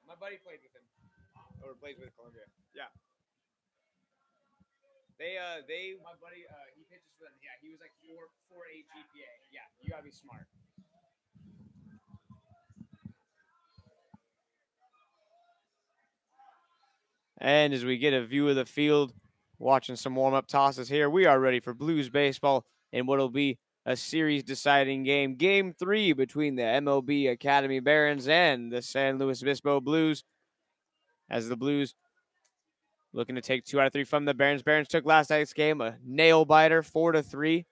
my buddy played with him, or plays with Columbia. Yeah. My buddy, he pitches for them. Yeah, he was like 4.8 GPA. Yeah, you gotta be smart. And as we get a view of the field, watching some warm-up tosses here, we are ready for Blues baseball in what will be a series-deciding game. Game 3 between the MLB Academy Barons and the San Luis Obispo Blues. As the Blues looking to take 2 out of 3 from the Barons. Barons took last night's game a nail-biter, 4-3.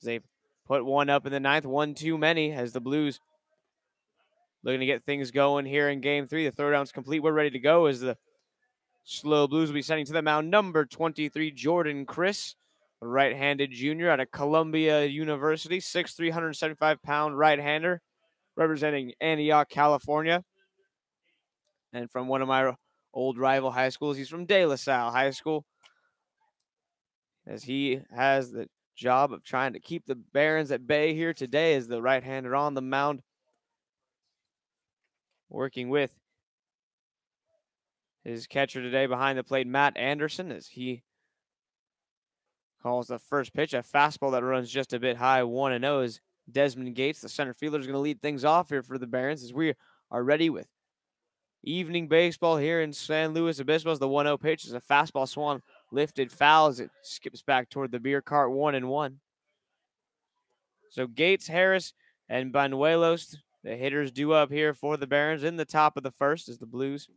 As they put one up in the ninth, one too many as the Blues looking to get things going here in Game 3. The throwdown's complete. We're ready to go as the Slow Blues will be sending to the mound number 23, Jordan Chris, a right-handed junior out of Columbia University, 6'3", 175-pound right-hander, representing Antioch, California. And from one of my old rival high schools, he's from De La Salle High School, as he has the job of trying to keep the Barons at bay here today as the right-hander on the mound, working with his catcher today behind the plate, Matt Anderson, as he calls the first pitch, a fastball that runs just a bit high, 1-0, as Desmond Gates, the center fielder, is going to lead things off here for the Barons as we are ready with evening baseball here in San Luis Obispo. As the 1-0 pitch is a fastball swung, lifted foul as it skips back toward the beer cart, 1-1. So Gates, Harris, and Banuelos, the hitters due up here for the Barons in the top of the first as the Blues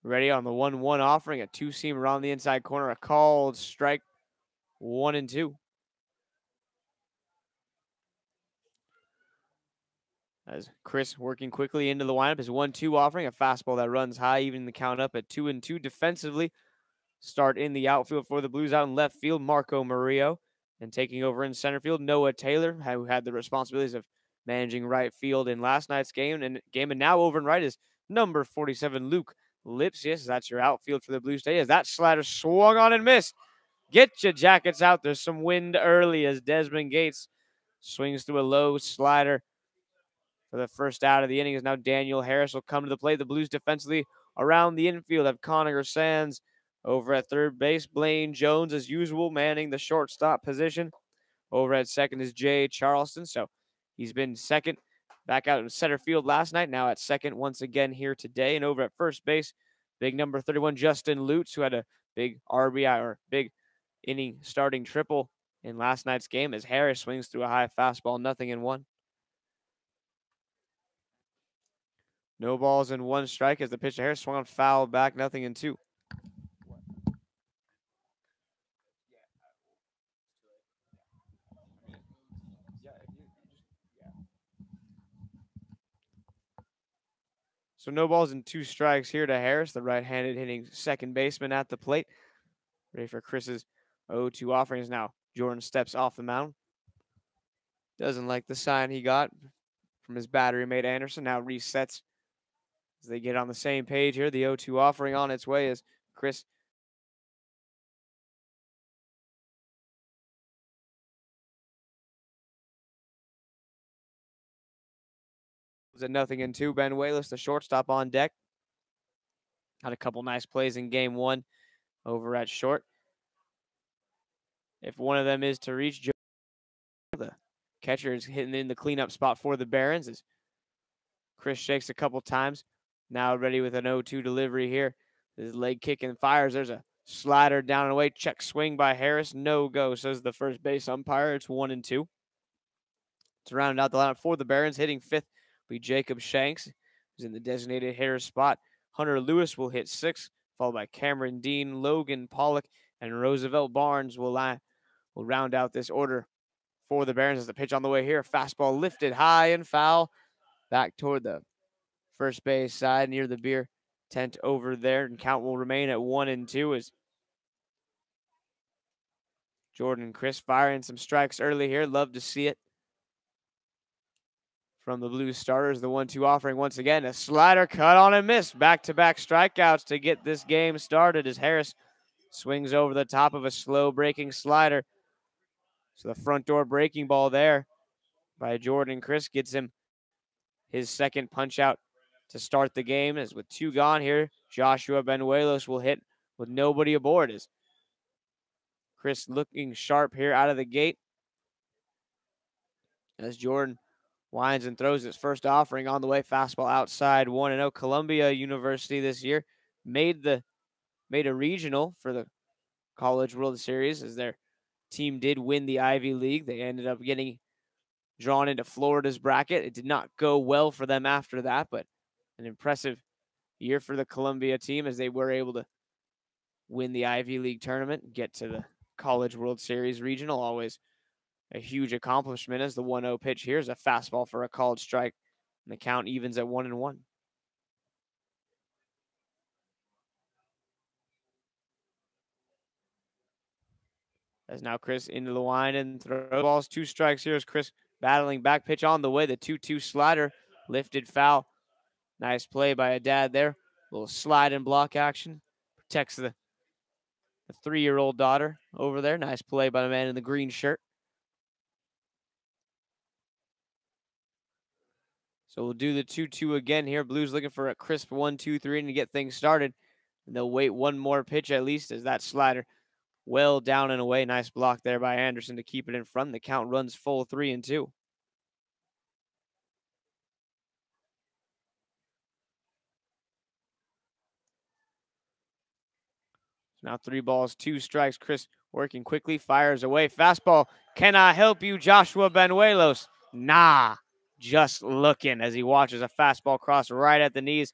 ready on the 1-1 offering, a two-seam around the inside corner, a called strike, 1-2. As Chris working quickly into the lineup, his 1-2 offering, a fastball that runs high, even the count up at 2-2 defensively. Start in the outfield for the Blues. Out in left field, Marco Murillo. And taking over in center field, Noah Taylor, who had the responsibilities of managing right field in last night's game. And now over in right is number 47, Luke Lipsius. That's your outfield for the Blues today. As that slider swung on and missed. Get your Jackets out. There's some wind early as Desmond Gates swings through a low slider for the first out of the inning. Is now Daniel Harris will come to the plate. The Blues defensively around the infield have Connor Sands over at third base. Blaine Jones, as usual, manning the shortstop position. Over at second is Jay Charleston. So he's been second back out in center field last night. Now at second once again here today. And over at first base, big number 31, Justin Lutz, who had a big RBI or big inning starting triple in last night's game as Harris swings through a high fastball, 0-1. No balls and one strike as the pitch to Harris swung on foul back, 0-2. So no balls and two strikes here to Harris, the right-handed hitting second baseman at the plate. Ready for Chris's 0-2 offerings now. Jordan steps off the mound. Doesn't like the sign he got from his battery mate Anderson. Now resets as they get on the same page here. The 0-2 offering on its way as Chris was at 0-2. Banuelos, the shortstop, on deck. Had a couple nice plays in game one over at short. If one of them is to reach, the catcher is hitting in the cleanup spot for the Barons as Chris shakes a couple times. Now ready with an 0-2 delivery here. His leg kick and fires. There's a slider down and away. Check swing by Harris. No go, says the first base umpire. It's 1-2. To round out the lineup for the Barons, hitting fifth will be Jacob Shanks, who's in the designated hitter spot. Hunter Lewis will hit sixth, followed by Cameron Dean, Logan Pollock, and Roosevelt Barnes will round out this order for the Barons as the pitch on the way here. Fastball lifted high and foul back toward the first base side near the beer tent over there, and count will remain at 1-2 as Jordan and Chris firing some strikes early here. Love to see it from the Blues starters. The 1-2 offering once again. A slider cut on and missed. Back-to-back strikeouts to get this game started as Harris swings over the top of a slow breaking slider. So the front door breaking ball there by Jordan Chris gets him his second punch out to start the game. As with 2 gone here, Joshua Benuelos will hit with nobody aboard. As Chris looking sharp here out of the gate. As Jordan winds and throws his first offering on the way. Fastball outside 1-0. Columbia University this year made a regional for the College World Series as their team did win the Ivy League. They ended up getting drawn into Florida's bracket. It did not go well for them after that, but an impressive year for the Columbia team as they were able to win the Ivy League tournament, get to the College World Series regional. Always a huge accomplishment as the 1-0 pitch here is a fastball for a called strike, and the count evens at 1-1. As now Chris into the line and throw balls. 2 strikes here as Chris battling back. Pitch on the way. The 2-2 slider lifted foul. Nice play by a dad there. Little slide and block action. Protects the 3-year-old daughter over there. Nice play by the man in the green shirt. So we'll do the 2-2 again here. Blues looking for a crisp 1-2-3 to get things started. And they'll wait one more pitch at least as that slider well down and away. Nice block there by Anderson to keep it in front. The count runs full 3-2. So now 3 balls, 2 strikes. Chris working quickly, fires away. Fastball. Can I help you, Joshua Benuelos? Nah, just looking as he watches a fastball cross right at the knees.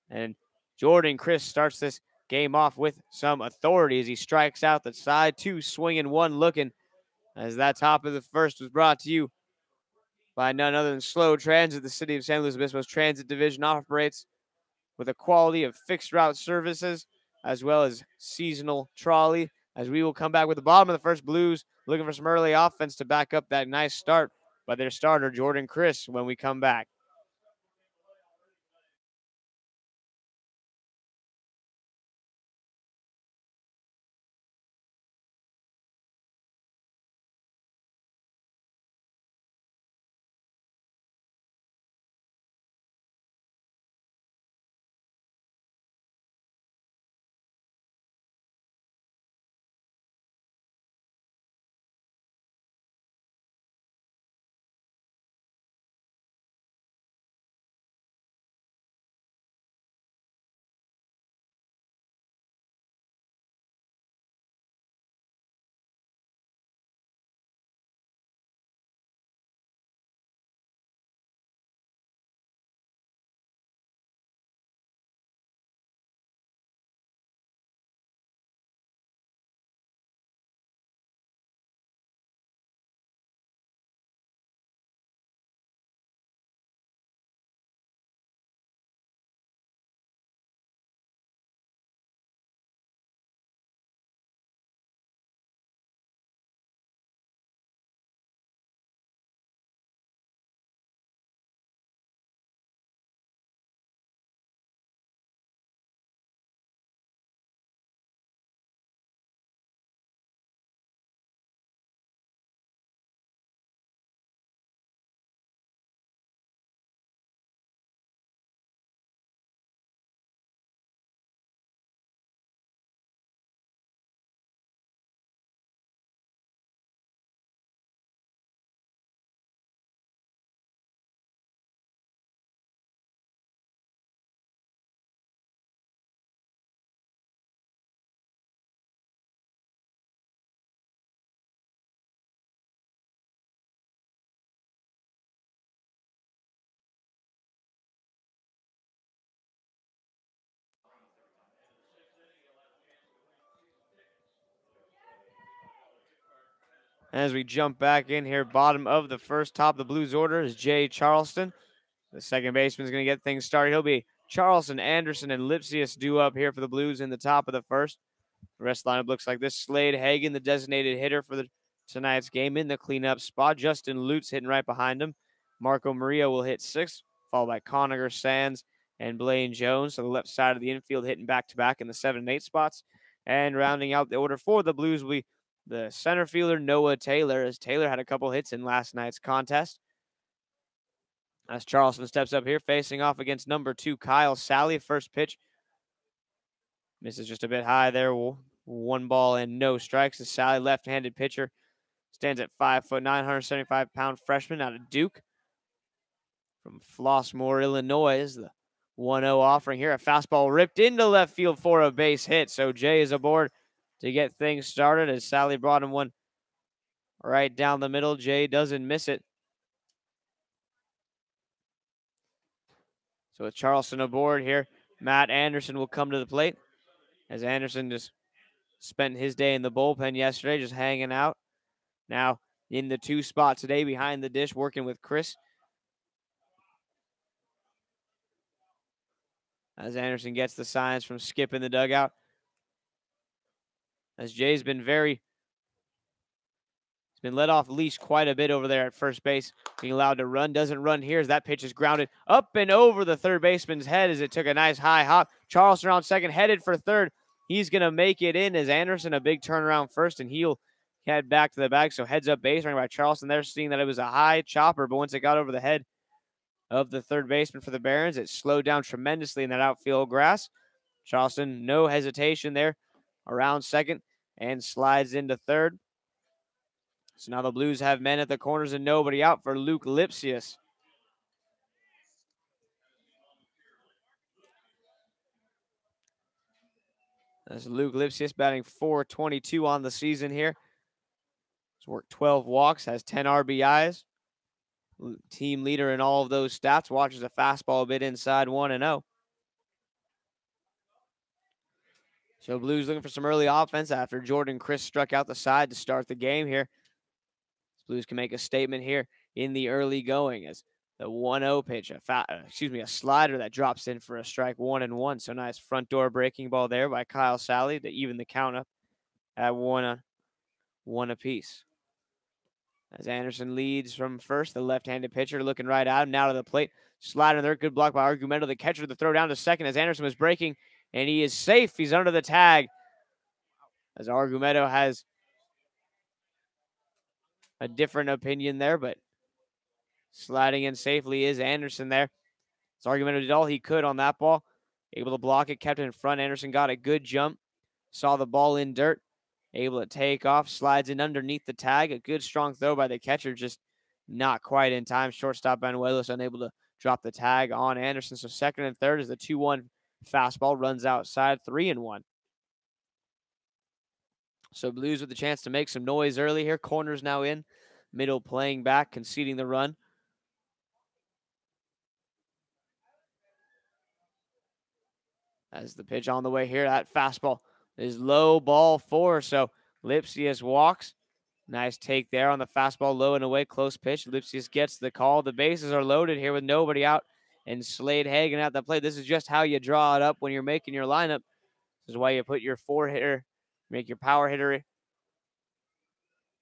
And Jordan Chris starts this game off with some authority as he strikes out the side. 2 swinging, 1 looking. As that top of the first was brought to you by none other than Slow Transit. The City of San Luis Obispo's transit division operates with a quality of fixed route services as well as seasonal trolley. As we will come back with the bottom of the first, Blues looking for some early offense to back up that nice start by their starter, Jordan Chris, when we come back. As we jump back in here, bottom of the first, top of the Blues order is Jay Charleston. The second baseman is going to get things started. He'll be Charleston, Anderson, and Lipsius due up here for the Blues in the top of the first. The rest of the lineup looks like this. Slade Hagen, the designated hitter for tonight's game in the cleanup spot. Justin Lutz hitting right behind him. Marco Maria will hit 6th, followed by Conager Sands and Blaine Jones. So the left side of the infield hitting back-to-back in the 7 and 8 spots. And rounding out the order for the Blues will be the center fielder Noah Taylor, as Taylor had a couple hits in last night's contest. As Charleston steps up here, facing off against number 2, Kyle Sally. First pitch misses just a bit high there. 1 ball and no strikes. The Sally, left-handed pitcher, stands at 5'9", 175-pound freshman out of Duke. From Flossmoor, Illinois, is the 1-0 offering here. A fastball ripped into left field for a base hit. So Jay is aboard to get things started as Sally brought him one right down the middle. Jay doesn't miss it. So with Charleston aboard here, Matt Anderson will come to the plate. As Anderson just spent his day in the bullpen yesterday, just hanging out. Now in the 2 spot today behind the dish, working with Chris. As Anderson gets the signs from Skip in the dugout. As Jay's been been let off leash quite a bit over there at first base, being allowed to run. Doesn't run here as that pitch is grounded up and over the third baseman's head as it took a nice high hop. Charleston around second, headed for third. He's going to make it in as Anderson, a big turnaround first, and he'll head back to the bag. So heads up base running by Charleston. They're seeing that it was a high chopper, but once it got over the head of the third baseman for the Barons, it slowed down tremendously in that outfield grass. Charleston, no hesitation there, around second, and slides into third. So now the Blues have men at the corners and nobody out for Luke Lipsius. That's Luke Lipsius batting .422 on the season here. He's worked 12 walks, has 10 RBIs. Team leader in all of those stats. Watches a fastball a bit inside 1-0. So Blues looking for some early offense after Jordan Chris struck out the side to start the game here. Blues can make a statement here in the early going as the 1-0 pitch, a slider that drops in for a strike, 1-1. So nice front door breaking ball there by Kyle Sally to even the count up at 1 apiece. As Anderson leads from first, the left-handed pitcher looking right at him, now to the plate. Slider there, good block by Argumento, the catcher, to throw down to second as Anderson was breaking, and he is safe. He's under the tag as Argumento has a different opinion there, but sliding in safely is Anderson there. So Argumento did all he could on that ball. Able to block it, kept it in front. Anderson got a good jump, saw the ball in dirt, able to take off, slides in underneath the tag. A good strong throw by the catcher, just not quite in time. Shortstop Banuelos unable to drop the tag on Anderson. So second and third as the 2-1 fastball runs outside, 3-1. So Blues with the chance to make some noise early here. Corners now in. Middle playing back, conceding the run. As the pitch on the way here, that fastball is low, ball 4. So Lipsius walks. Nice take there on the fastball, low and away, close pitch. Lipsius gets the call. The bases are loaded here with nobody out. And Slade Hagen at the plate. This is just how you draw it up when you're making your lineup. This is why you put your 4 hitter, make your power hitter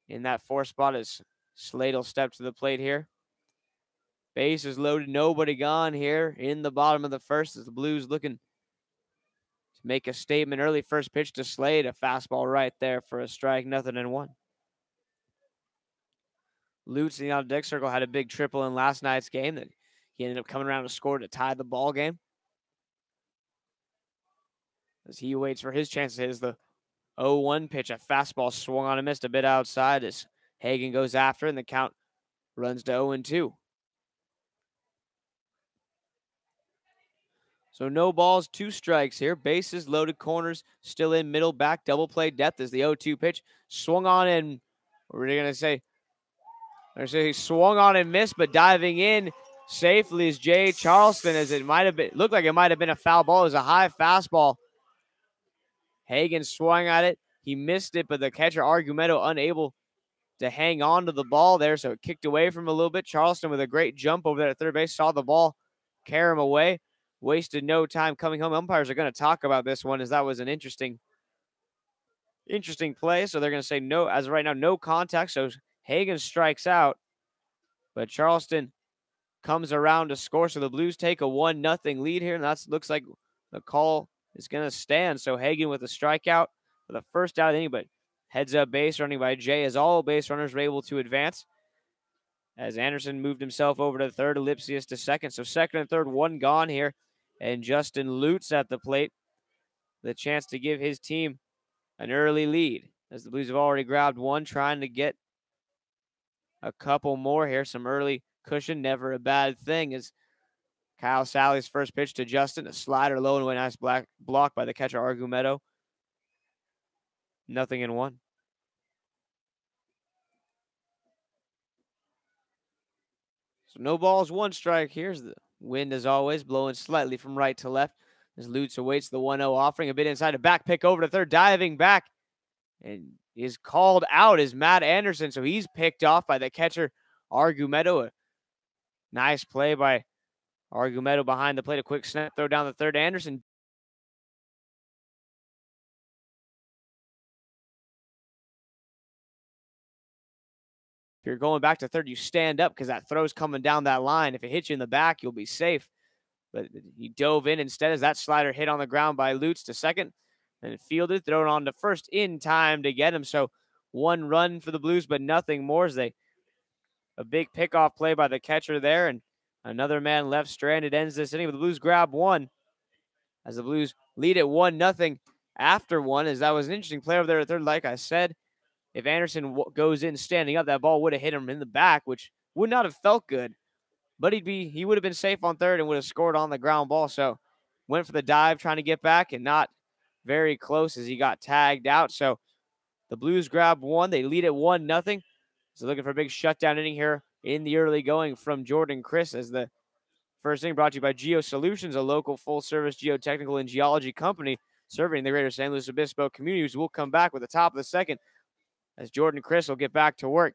in that 4 spot as Slade will step to the plate here. Base is loaded, nobody gone here in the bottom of the first as the Blues looking to make a statement early. First pitch to Slade, a fastball right there for a strike, 0-1. Lutz in the on-deck circle had a big triple in last night's game that he ended up coming around to score to tie the ball game. As he waits for his chance to hit the 0-1 pitch, a fastball swung on and missed a bit outside as Hagen goes after it, and the count runs to 0-2. So no balls, 2 strikes here. Bases loaded, corners still in, middle, back, double play depth as the 0-2 pitch swung on and what are they going to say? They're saying he swung on and missed, but diving in safely is Jay Charleston as it might have been, looked like it might have been a foul ball. It was a high fastball. Hagen swung at it. He missed it, but the catcher, Argumento, unable to hang on to the ball there, so it kicked away from him a little bit. Charleston with a great jump over there at third base, saw the ball carry him away. Wasted no time coming home. Umpires are going to talk about this one as that was an interesting play. So they're going to say no, as of right now, no contact. So Hagen strikes out, but Charleston comes around to score. So the Blues take a 1-0 lead here, and that looks like the call is going to stand. So Hagen with a strikeout for the first out of the inning, but heads up base running by Jay as all base runners were able to advance. as Anderson moved himself over to third, Ellipsius to second. So second and third, one gone here. And Justin Lutz at the plate. The chance to give his team an early lead, as the Blues have already grabbed one, trying to get a couple more here. Some early cushion, never a bad thing, as Kyle Sally's first pitch to Justin, a slider low and away, nice block by the catcher Argumedo. 0-1. So no balls, one strike. Here's the wind, as always, blowing slightly from right to left as Lutz awaits the 1-0 offering. A bit inside, a back pick over to third, diving back, and is called out as Matt Anderson. So he's picked off by the catcher Argumedo. A nice play by Argumedo behind the plate. A quick snap throw down the third. Anderson. If you're going back to third, you stand up because that throw's coming down that line. If it hits you in the back, you'll be safe. But he dove in instead as that slider hit on the ground by Lutz to second. And fielded, thrown on to first in time to get him. So one run for the Blues, but nothing more as a big pickoff play by the catcher there. And another man left stranded ends this inning. But the Blues grab one as the Blues lead at 1-0 after one, as that was an interesting play over there at third. Like I said, if Anderson goes in standing up, that ball would have hit him in the back, which would not have felt good. But he would have been safe on third and would have scored on the ground ball. So went for the dive, trying to get back, and not very close as he got tagged out. So the Blues grab one. They lead at 1-0. So looking for a big shutdown inning here in the early going from Jordan Chris, as the first inning brought to you by Geo Solutions, a local full-service geotechnical and geology company serving the greater San Luis Obispo communities. We'll come back with the top of the second as Jordan Chris will get back to work.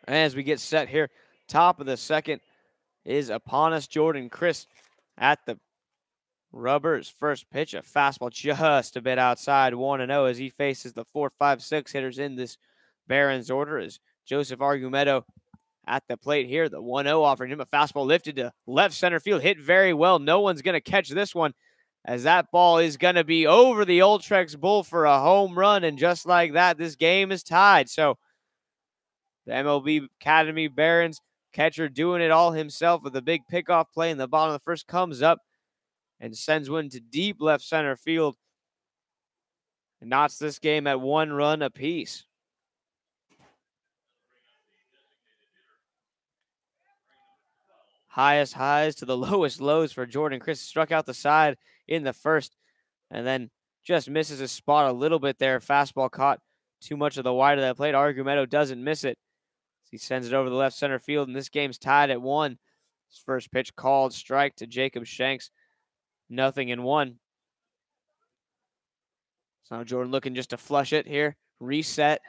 As we get set here, top of the second is upon us. Jordan Chris at the Rubbers. First pitch, a fastball just a bit outside, 1-0 as he faces the 4, 5, 6 hitters in this Barons order. As Joseph Argumedo at the plate here, the 1-0 offering him a fastball lifted to left center field, hit very well. No one's going to catch this one, as that ball is going to be over the Ultrex Bull for a home run. And just like that, this game is tied. So the MLB Academy Barons catcher doing it all himself with a big pickoff play in the bottom of the first, comes up and sends one to deep left center field and knots this game at 1 run apiece. Highest highs to the lowest lows for Jordan Chris. Struck out the side in the first and then just misses his spot a little bit there. Fastball caught too much of the wide of that plate. Argumedo doesn't miss it. He sends it over the left center field, and this game's tied at 1. His first pitch called strike to Jacob Shanks. 0-1. So now Jordan looking just to flush it here. Reset.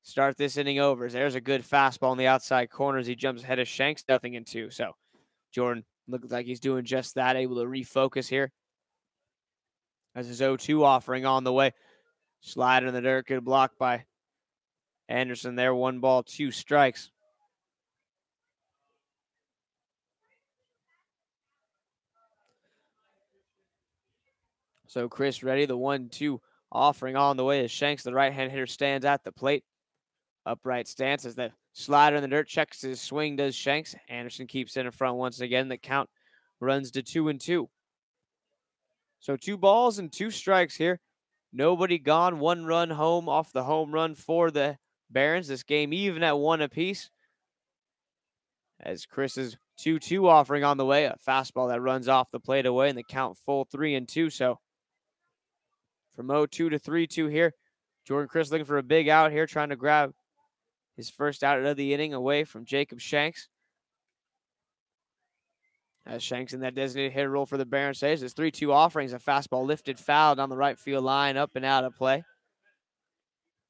Start this inning over. There's a good fastball in the outside corner as he jumps ahead of Shanks. 0-2. So Jordan looks like he's doing just that, able to refocus here. As his 0-2 offering on the way. Slide in the dirt, good block by Anderson there. 1 ball, 2 strikes. So Chris ready, the 1-2 offering on the way as Shanks, the right-hand hitter, stands at the plate. Upright stance as the slider in the dirt checks his swing, does Shanks. Anderson keeps it in front once again. The count runs to 2-2. So 2 balls and 2 strikes here. Nobody gone. 1 run home off the home run for the Barons. This game even at 1 apiece. As Chris's 2-2 offering on the way. A fastball that runs off the plate away, and the count full 3-2. So from 0-2 to 3-2 here. Jordan Chris looking for a big out here, trying to grab his first out of the inning away from Jacob Shanks. As Shanks in that designated hitter role for the Barons saves. His 3-2 offerings, a fastball lifted foul down the right field line, up and out of play.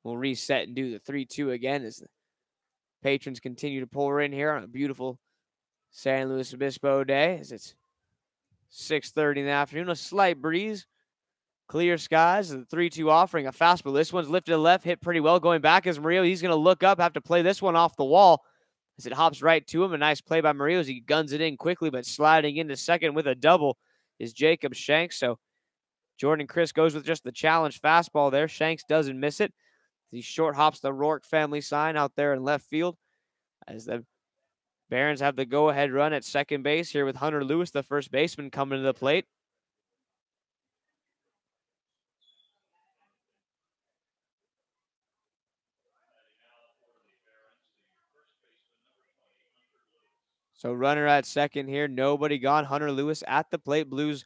We'll reset and do the 3-2 again as the patrons continue to pour in here on a beautiful San Luis Obispo day as it's 6:30 in the afternoon. A slight breeze, clear skies. The 3-2 offering, a fastball. This one's lifted to left, hit pretty well. Going back is Murillo. He's going to look up, have to play this one off the wall as it hops right to him. A nice play by Murillo as he guns it in quickly, but sliding into second with a double is Jacob Shanks. So Jordan Chris goes with just the challenge fastball there. Shanks doesn't miss it. He short hops the Rourke family sign out there in left field as the Barons have the go-ahead run at second base here with Hunter Lewis, the first baseman, coming to the plate. So runner at second here, nobody gone. Hunter Lewis at the plate. Blues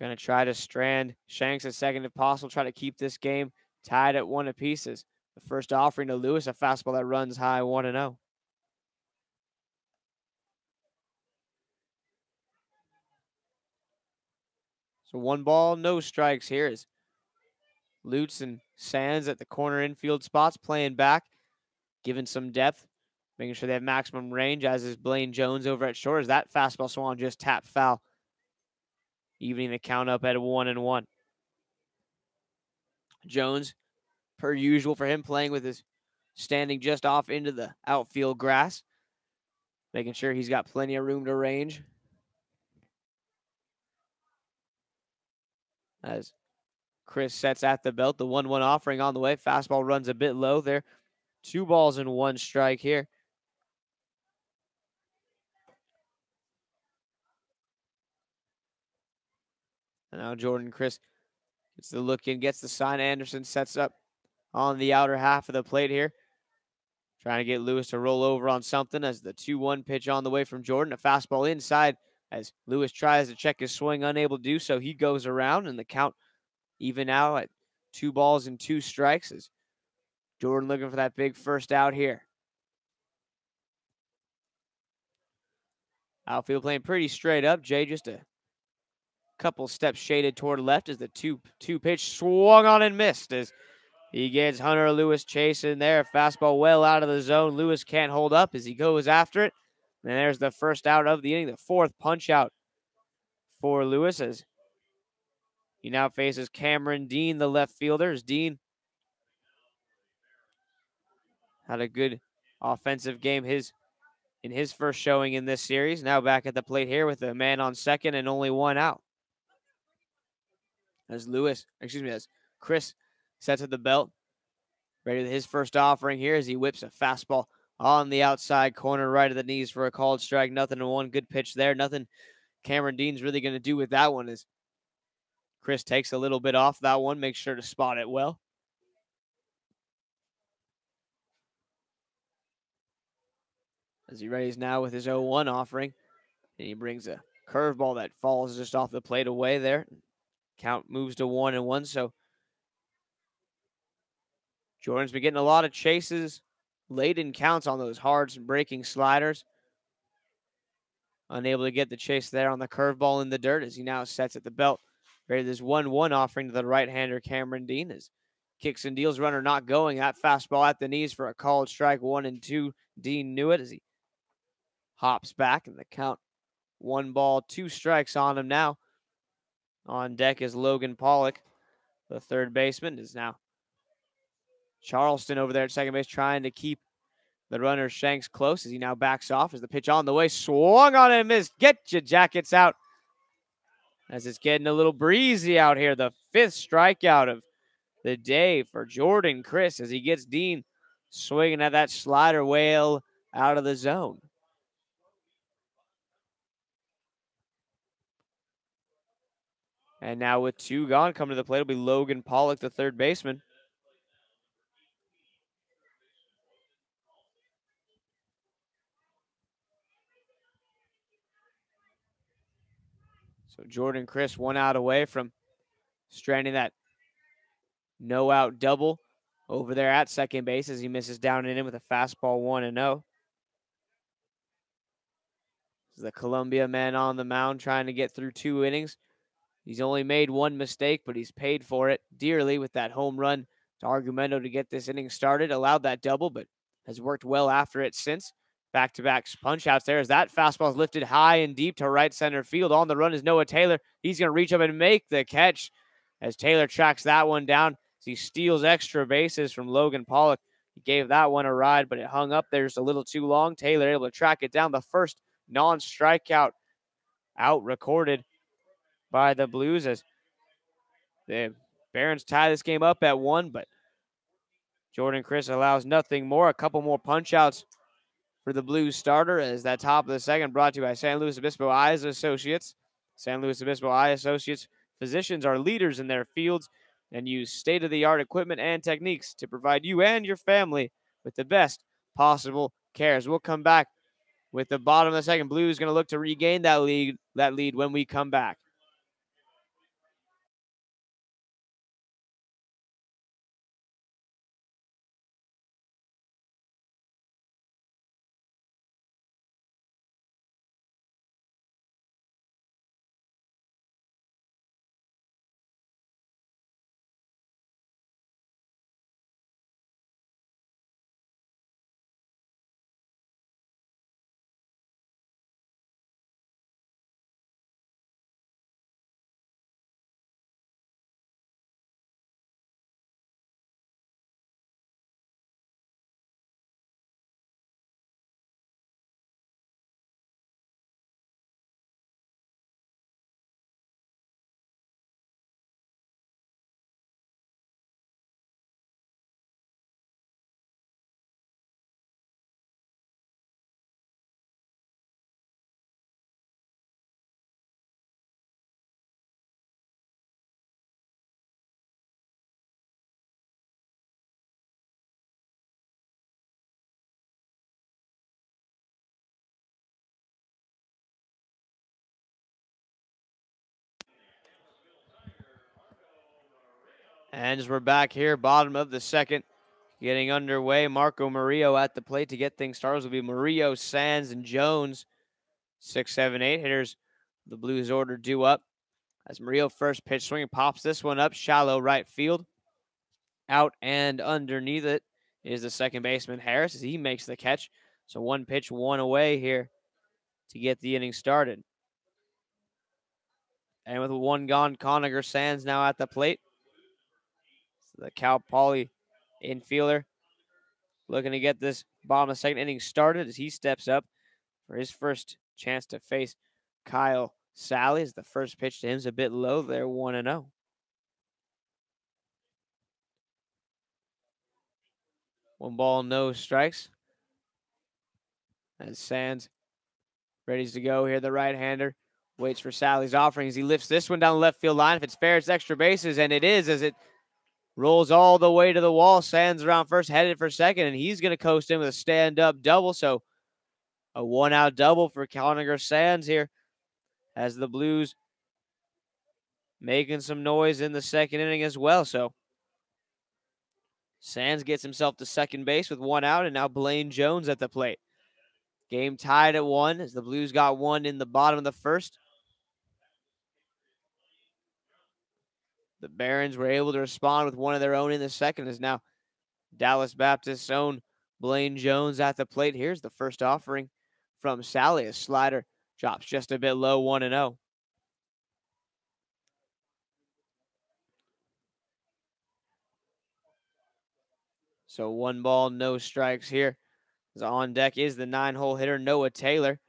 going to try to strand Shanks at second if possible, try to keep this game tied at 1 apiece. As the first offering to Lewis, a fastball that runs high, 1-0. So 1 ball, no strikes here as Lutz and Sands at the corner infield spots playing back, giving some depth, making sure they have maximum range, as is Blaine Jones over at short. As that fastball swung just tapped foul, evening the count up at 1-1. Jones, per usual for him, playing with his standing just off into the outfield grass, making sure he's got plenty of room to range. As Chris sets at the belt, the 1-1 offering on the way. Fastball runs a bit low there. 2 balls and 1 strike here. And now Jordan Chris gets the look in, gets the sign. Anderson sets up on the outer half of the plate here, trying to get Lewis to roll over on something as the 2-1 pitch on the way from Jordan. A fastball inside as Lewis tries to check his swing, unable to do so. He goes around, and the count even now at 2 balls and 2 strikes as Jordan looking for that big first out here. Outfield playing pretty straight up. Jay just a couple steps shaded toward left as the 2-2 pitch swung on and missed as he gets Hunter Lewis chasing there. Fastball well out of the zone. Lewis can't hold up as he goes after it. And there's the first out of the inning, the 4th punch out for Lewis as he now faces Cameron Dean, the left fielder. As Dean had a good offensive game in his first showing in this series. Now back at the plate here with a man on second and only 1 out. As Chris sets at the belt, ready with his first offering here as he whips a fastball on the outside corner, right of the knees for a called strike. 0-1. Good pitch there. Nothing Cameron Dean's really going to do with that one as Chris takes a little bit off that one, makes sure to spot it well. As he readies now with his 0-1 offering, and he brings a curveball that falls just off the plate away there. Count moves to 1-1, so Jordan's been getting a lot of chases late in counts on those hard breaking sliders. Unable to get the chase there on the curveball in the dirt as he now sets at the belt. Ready this 1-1 offering to the right-hander Cameron Dean as kicks and deals, runner not going. That fastball at the knees for a called strike, 1-2. Dean knew it as he hops back, and the count 1 ball, 2 strikes on him now. On deck is Logan Pollock, the third baseman. Is now Charleston over there at second base trying to keep the runner Shanks close as he now backs off as the pitch on the way. Swung on and missed. Get your jackets out as it's getting a little breezy out here. The 5th strikeout of the day for Jordan Chris as he gets Dean swinging at that slider well out of the zone. And now with 2 gone, coming to the plate will be Logan Pollock, the third baseman. So Jordan Chris 1 out away from stranding that no out double over there at second base as he misses down and in with a fastball 1-0. The Columbia man on the mound trying to get through 2 innings. He's only made 1 mistake, but he's paid for it dearly with that home run to Argumento to get this inning started. Allowed that double, but has worked well after it since. Back-to-back punch outs there as that fastball is lifted high and deep to right center field. On the run is Noah Taylor. He's going to reach up and make the catch as Taylor tracks that one down as he steals extra bases from Logan Pollock. He gave that one a ride, but it hung up there just a little too long. Taylor able to track it down. The first non-strikeout out recorded by the Blues as the Barons tie this game up at 1, but Jordan Chris allows nothing more. A couple more punch outs for the Blues starter as that top of the second brought to you by San Luis Obispo Eyes Associates. San Luis Obispo Eye Associates physicians are leaders in their fields and use state-of-the-art equipment and techniques to provide you and your family with the best possible cares. We'll come back with the bottom of the second. Blues going to look to regain that lead when we come back. And as we're back here, bottom of the second, getting underway. Marco Murillo at the plate to get things started will be Murillo, Sands, and Jones. 6, 7, 8 hitters. The Blues order due up. As Murillo first pitch swing pops this one up, shallow right field. Out and underneath it is the second baseman Harris as he makes the catch. So 1 pitch, 1 away here to get the inning started. And with 1 gone, Conager Sands now at the plate. So the Cal Poly infielder looking to get this bottom of the second inning started as he steps up for his first chance to face Kyle Sally. As the first pitch to him is a bit low there, 1-0. One ball, no strikes. And Sands ready to go here. The right-hander waits for Sally's offering as he lifts this one down the left field line. If it's fair, it's extra bases, and it is as it rolls all the way to the wall. Sands around first, headed for second, and he's going to coast in with a stand-up double. So a 1-out double for Conager Sands here as the Blues making some noise in the second inning as well. So Sands gets himself to second base with 1 out, and now Blaine Jones at the plate. Game tied at 1 as the Blues got 1 in the bottom of the first. The Barons were able to respond with 1 of their own in the second as now Dallas Baptist's own Blaine Jones at the plate. Here's the first offering from Sally. A slider drops just a bit low, 1-0. So 1 ball, no strikes here. As on deck is the 9-hole hitter, Noah Taylor.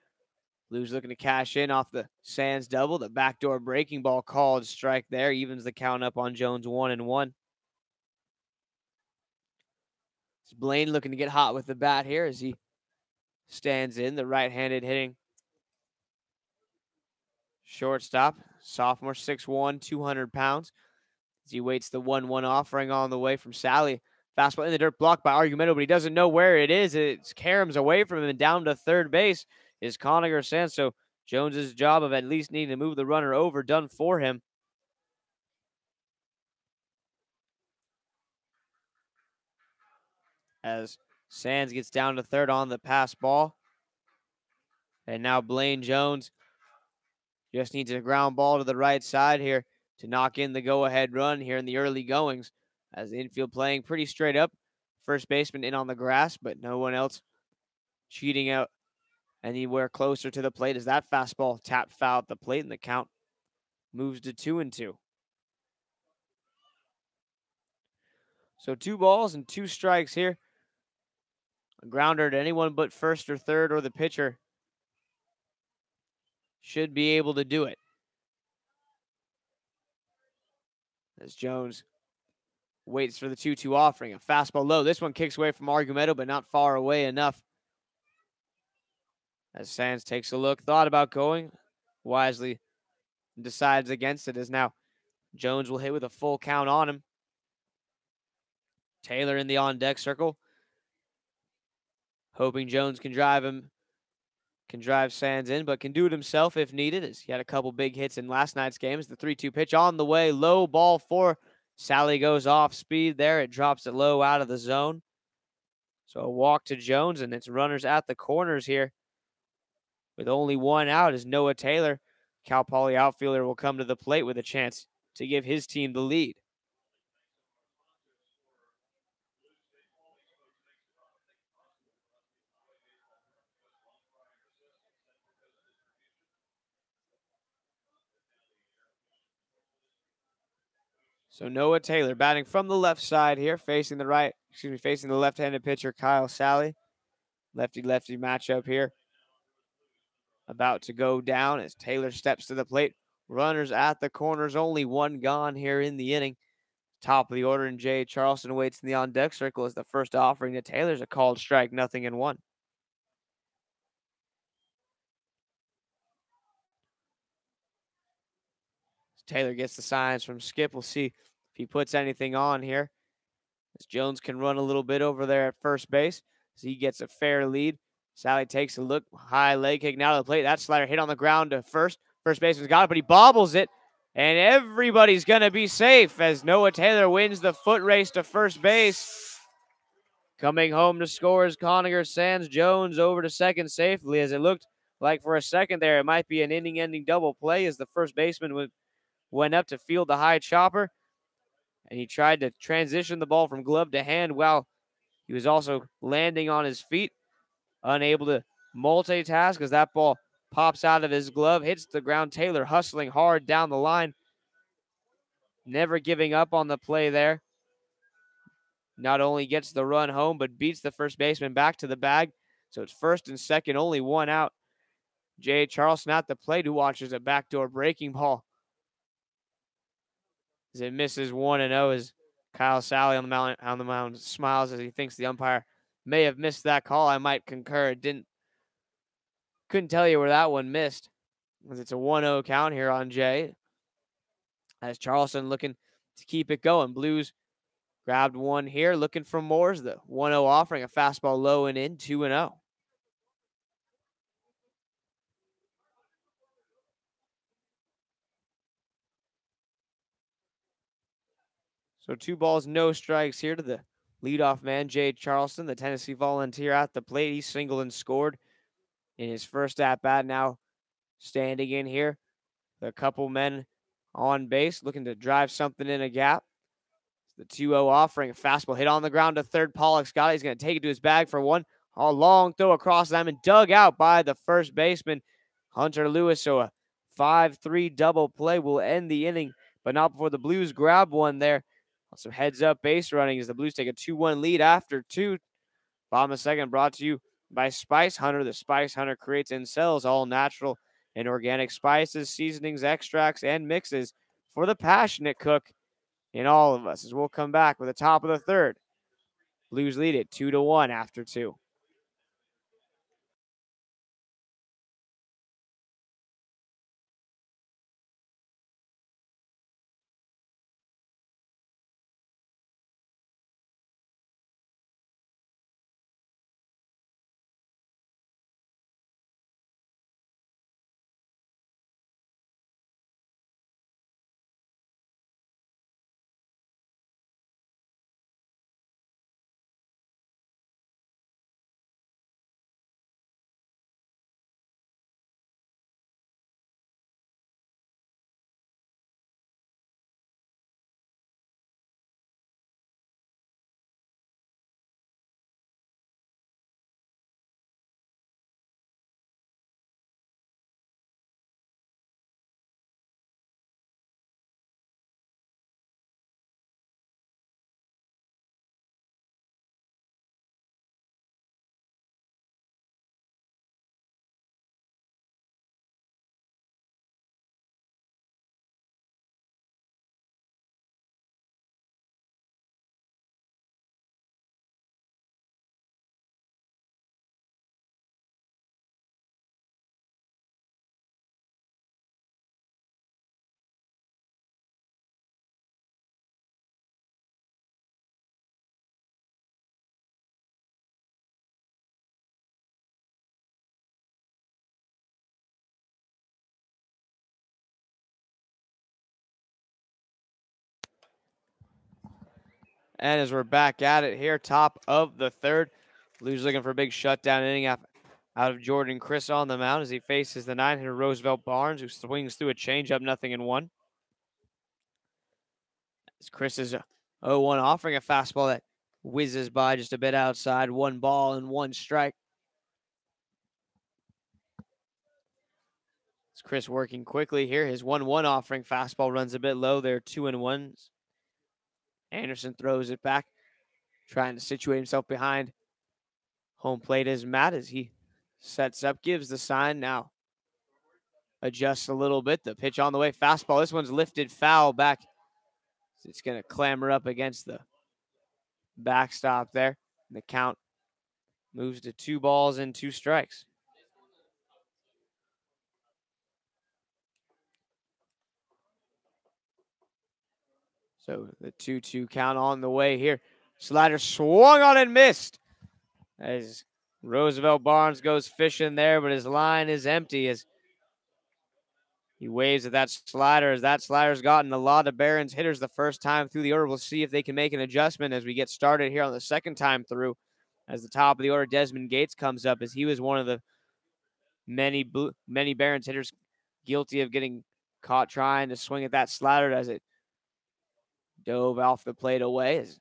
Blues looking to cash in off the Sands double. The backdoor breaking ball called strike there. Evens the count up on Jones 1-1. It's Blaine looking to get hot with the bat here as he stands in. The right-handed hitting Shortstop, sophomore, 6'1", 200 pounds. As he waits the 1-1 offering on the way from Sally. Fastball in the dirt, blocked by Argumento, but he doesn't know where it is. It's caroms away from him, and down to third base is Conacher Sands. So Jones's job of at least needing to move the runner over done for him. As Sands gets down to third on the pass ball. And now Blaine Jones just needs a ground ball to the right side here to knock in the go-ahead run here in the early goings. As the infield playing pretty straight up. First baseman in on the grass, but no one else cheating out anywhere closer to the plate as that fastball tapped foul at the plate, and the count moves to 2-2. So 2 balls and 2 strikes here. A grounder to anyone but first or third or the pitcher should be able to do it. As Jones waits for the 2-2 offering. A fastball low. This one kicks away from Argumento, but not far away enough. As Sands takes a look, thought about going, wisely decides against it, as now Jones will hit with a full count on him. Taylor in the on-deck circle, hoping Jones can drive Sands in, but can do it himself if needed, as he had a couple big hits in last night's game. As the 3-2 pitch on the way, low ball 4. Sally goes off speed there. It drops it low out of the zone. So a walk to Jones, and it's runners at the corners here. With only one out is Noah Taylor. Cal Poly outfielder will come to the plate with a chance to give his team the lead. So Noah Taylor batting from the left side here, facing the left-handed pitcher Kyle Sally. Lefty-lefty matchup here. About to go down as Taylor steps to the plate. Runners at the corners, only one gone here in the inning. Top of the order, and Jay Charleston waits in the on-deck circle as the first offering to Taylor's a called strike, 0-1. Taylor gets the signs from Skip. We'll see if he puts anything on here. As Jones can run a little bit over there at first base, as he gets a fair lead. Sally takes a look, high leg kick now to the plate. That slider hit on the ground to first. First baseman's got it, but he bobbles it. And everybody's going to be safe as Noah Taylor wins the foot race to first base. Coming home to score is Conacher Sands. Jones over to second safely, as it looked like for a second there it might be an inning-ending double play as the first baseman went up to field the high chopper. And he tried to transition the ball from glove to hand while he was also landing on his feet. Unable to multitask as that ball pops out of his glove, hits the ground. Taylor hustling hard down the line. Never giving up on the play there. Not only gets the run home, but beats the first baseman back to the bag. So it's first and second, only one out. Jay Charleston at the plate, who watches a backdoor breaking ball. As it misses 1-0 as Kyle Sally on the mound smiles as he thinks the umpire may have missed that call. I might concur. Couldn't tell you where that one missed, as it's a 1-0 count here on Jay. As Charleston looking to keep it going. Blues grabbed one here, looking for more. The 1-0 offering, a fastball low and in, 2-0. So 2 balls, no strikes here to the leadoff man, Jay Charleston, the Tennessee Volunteer at the plate. He singled and scored in his first at-bat. Now standing in here, a couple men on base looking to drive something in a gap. The 2-0 offering, a fastball hit on the ground to third. Pollock's got it. He's going to take it to his bag for one. A long throw across them and dug out by the first baseman, Hunter Lewis. So a 5-3 double play will end the inning, but not before the Blues grab one there. Some heads-up base running as the Blues take a 2-1 lead after 2. Bottom of second brought to you by Spice Hunter. The Spice Hunter creates and sells all natural and organic spices, seasonings, extracts, and mixes for the passionate cook in all of us. As we'll come back with the top of the third. Blues lead it 2-1 after 2. And as we're back at it here, top of the third, Blues looking for a big shutdown inning out of Jordan Chris on the mound as he faces the 9-hitter Roosevelt Barnes, who swings through a changeup, 0-1. As Chris is 0-1, offering a fastball that whizzes by just a bit outside. 1 ball and 1 strike. As Chris working quickly here. His 1-1 offering fastball runs a bit low there, 2-1. Anderson throws it back, trying to situate himself behind home plate as Matt as he sets up, gives the sign now. Adjusts a little bit. The pitch on the way. Fastball. This one's lifted foul back. It's going to clamber up against the backstop there. And the count moves to 2 balls and 2 strikes. So the 2-2 count on the way here. Slider swung on and missed. As Roosevelt Barnes goes fishing there, but his line is empty as he waves at that slider, as that slider's gotten a lot of Barons hitters the first time through the order. We'll see if they can make an adjustment as we get started here on the second time through. As the top of the order, Desmond Gates comes up as he was one of the many Barons hitters guilty of getting caught trying to swing at that slider as it dove off the plate away. As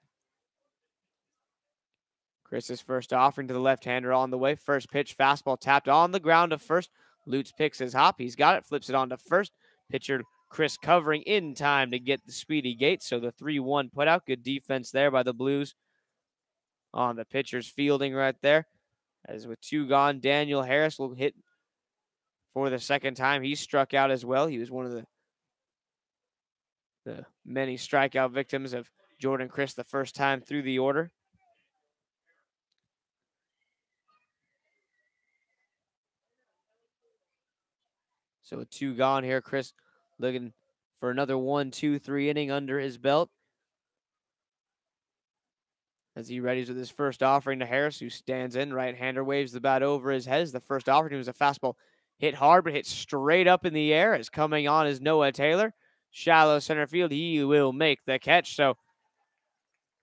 Chris's first offering to the left-hander on the way. First pitch, fastball tapped on the ground to first. Lutz picks his hop. He's got it, flips it on to first. Pitcher Chris covering in time to get the speedy Gates. So the 3-1 put out. Good defense there by the Blues on the pitcher's fielding right there. As with 2 gone, Daniel Harris will hit for the second time. He struck out as well. He was one of the many strikeout victims of Jordan Chris the first time through the order. So with 2 gone here, Chris looking for another 1-2-3 inning under his belt. As he readies with his first offering to Harris, who stands in. Right-hander waves the bat over his head. The first offering was a fastball hit hard, but hit straight up in the air. As coming on is Noah Taylor. Shallow center field. He will make the catch. So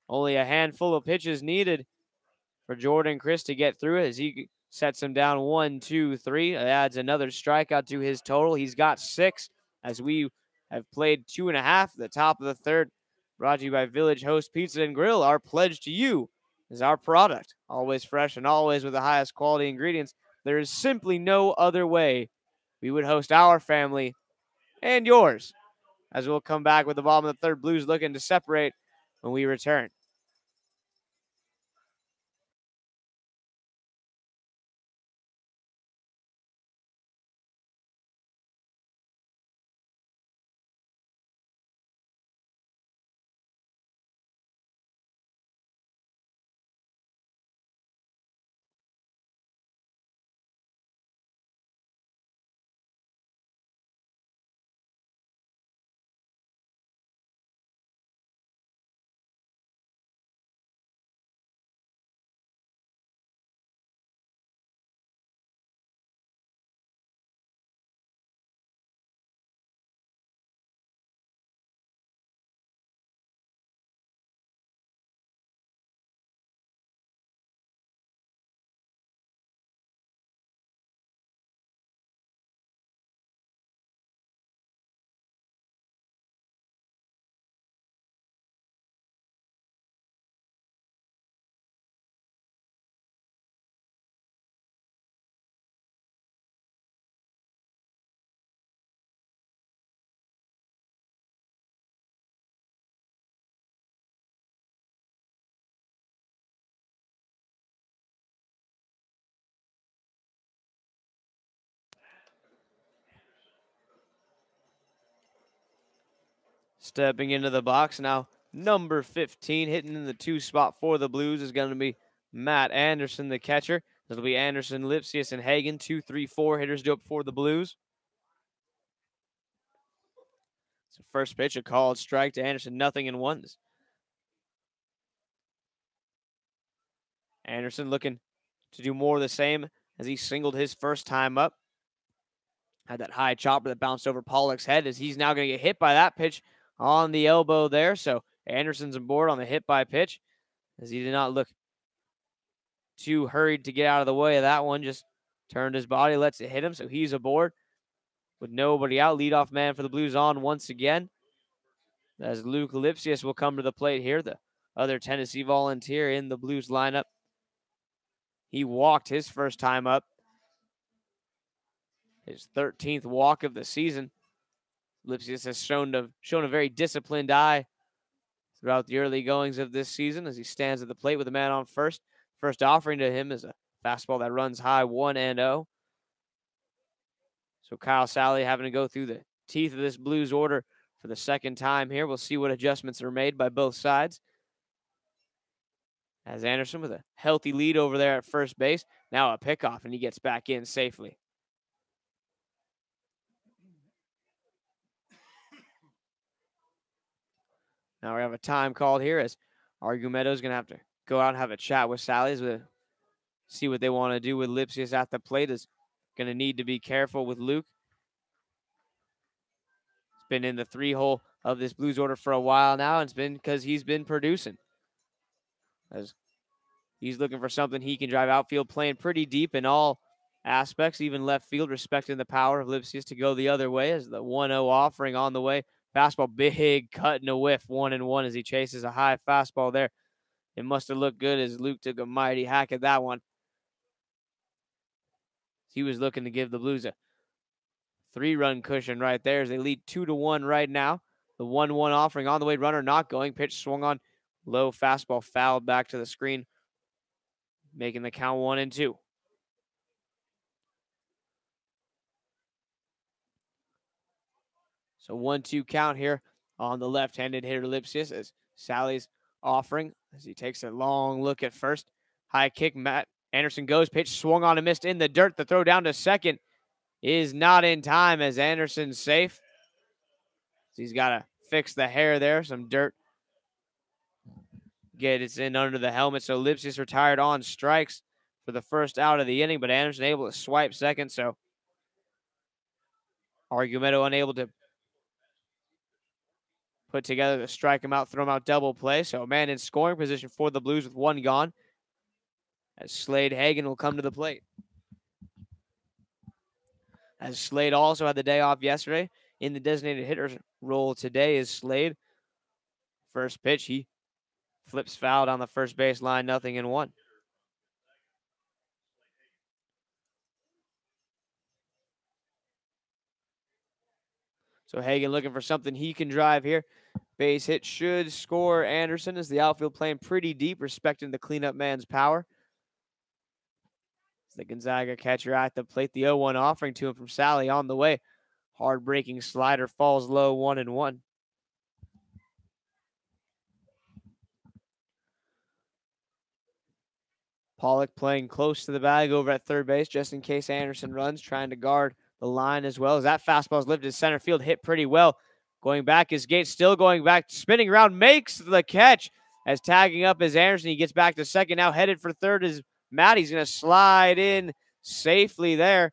only a handful of pitches needed for Jordan Chris to get through it as he sets him down 1-2-3. Adds another strikeout to his total. He's got 6 as we have played 2.5 at the top of the third. Brought to you by Village Host Pizza and Grill. Our pledge to you is our product. Always fresh and always with the highest quality ingredients. There is simply no other way we would host our family and yours. As we'll come back with the bottom of the third. Blues looking to separate when we return. Stepping into the box now, number 15, hitting in the 2 spot for the Blues is going to be Matt Anderson, the catcher. It'll be Anderson, Lipsius, and Hagen, 2, 3, 4 hitters do up for the Blues. So first pitch, a called strike to Anderson, 0-1. Anderson looking to do more of the same as he singled his first time up. Had that high chopper that bounced over Pollock's head as he's now going to get hit by that pitch on the elbow there. So Anderson's aboard on the hit by pitch, as he did not look too hurried to get out of the way of that one. Just turned his body, lets it hit him, so he's aboard with nobody out. Leadoff man for the Blues on once again, as Luke Lipsius will come to the plate here, the other Tennessee Volunteer in the Blues lineup. He walked his first time up, his 13th walk of the season. Lipsius has shown a very disciplined eye throughout the early goings of this season as he stands at the plate with a man on first. First offering to him is a fastball that runs high, 1-0. So Kyle Sally having to go through the teeth of this Blues order for the second time here. We'll see what adjustments are made by both sides. As Anderson with a healthy lead over there at first base. Now a pickoff, and he gets back in safely. Now we have a time called here as Argumedo is going to have to go out and have a chat with Sally's to see what they want to do with Lipsius at the plate. Is going to need to be careful with Luke. He's been in the 3-hole of this Blues order for a while now, and it's been because he's been producing. As he's looking for something he can drive outfield, playing pretty deep in all aspects, even left field, respecting the power of Lipsius to go the other way as the 1-0 offering on the way. Fastball, big cut and a whiff, 1-1 as he chases a high fastball there. It must have looked good as Luke took a mighty hack at that one. He was looking to give the Blues a 3-run cushion right there as they lead 2-1 right now. The 1-1 offering on the way, runner not going. Pitch swung on, low fastball fouled back to the screen, making the count 1-2. So 1-2 count here on the left-handed hitter Lipsius as Sally's offering as he takes a long look at first. High kick, Matt Anderson goes, pitch swung on and missed in the dirt. The throw down to second is not in time as Anderson's safe. So he's got to fix the hair there, some dirt. Get it in under the helmet. So Lipsius retired on strikes for the first out of the inning, but Anderson able to swipe second. So Argumedo unable to put together to strike him out, throw him out double play. So a man in scoring position for the Blues with one gone as Slade Hagen will come to the plate. As Slade also had the day off yesterday in the designated hitters role today is Slade. First pitch, he flips foul down the first base line, 0-1. So Hagen looking for something he can drive here. Base hit should score Anderson as the outfield playing pretty deep, respecting the cleanup man's power. As the Gonzaga catcher at the plate, the 0-1 offering to him from Sally on the way. Hard breaking slider falls low, 1-1. Pollock playing close to the bag over at third base just in case Anderson runs, trying to guard the line as well. As that fastball is lifted to center field, hit pretty well. Going back is Gates, still going back, spinning around, makes the catch as tagging up is Anderson. He gets back to second, now headed for third is Matt. He's going to slide in safely there.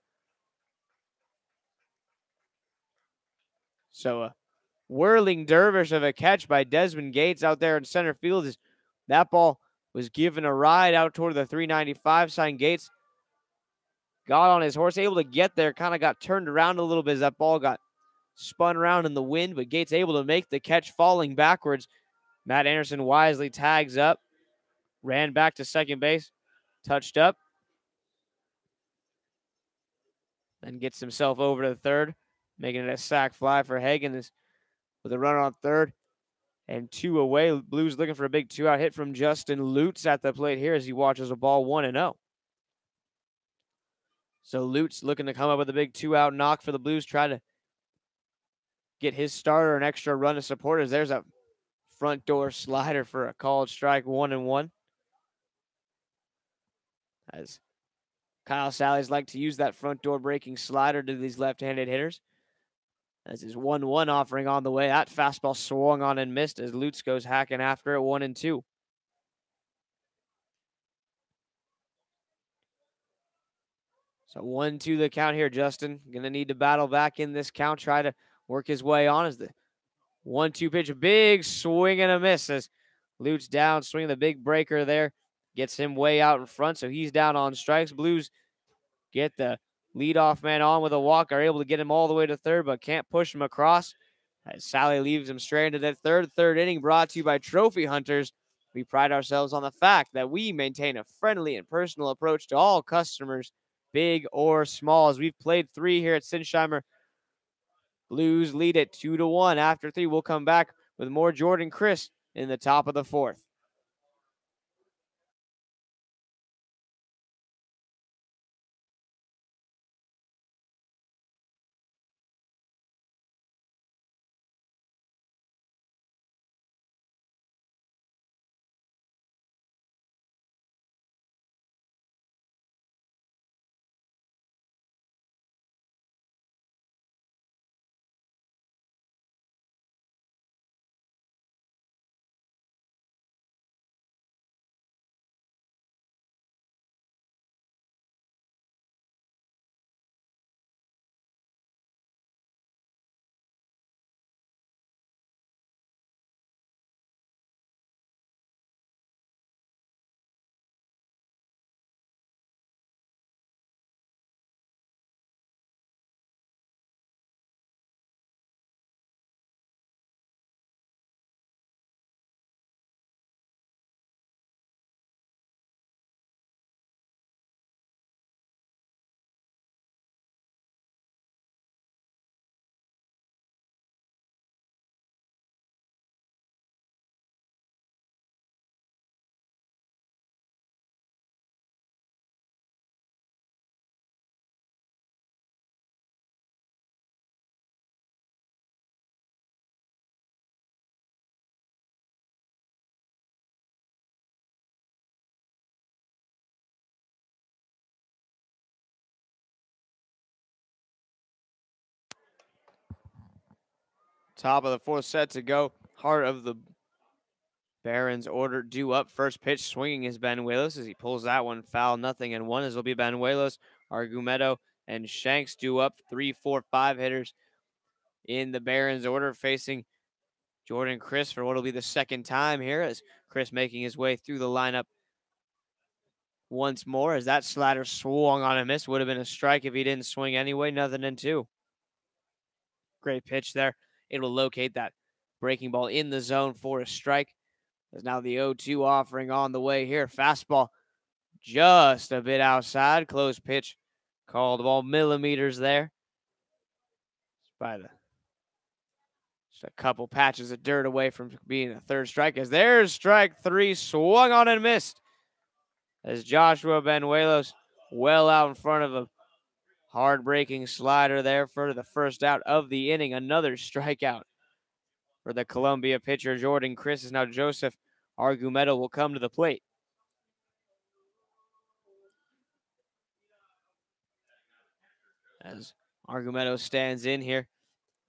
So a whirling dervish of a catch by Desmond Gates out there in center field. Is that ball was given a ride out toward the 395 sign. Gates got on his horse, able to get there, kind of got turned around a little bit as that ball got spun around in the wind, but Gates able to make the catch falling backwards. Matt Anderson wisely tags up, ran back to second base, touched up, then gets himself over to the third, making it a sac fly for Hagen with a runner on third and 2 away. Blues looking for a big 2-out hit from Justin Lutz at the plate here as he watches a ball 1-0. So Lutz looking to come up with a big 2-out knock for the Blues, try to get his starter an extra run of supporters. There's a front door slider for a called strike, 1-1. As Kyle Sally's like to use that front door breaking slider to these left-handed hitters. As his 1-1 offering on the way. That fastball swung on and missed as Lutz goes hacking after it, 1-2. So 1-2 the count here, Justin. Going to need to battle back in this count, try to work his way on as the 1-2 pitch, a big swing and a miss as Lutz down, swinging the big breaker there. Gets him way out in front, so he's down on strikes. Blues get the leadoff man on with a walk, are able to get him all the way to third, but can't push him across. As Sally leaves him stranded at third inning, brought to you by Trophy Hunters. We pride ourselves on the fact that we maintain a friendly and personal approach to all customers, big or small. As we've played 3 here at Sinsheimer, Blues lead it 2-1. After 3, we'll come back with more Jordan Chris in the top of the 4th. Top of the 4th set to go. Heart of the Barons order due up. First pitch swinging is Benuelos as he pulls that one foul. 0-1 as it'll be Benuelos, Argumedo, and Shanks due up. 3, 4, 5 hitters in the Barons order facing Jordan Chris for what will be the second time here as Chris making his way through the lineup once more as that slider swung on a miss. Would have been a strike if he didn't swing anyway. 0-2. Great pitch there. It will locate that breaking ball in the zone for a strike. There's now the 0-2 offering on the way here. Fastball just a bit outside. Close pitch. Called the ball millimeters there. By just a couple patches of dirt away from being a third strike. As there's strike 3. Swung on and missed. As Joshua Benuelos well out in front of a hard breaking slider there for the first out of the inning. Another strikeout for the Columbia pitcher Jordan Chris. Is now Joseph Argumedo will come to the plate. As Argumedo stands in here,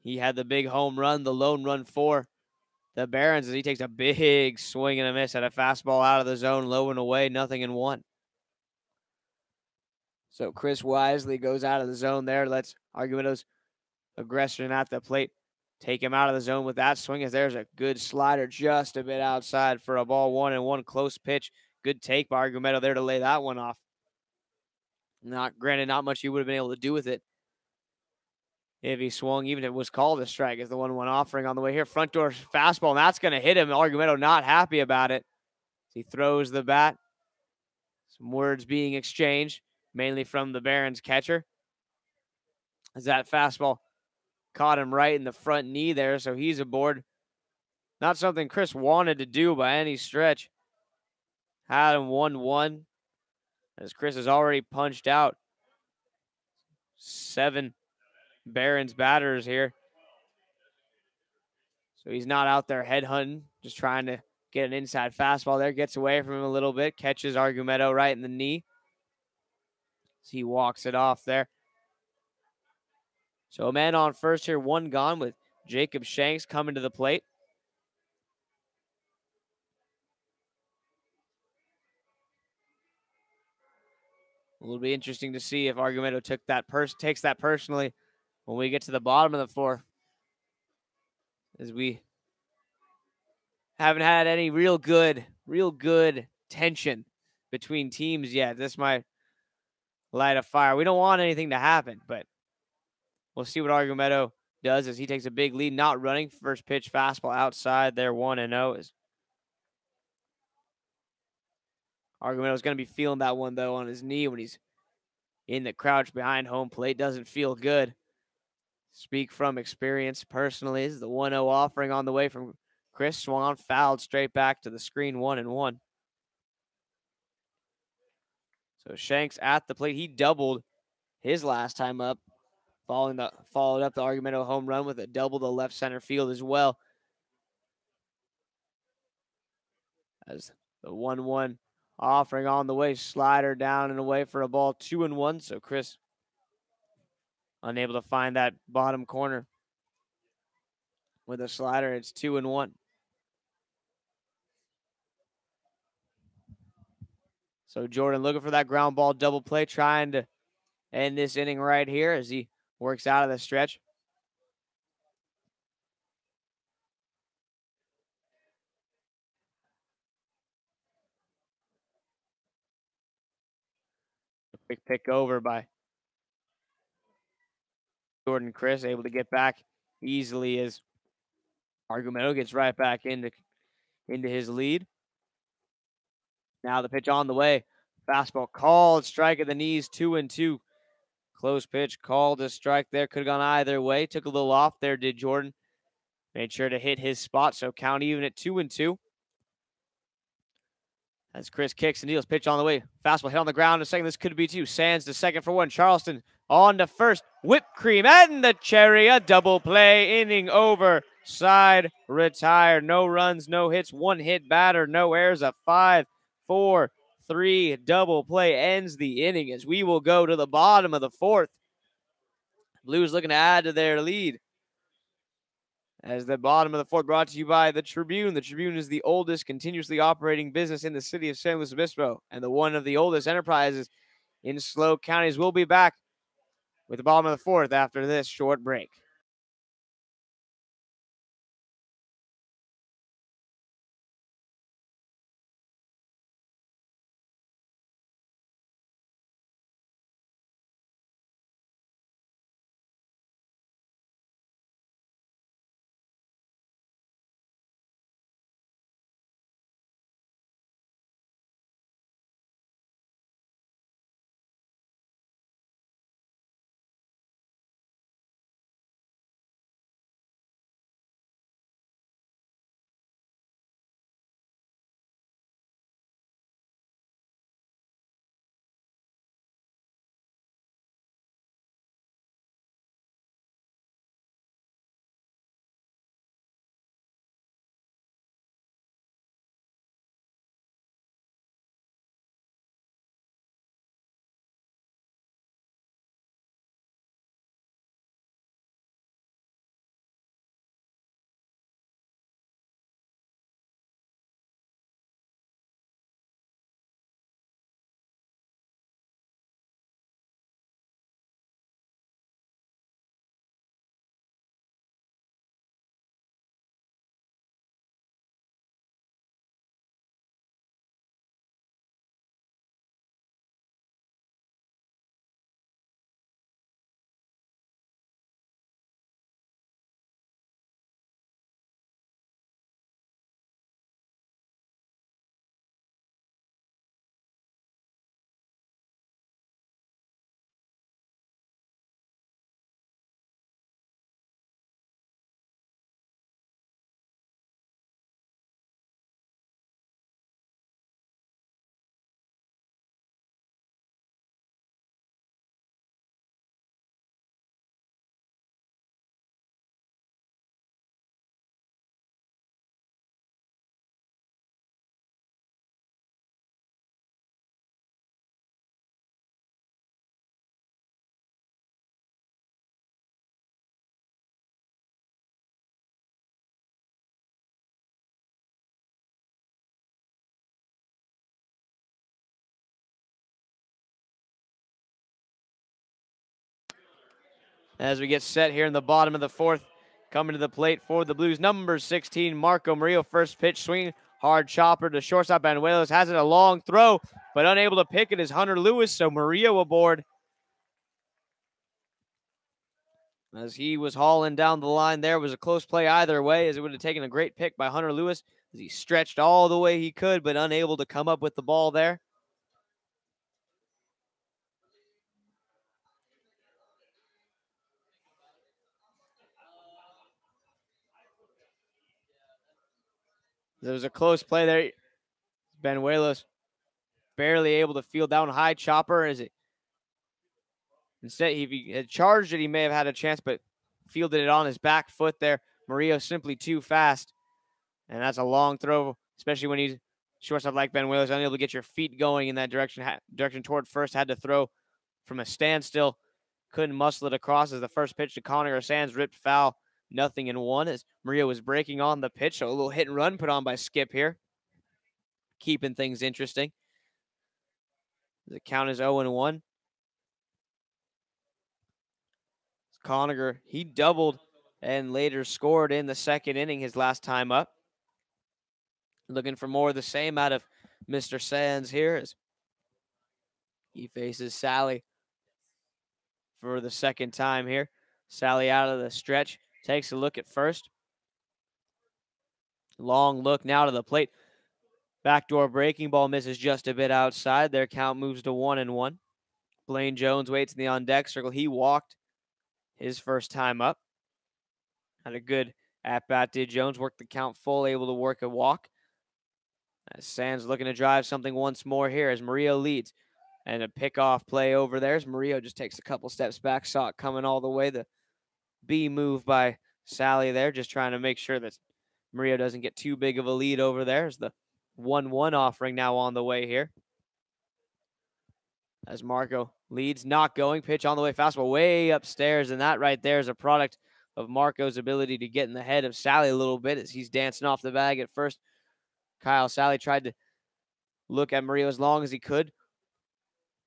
he had the big home run, the lone run for the Barons, as he takes a big swing and a miss at a fastball out of the zone, low and away, 0-1. So Chris wisely goes out of the zone there, lets Argumedo's aggression at the plate take him out of the zone with that swing, as there's a good slider just a bit outside for a ball. 1-1. Close pitch. Good take by Argumedo there to lay that one off. Not much he would have been able to do with it if he swung, even if it was called a strike, as the 1-1 offering on the way here. Front door fastball, and that's going to hit him. Argumedo not happy about it. He throws the bat. Some words being exchanged, mainly from the Barons catcher, as that fastball caught him right in the front knee there, so he's aboard. Not something Chris wanted to do by any stretch. Had him 1-1, as Chris has already punched out 7 Barons batters here. So he's not out there headhunting, just trying to get an inside fastball there. Gets away from him a little bit, catches Argumedo right in the knee. So he walks it off there. So a man on first here, 1 gone, with Jacob Shanks coming to the plate. It'll be interesting to see if Argumedo takes that personally when we get to the bottom of the 4th. as we haven't had any real good tension between teams yet. This might light a fire. We don't want anything to happen, but we'll see what Argumedo does as he takes a big lead, not running. First pitch fastball outside there, 1-0. Is Argumedo's going to be feeling that one, though, on his knee when he's in the crouch behind home plate. Doesn't feel good. Speak from experience personally. This is the 1-0 offering on the way from Chris Swan. Fouled straight back to the screen, 1-1. So Shanks at the plate. He doubled his last time up, followed up the Argumento home run with a double to left center field as well. As the 1-1 offering on the way, slider down and away for a ball, 2-1. So Chris unable to find that bottom corner with a slider. It's 2-1. So Jordan looking for that ground ball double play, trying to end this inning right here as he works out of the stretch. A quick pick over by Jordan Chris, able to get back easily as Argumento gets right back into his lead. Now the pitch on the way. Fastball called, strike at the knees, 2-2. Close pitch called a strike there. Could have gone either way. Took a little off there, did Jordan. Made sure to hit his spot, so count even at 2-2. As Chris kicks and deals, pitch on the way. Fastball hit on the ground. A second, this could be two. Sands to second for one. Charleston on to first. Whipped cream and the cherry. A double play. Inning over. Side retired. No runs, no hits. One hit batter. No errors. A 5-4-3 double play ends the inning as we will go to the bottom of the fourth. Blues looking to add to their lead. As the bottom of the fourth brought to you by the Tribune. The Tribune is the oldest continuously operating business in the city of San Luis Obispo and the one of the oldest enterprises in SLO counties. We'll be back with the bottom of the fourth after this short break. As we get set here in the bottom of the fourth, Coming to the plate for the Blues, number 16, Marco Murillo. First pitch swing, hard chopper to shortstop. Banuelos has it, a long throw, but unable to pick it is Hunter Lewis, so Murillo aboard. As he was hauling down the line there, was a close play either way, as it would have taken a great pick by Hunter Lewis, as he stretched all the way he could, but unable to come up with the ball there. There was a close play there. Banuelos barely able to field down high chopper as it instead, if he had charged it, he may have had a chance, but fielded it on his back foot there. Murillo simply too fast. And that's a long throw, especially when he's shortstop like Banuelos, unable to get your feet going in that direction toward first. Had to throw from a standstill. Couldn't muscle it across as the first pitch to Conacher Sands ripped foul. 0-1 as Murillo was breaking on the pitch. So a little hit and run put on by Skip here. Keeping things interesting. The count is 0-1. Conacher, he doubled and later scored in the second inning his last time up. Looking for more of the same out of Mr. Sands here as he faces Sally for the second time here. Sally out of the stretch, takes a look at first. Long look now to the plate. Backdoor breaking ball misses just a bit outside. Their count moves to 1-1. Blaine Jones waits in the on deck circle. He walked his first time up. Had a good at bat, did Jones. Worked the count full, able to work a walk. As Sands looking to drive something once more here as Murillo leads. And a pickoff play over there as Murillo just takes a couple steps back. Saw it coming all the way. The B move by Sally there, just trying to make sure that Murillo doesn't get too big of a lead over there. As the 1-1 offering now on the way here. As Marco leads, not going. Pitch on the way, fastball way upstairs. And that right there is a product of Marco's ability to get in the head of Sally a little bit as he's dancing off the bag at first. Kyle Sally tried to look at Murillo as long as he could.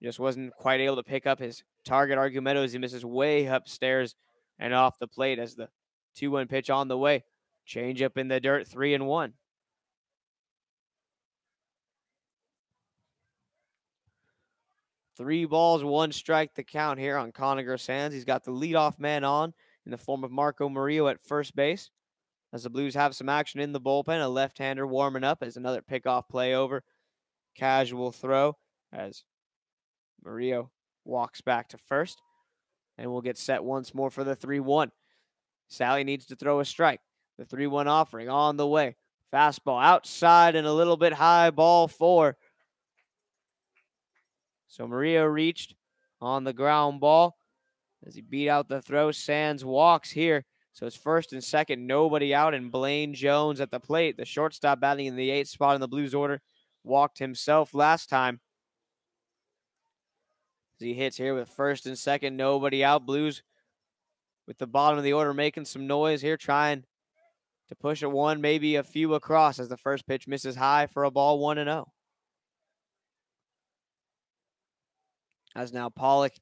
Just wasn't quite able to pick up his target. Argumento as he misses way upstairs and off the plate as the 2-1 pitch on the way. Change up in the dirt, 3-1. Three balls, one strike the count here on Conacher Sands. He's got the leadoff man on in the form of Marco Murillo at first base. As the Blues have some action in the bullpen, a left-hander warming up as another pickoff play over. Casual throw as Murillo walks back to first. And we'll get set once more for the 3-1. Sally needs to throw a strike. The 3-1 offering on the way. Fastball outside and a little bit high, ball 4. So Murillo reached on the ground ball as he beat out the throw. Sands walks here. So it's first and second, nobody out, and Blaine Jones at the plate. The shortstop batting in the 8th spot in the Blues order. Walked himself last time. As he hits here with first and second, nobody out. Blues with the bottom of the order making some noise here, trying to push a one, maybe a few across as the first pitch misses high for a ball, 1-0. As now Pollock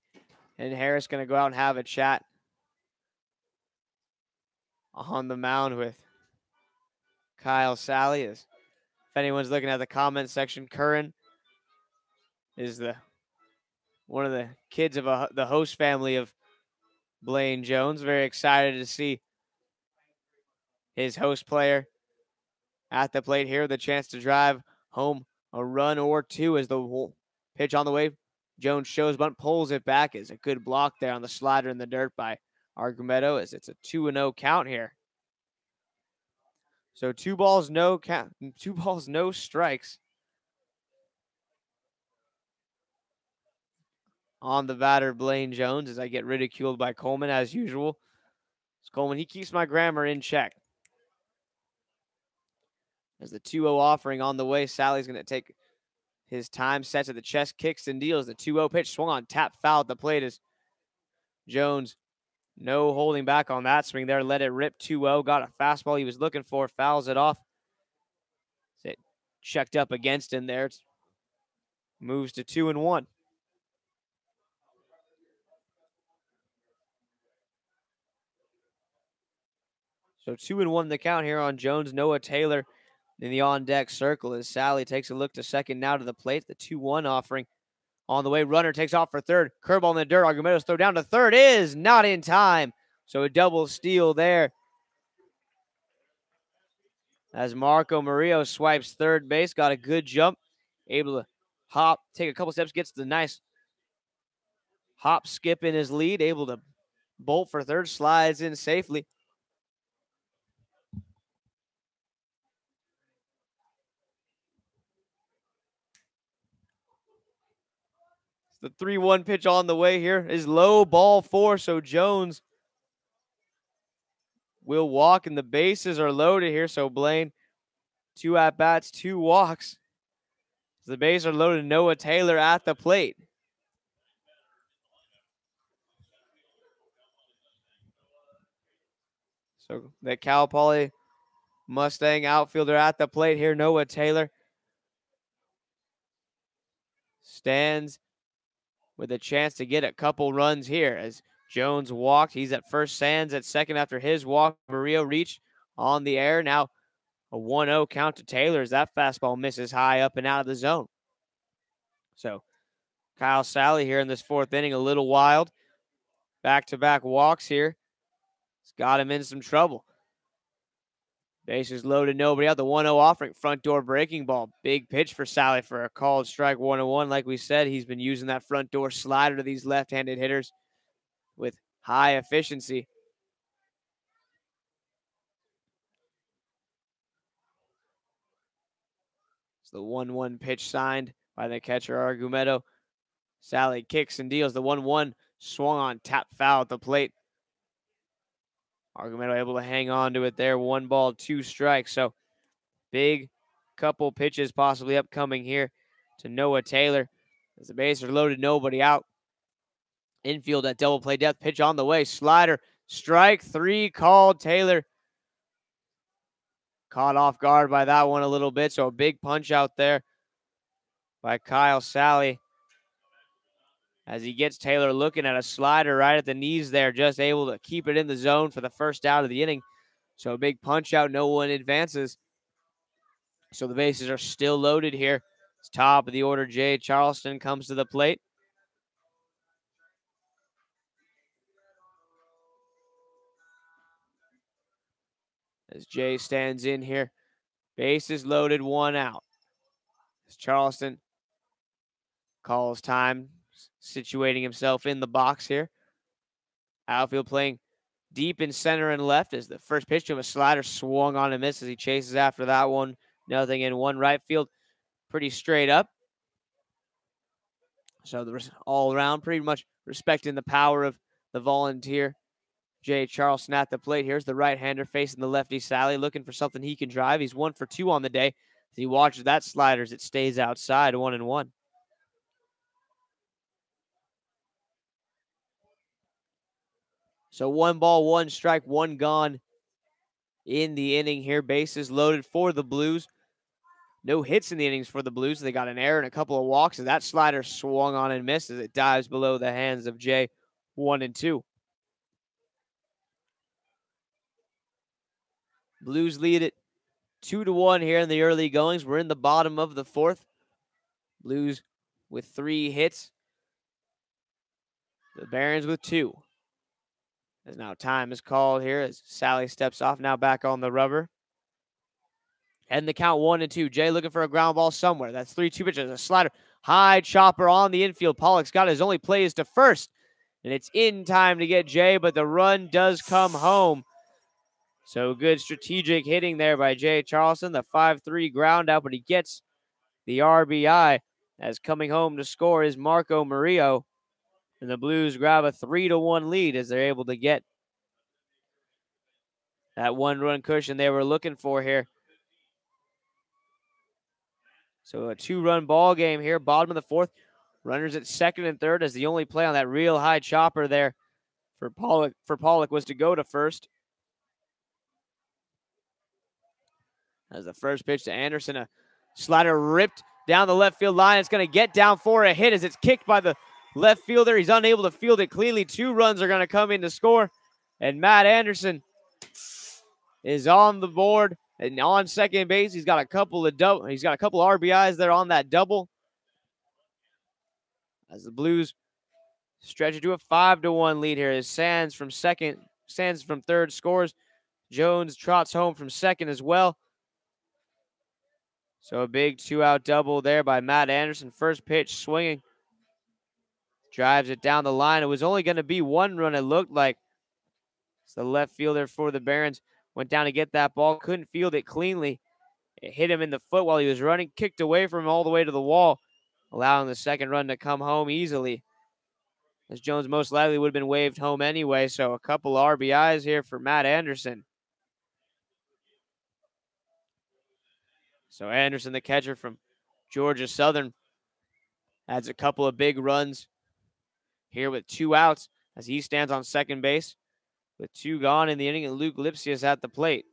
and Harris going to go out and have a chat on the mound with Kyle Sally. If anyone's looking at the comment section, Curran is one of the kids of the host family of Blaine Jones. Very excited to see his host player at the plate here with a chance to drive home a run or two as the pitch on the way. Jones shows bunt, pulls it back. Is a good block there on the slider in the dirt by Argumento as it's a 2-0 count here. So 2 balls, no count, 2 balls, no strikes on the batter, Blaine Jones, as I get ridiculed by Coleman as usual. As Coleman, he keeps my grammar in check. As the 2-0 offering on the way, Sally's going to take his time, sets at the chest, kicks and deals. The 2-0 pitch swung on, tap foul at the plate as Jones, no holding back on that swing there, let it rip 2-0, got a fastball he was looking for, fouls it off. It checked up against him there. It moves to 2-1. So 2-1 in the count here on Jones. Noah Taylor in the on-deck circle as Sally takes a look to second now to the plate. The 2-1 offering on the way. Runner takes off for third. Curveball in the dirt. Argumento's throw down to third is not in time. So a double steal there as Marco Murillo swipes third base. Got a good jump. Able to hop, take a couple steps, gets the nice hop skip in his lead. Able to bolt for third, slides in safely. The 3-1 pitch on the way here is low, ball 4, so Jones will walk, and the bases are loaded here. So Blaine, 2 at-bats, 2 walks. The bases are loaded. Noah Taylor at the plate. So the Cal Poly Mustang outfielder at the plate here, Noah Taylor, stands with a chance to get a couple runs here as Jones walked. He's at first, Sands at second after his walk. Murillo reached on the air. Now a 1-0 count to Taylor as that fastball misses high up and out of the zone. So Kyle Sally here in this 4th inning, a little wild. Back-to-back walks here. It's got him in some trouble. Bases loaded, nobody out. The 1-0 offering, front door breaking ball. Big pitch for Sally for a called strike, 1-1. Like we said, he's been using that front door slider to these left-handed hitters with high efficiency. It's the 1-1 pitch signed by the catcher, Argumedo. Sally kicks and deals. The 1-1 swung on, tap foul at the plate. Argumedo able to hang on to it there. 1 ball, 2 strikes. So big couple pitches possibly upcoming here to Noah Taylor. As the bases are loaded, nobody out. Infield at double play depth. Pitch on the way. Slider. Strike 3 called. Taylor caught off guard by that one a little bit. So a big punch out there by Kyle Sally as he gets Taylor looking at a slider right at the knees there, just able to keep it in the zone for the first out of the inning. So a big punch out, no one advances. So the bases are still loaded here. It's top of the order, Jay Charleston comes to the plate. As Jay stands in here, bases loaded, 1 out. As Charleston calls time, situating himself in the box here. Outfield playing deep in center and left as the first pitch to him, a slider swung on and misses as he chases after that one. Nothing in one. Right field, pretty straight up. So the all around, pretty much respecting the power of the volunteer. Jay Charleston at the plate. Here's the right-hander facing the lefty Sally, looking for something he can drive. He's 1 for 2 on the day. As he watches that slider as it stays outside, 1-1. So 1 ball, 1 strike, 1 gone in the inning here. Bases loaded for the Blues. No hits in the innings for the Blues. They got an error and a couple of walks, and that slider swung on and missed as it dives below the hands of Jay. 1-2. Blues lead it 2-1 here in the early goings. We're in the bottom of the 4th. Blues with 3 hits. The Barons with 2. As now time is called here as Sally steps off, now back on the rubber. And the count 1-2. Jay looking for a ground ball somewhere. That's 3-2 pitches. A slider. High chopper on the infield. Pollock's got his only plays to first. And it's in time to get Jay, but the run does come home. So good strategic hitting there by Jay Charleston. The 5-3 ground out, but he gets the RBI as coming home to score is Marco Murillo. And the Blues grab a 3-1 lead as they're able to get that 1-run cushion they were looking for here. So a 2-run ball game here, bottom of the 4th. Runners at second and third as the only play on that real high chopper there for Pollock was to go to first. As the first pitch to Anderson, a slider ripped down the left field line. It's going to get down for a hit as it's kicked by the left fielder. He's unable to field it cleanly. 2 runs are going to come in to score. And Matt Anderson is on the board and on second base. He's got a couple of RBIs there on that double. As the Blues stretch it to a 5-1 lead here as Sands from third scores. Jones trots home from second as well. So a big 2-out double there by Matt Anderson. First pitch swinging. Drives it down the line. It was only going to be one run, it looked like. So the left fielder for the Barons went down to get that ball. Couldn't field it cleanly. It hit him in the foot while he was running. Kicked away from him all the way to the wall, allowing the second run to come home easily. As Jones most likely would have been waved home anyway. So a couple RBIs here for Matt Anderson. So Anderson, the catcher from Georgia Southern, adds a couple of big runs here with 2 outs as he stands on second base with 2 gone in the inning, and Luke Lipsius at the plate.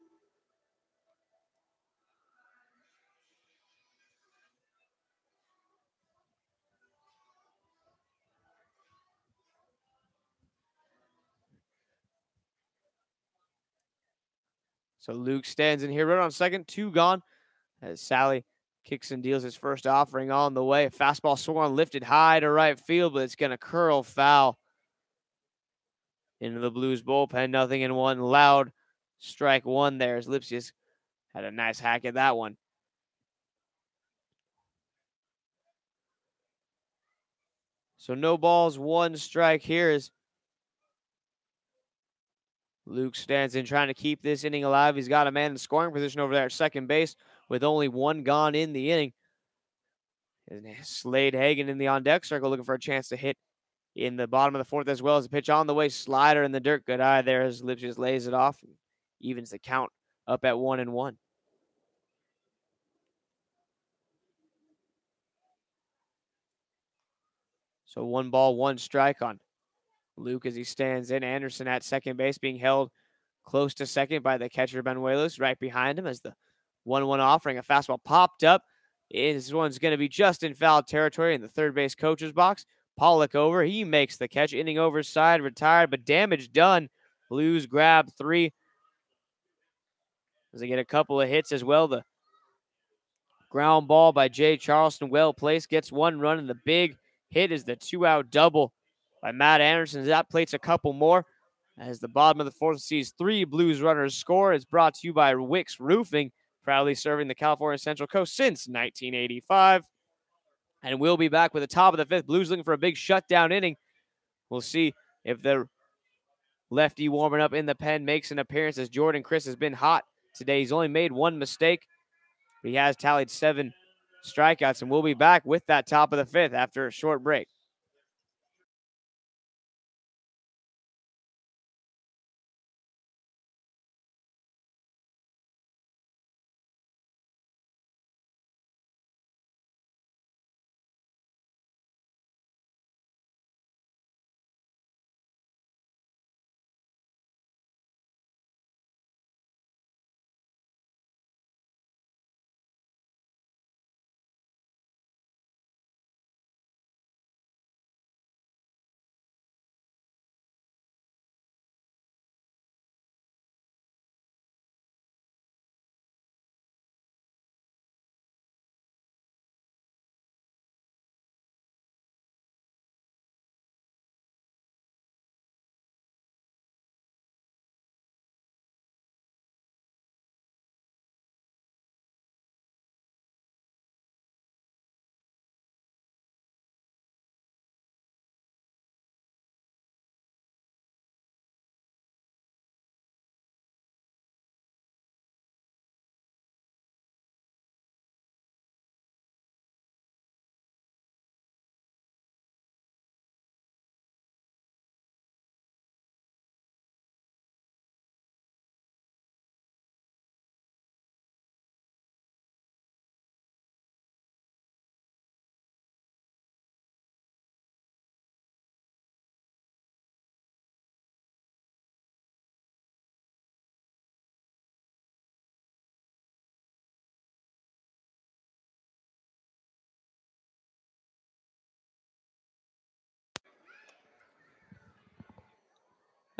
So Luke stands in here right on second, 2 gone as Sally kicks and deals his first offering on the way. A fastball swung lifted high to right field, but it's going to curl foul into the Blues bullpen. 0-1. Loud strike one there as Lipsius had a nice hack at that one. So no balls, 1 strike here as Luke stands in trying to keep this inning alive. He's got a man in scoring position over there at second base with only 1 gone in the inning. And Slade Hagen in the on-deck circle looking for a chance to hit in the bottom of the 4th as well as a pitch on the way. Slider in the dirt. Good eye there as Lipsius lays it off and evens the count up at 1-1. So 1 ball, 1 strike on Luke as he stands in. Anderson at second base being held close to second by the catcher Benuelos right behind him as the 1-1 offering. A fastball popped up. This one's going to be just in foul territory in the third base coach's box. Pollock over. He makes the catch. Inning over side, retired, but damage done. Blues grab 3. As they get a couple of hits as well. The ground ball by Jay Charleston, well placed, gets 1 run, and the big hit is the 2-out double by Matt Anderson. That plates a couple more. As the bottom of the 4th sees 3 Blues runners score. It's brought to you by Wicks Roofing, proudly serving the California Central Coast since 1985. And we'll be back with the top of the 5th. Blues looking for a big shutdown inning. We'll see if the lefty warming up in the pen makes an appearance, as Jordan Chris has been hot today. He's only made 1 mistake, but he has tallied 7 strikeouts. And we'll be back with that top of the 5th after a short break.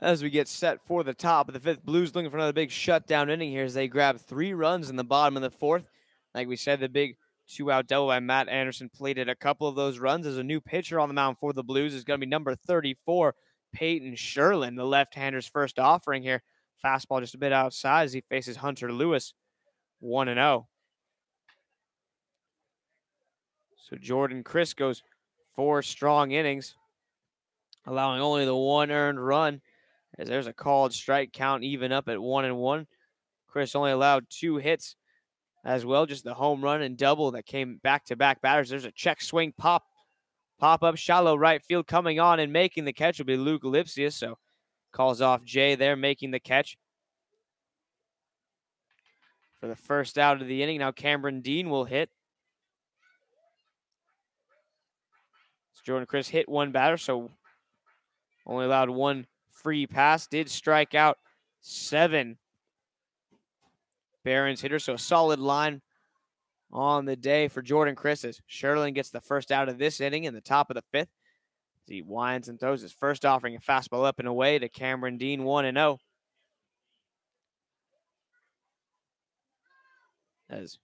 As we get set for the top of the fifth, Blues looking for another big shutdown inning here as they grab 3 runs in the bottom of the fourth. Like we said, the big 2-out double by Matt Anderson plated a couple of those runs. As a new pitcher on the mound for the Blues is going to be number 34, Peyton Sherlin, the left-hander's first offering here. Fastball just a bit outside as he faces Hunter Lewis, 1-0. So Jordan Chris goes 4 strong innings, allowing only the 1 earned run, as there's a called strike count even up at 1-1. Chris only allowed 2 hits as well, just the home run and double that came back-to-back batters. There's a check swing pop up shallow right field. Coming on and making the catch will be Luke Lipsius, so calls off Jay there, making the catch for the first out of the inning. Now Cameron Dean will hit. So Jordan Chris hit 1 batter, so only allowed 1 free pass. Did strike out 7 Barons hitters, so a solid line on the day for Jordan Chris as Sherlin gets the first out of this inning in the top of the 5th. As he winds and throws his first offering, a fastball up and away to Cameron Dean, 1-0. As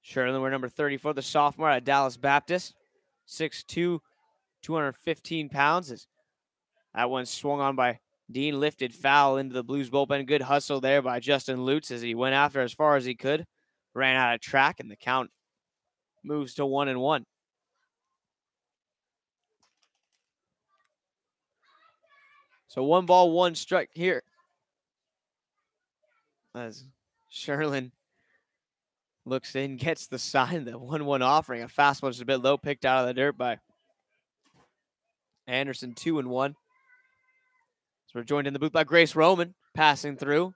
Sherlin, we're number 34, the sophomore at Dallas Baptist, 6'2", 215 pounds. As that one swung on by Dean, lifted foul into the Blues bullpen. Good hustle there by Justin Lutz as he went after as far as he could. Ran out of track, and the count moves to 1-1. So 1 ball, 1 strike here. As Sherlin looks in, gets the sign, the 1-1 offering. A fastball just a bit low, picked out of the dirt by Anderson, 2-1. So we're joined in the booth by Grace Roman, passing through.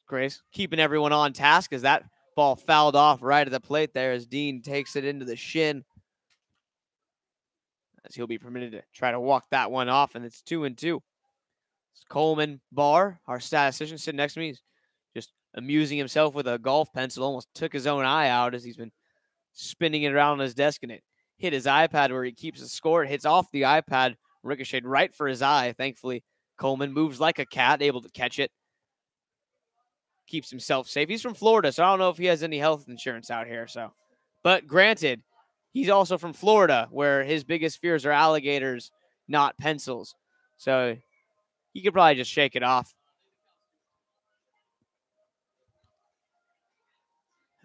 Grace keeping everyone on task as that ball fouled off right at the plate there as Dean takes it into the shin. As he'll be permitted to try to walk that one off, and it's 2-2. It's Coleman Barr, our statistician, sitting next to me. He's just amusing himself with a golf pencil, almost took his own eye out as he's been spinning it around on his desk, and it hit his iPad where he keeps the score. It hits off the iPad, ricocheted right for his eye. Thankfully, Coleman moves like a cat, able to catch it. Keeps himself safe. He's from Florida, so I don't know if he has any health insurance out here. But granted, he's also from Florida, where his biggest fears are alligators, not pencils. So he could probably just shake it off.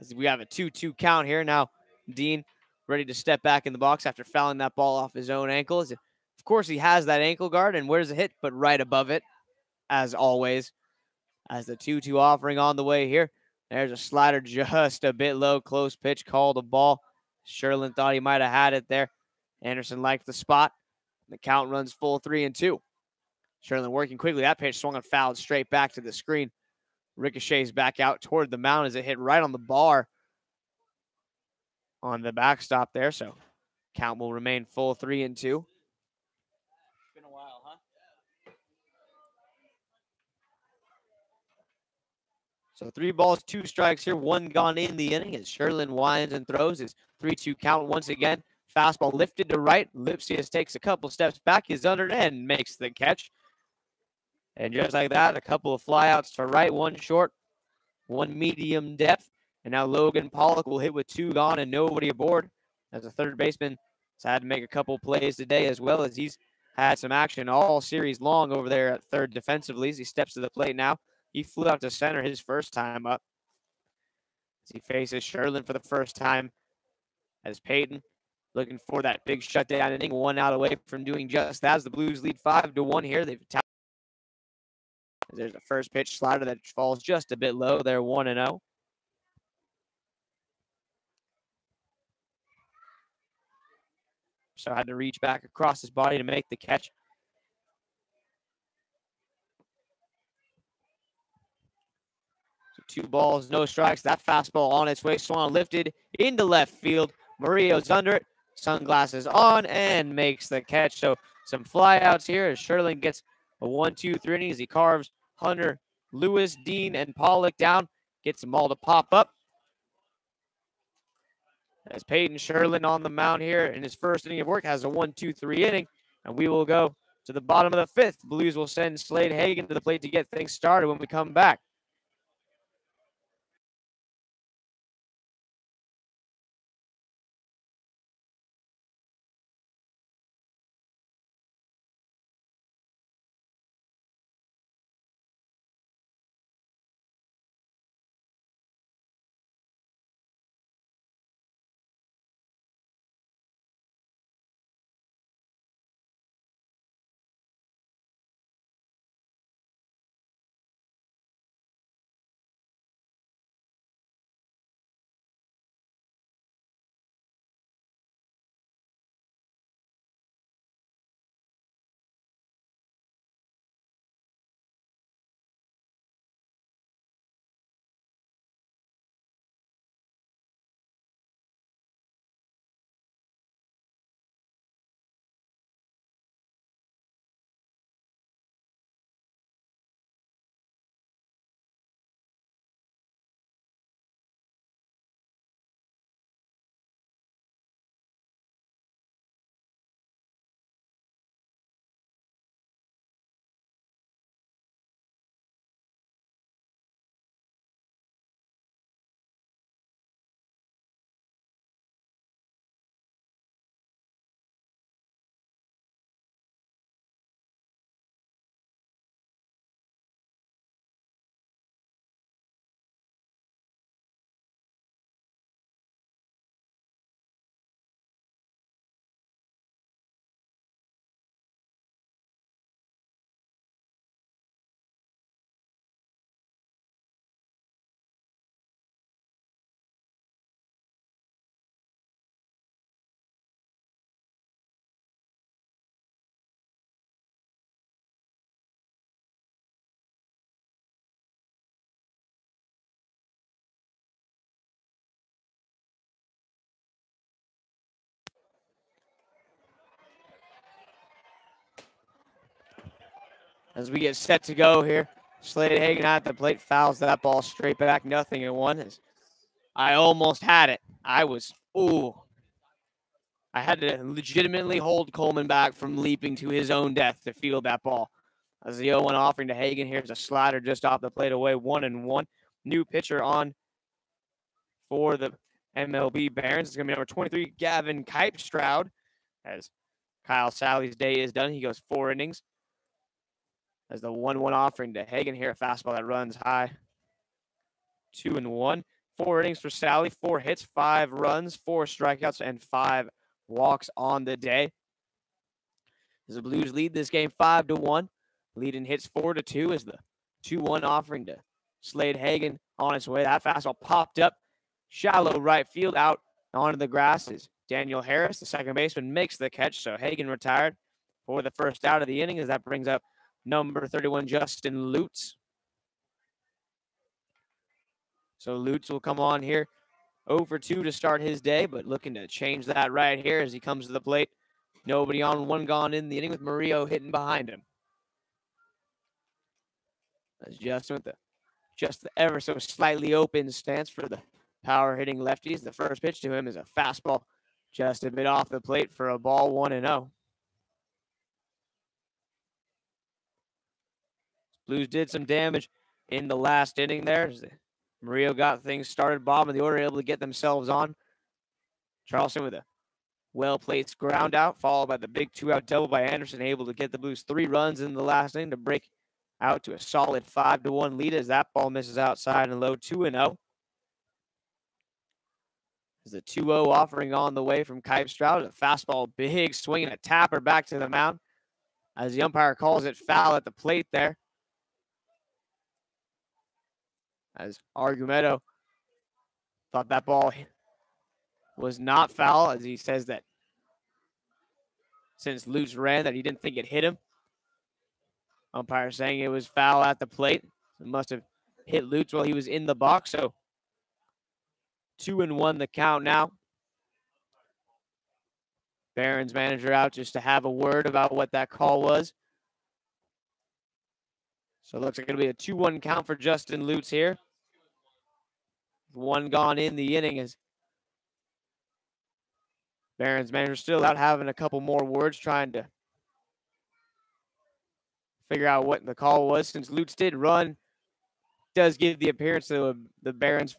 As we have a 2-2 count here. Now, Dean ready to step back in the box after fouling that ball off his own ankle. Of course, he has that ankle guard, and where's the hit? But right above it, as always. As the 2-2 offering on the way here. There's a slider just a bit low. Close pitch, called a ball. Sherlin thought he might have had it there. Anderson liked the spot. The count runs full 3-2. Sherlin working quickly. That pitch swung and fouled straight back to the screen. Ricochets back out toward the mound as it hit right on the bar on the backstop there. So count will remain full 3-2. It's been a while, huh? So 3 balls, 2 strikes here, 1 gone in the inning as Sherlin winds and throws his 3-2 count once again. Fastball lifted to right. Lipsius takes a couple steps back, is under and makes the catch. And just like that, a couple of flyouts to right, 1 short, 1 medium depth. And now Logan Pollock will hit with 2 gone and nobody aboard. As a third baseman, has had to make a couple plays today as well as he's had some action all series long over there at third defensively as he steps to the plate now. He flew out to center his first time up. As he faces Sherlin for the first time as Peyton looking for that big shutdown inning, 1 out away from doing just that as the Blues lead 5-1 here. There's the first pitch slider that falls just a bit low. They're 1-0. So had to reach back across his body to make the catch. So 2 balls, no strikes. That fastball on its way. Swan lifted into left field. Murillo's under it. Sunglasses on and makes the catch. So some flyouts here as Sherlin gets a 1-2-3 inning as he carves Hunter, Lewis, Dean, and Pollock down. Gets them all to pop up. As Peyton Sherlin on the mound here in his first inning of work has a 1-2-3 inning. And we will go to the bottom of the fifth. Blues will send Slade Hagan to the plate to get things started when we come back. As we get set to go here, Slade Hagan at the plate fouls that ball straight back, 0-1. I almost had it. I had to legitimately hold Coleman back from leaping to his own death to field that ball. As the 0-1 offering to Hagan, here's a slider just off the plate away, 1-1. New pitcher on for the MLB Barons. It's going to be number 23, Gavin Kipestroud. As Kyle Sally's day is done, he goes 4 innings. As the 1-1 offering to Hagan here, a fastball that runs high, 2-1. 4 innings for Sally, 4 hits, 5 runs, 4 strikeouts, and 5 walks on the day. As the Blues lead this game 5-1. Lead in hits 4-2 as the 2-1 offering to Slade Hagan on its way. That fastball popped up, shallow right field, out onto the grass as Daniel Harris, the second baseman, makes the catch. So Hagan retired for the first out of the inning as that brings up number 31, Justin Lutz. So Lutz will come on here 0-2 to start his day, but looking to change that right here as he comes to the plate. Nobody on, 1 gone in the inning with Murillo hitting behind him. That's Justin with just the ever so slightly open stance for the power hitting lefties. The first pitch to him is a fastball just a bit off the plate for a ball, 1-0. Blues did some damage in the last inning there. Murillo got things started, bottom of the order, able to get themselves on. Charleston with a well-placed ground out, followed by the big 2-out double by Anderson, able to get the Blues 3 runs in the last inning to break out to a solid 5-1 lead as that ball misses outside and low, 2-0. As the 2-0 offering on the way from Kipestroud, a fastball, big swing and a tapper back to the mound as the umpire calls it foul at the plate there. As Argumedo thought that ball was not foul, as he says that since Lutz ran that he didn't think it hit him. Umpire saying it was foul at the plate. It must have hit Lutz while he was in the box. So 2-1 the count now. Barron's manager out just to have a word about what that call was. So it looks like it'll be a 2-1 count for Justin Lutz here. 1 gone in the inning as Barron's manager still out having a couple more words, trying to figure out what the call was, since Lutz did run. Does give the appearance of the Barons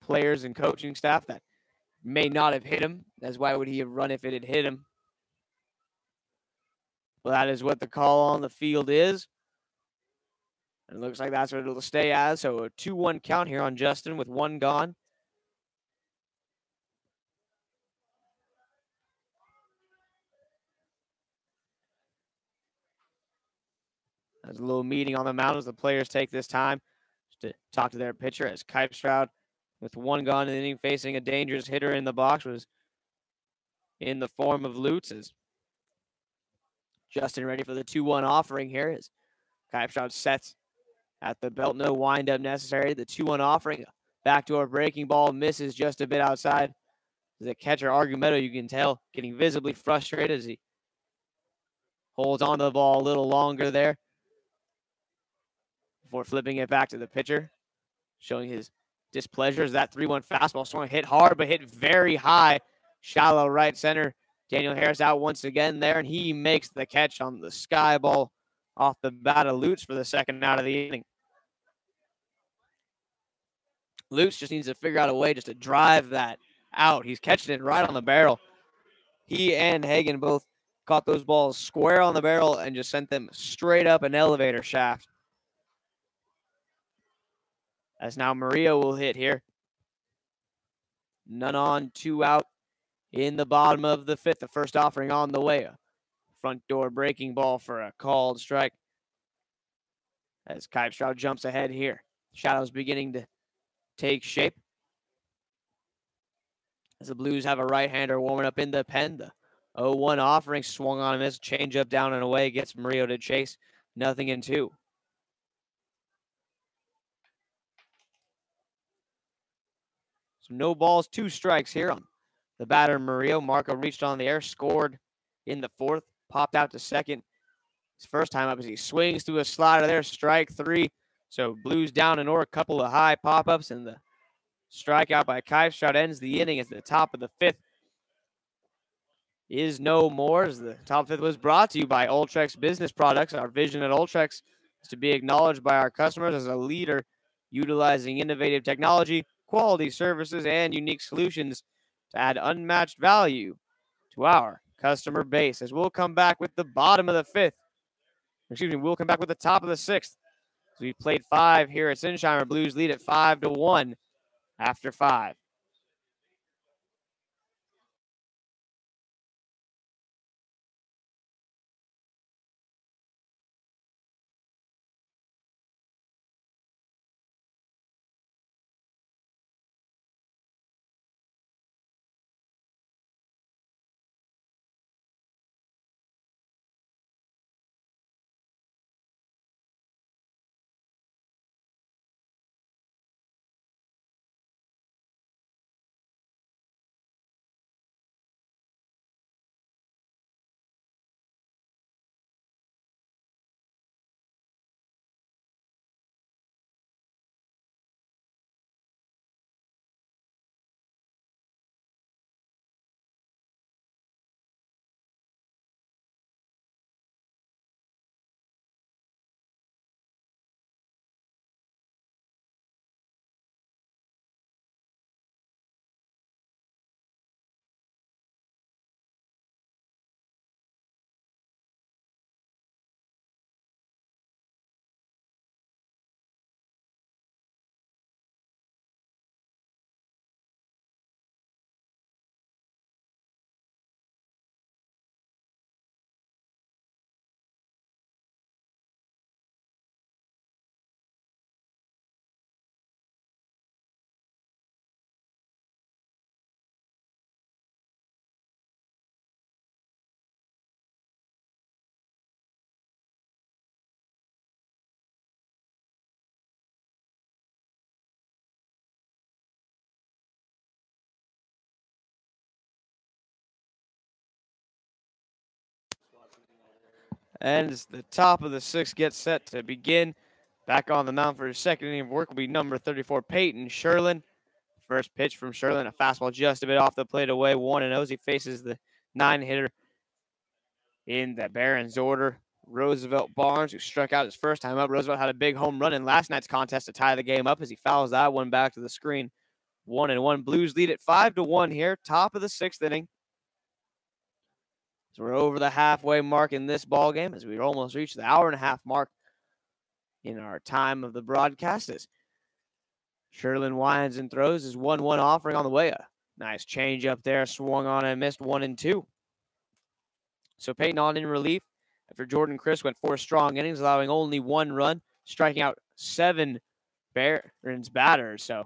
players and coaching staff that may not have hit him, as why would he have run if it had hit him? Well, that is what the call on the field is. And it looks like that's what it'll stay as. So a 2-1 count here on Justin with one gone. There's a little meeting on the mound as the players take this time to talk to their pitcher, as Kipstroud, with one gone in the inning, facing a dangerous hitter in the box, was in the form of Lutz. As Justin ready for the 2-1 offering here, as Kipstroud sets at the belt. No windup necessary. The 2-1 offering. Backdoor breaking ball misses just a bit outside. The catcher, Argumento, you can tell, getting visibly frustrated as he holds on to the ball a little longer there before flipping it back to the pitcher, showing his displeasure as that 3-1 fastball swung, hit hard, but hit very high. Shallow right center. Daniel Harris out once again there, and he makes the catch on the sky ball off the bat of Lutz for the second out of the inning. Lutz just needs to figure out a way just to drive that out. He's catching it right on the barrel. He and Hagen both caught those balls square on the barrel and just sent them straight up an elevator shaft. As now Murillo will hit here. None on, 2 out in the bottom of the 5th. The first offering on the way. A front door breaking ball for a called strike. As Kipstroud jumps ahead here. Shadows beginning to take shape. As the Blues have a right-hander warming up in the pen. The 0-1 offering swung on a miss. Change up down and away. Gets Murillo to chase. 0-2. So no balls, 2 strikes here on the batter Murillo. Marco reached on the air, scored in the 4th, popped out to second. His first time up as he swings through a slider there, strike 3. So Blues down and or a couple of high pop-ups, and the strikeout by Kipstroud ends the inning at the top of the 5th. Is no more, as the top 5th was brought to you by Ultrex Business Products. Our vision at Ultrex is to be acknowledged by our customers as a leader utilizing innovative technology, quality services, and unique solutions to add unmatched value to our customer base. As we'll come back with the bottom of the 5th. Excuse me, we'll come back with the top of the 6th. So we played 5 here at Sinsheimer. Blues lead at 5-1 after 5. And as the top of the 6th gets set to begin, back on the mound for his second inning of work will be number 34, Peyton Sherlin. First pitch from Sherlin, a fastball just a bit off the plate away, 1-0. He faces the 9-hitter in the Barons order. Roosevelt Barnes, who struck out his first time up. Roosevelt had a big home run in last night's contest to tie the game up as he fouls that one back to the screen. 1-1. Blues lead at 5-1 here, top of the 6th inning. So we're over the halfway mark in this ball game as we almost reached the hour-and-a-half mark in our time of the broadcast. As Sherlin winds and throws his 1-1 offering on the way. A nice change up there, swung on and missed 1-2. So Peyton on in relief after Jordan Chris went 4 strong innings, allowing only 1 run, striking out 7 Barons batters. So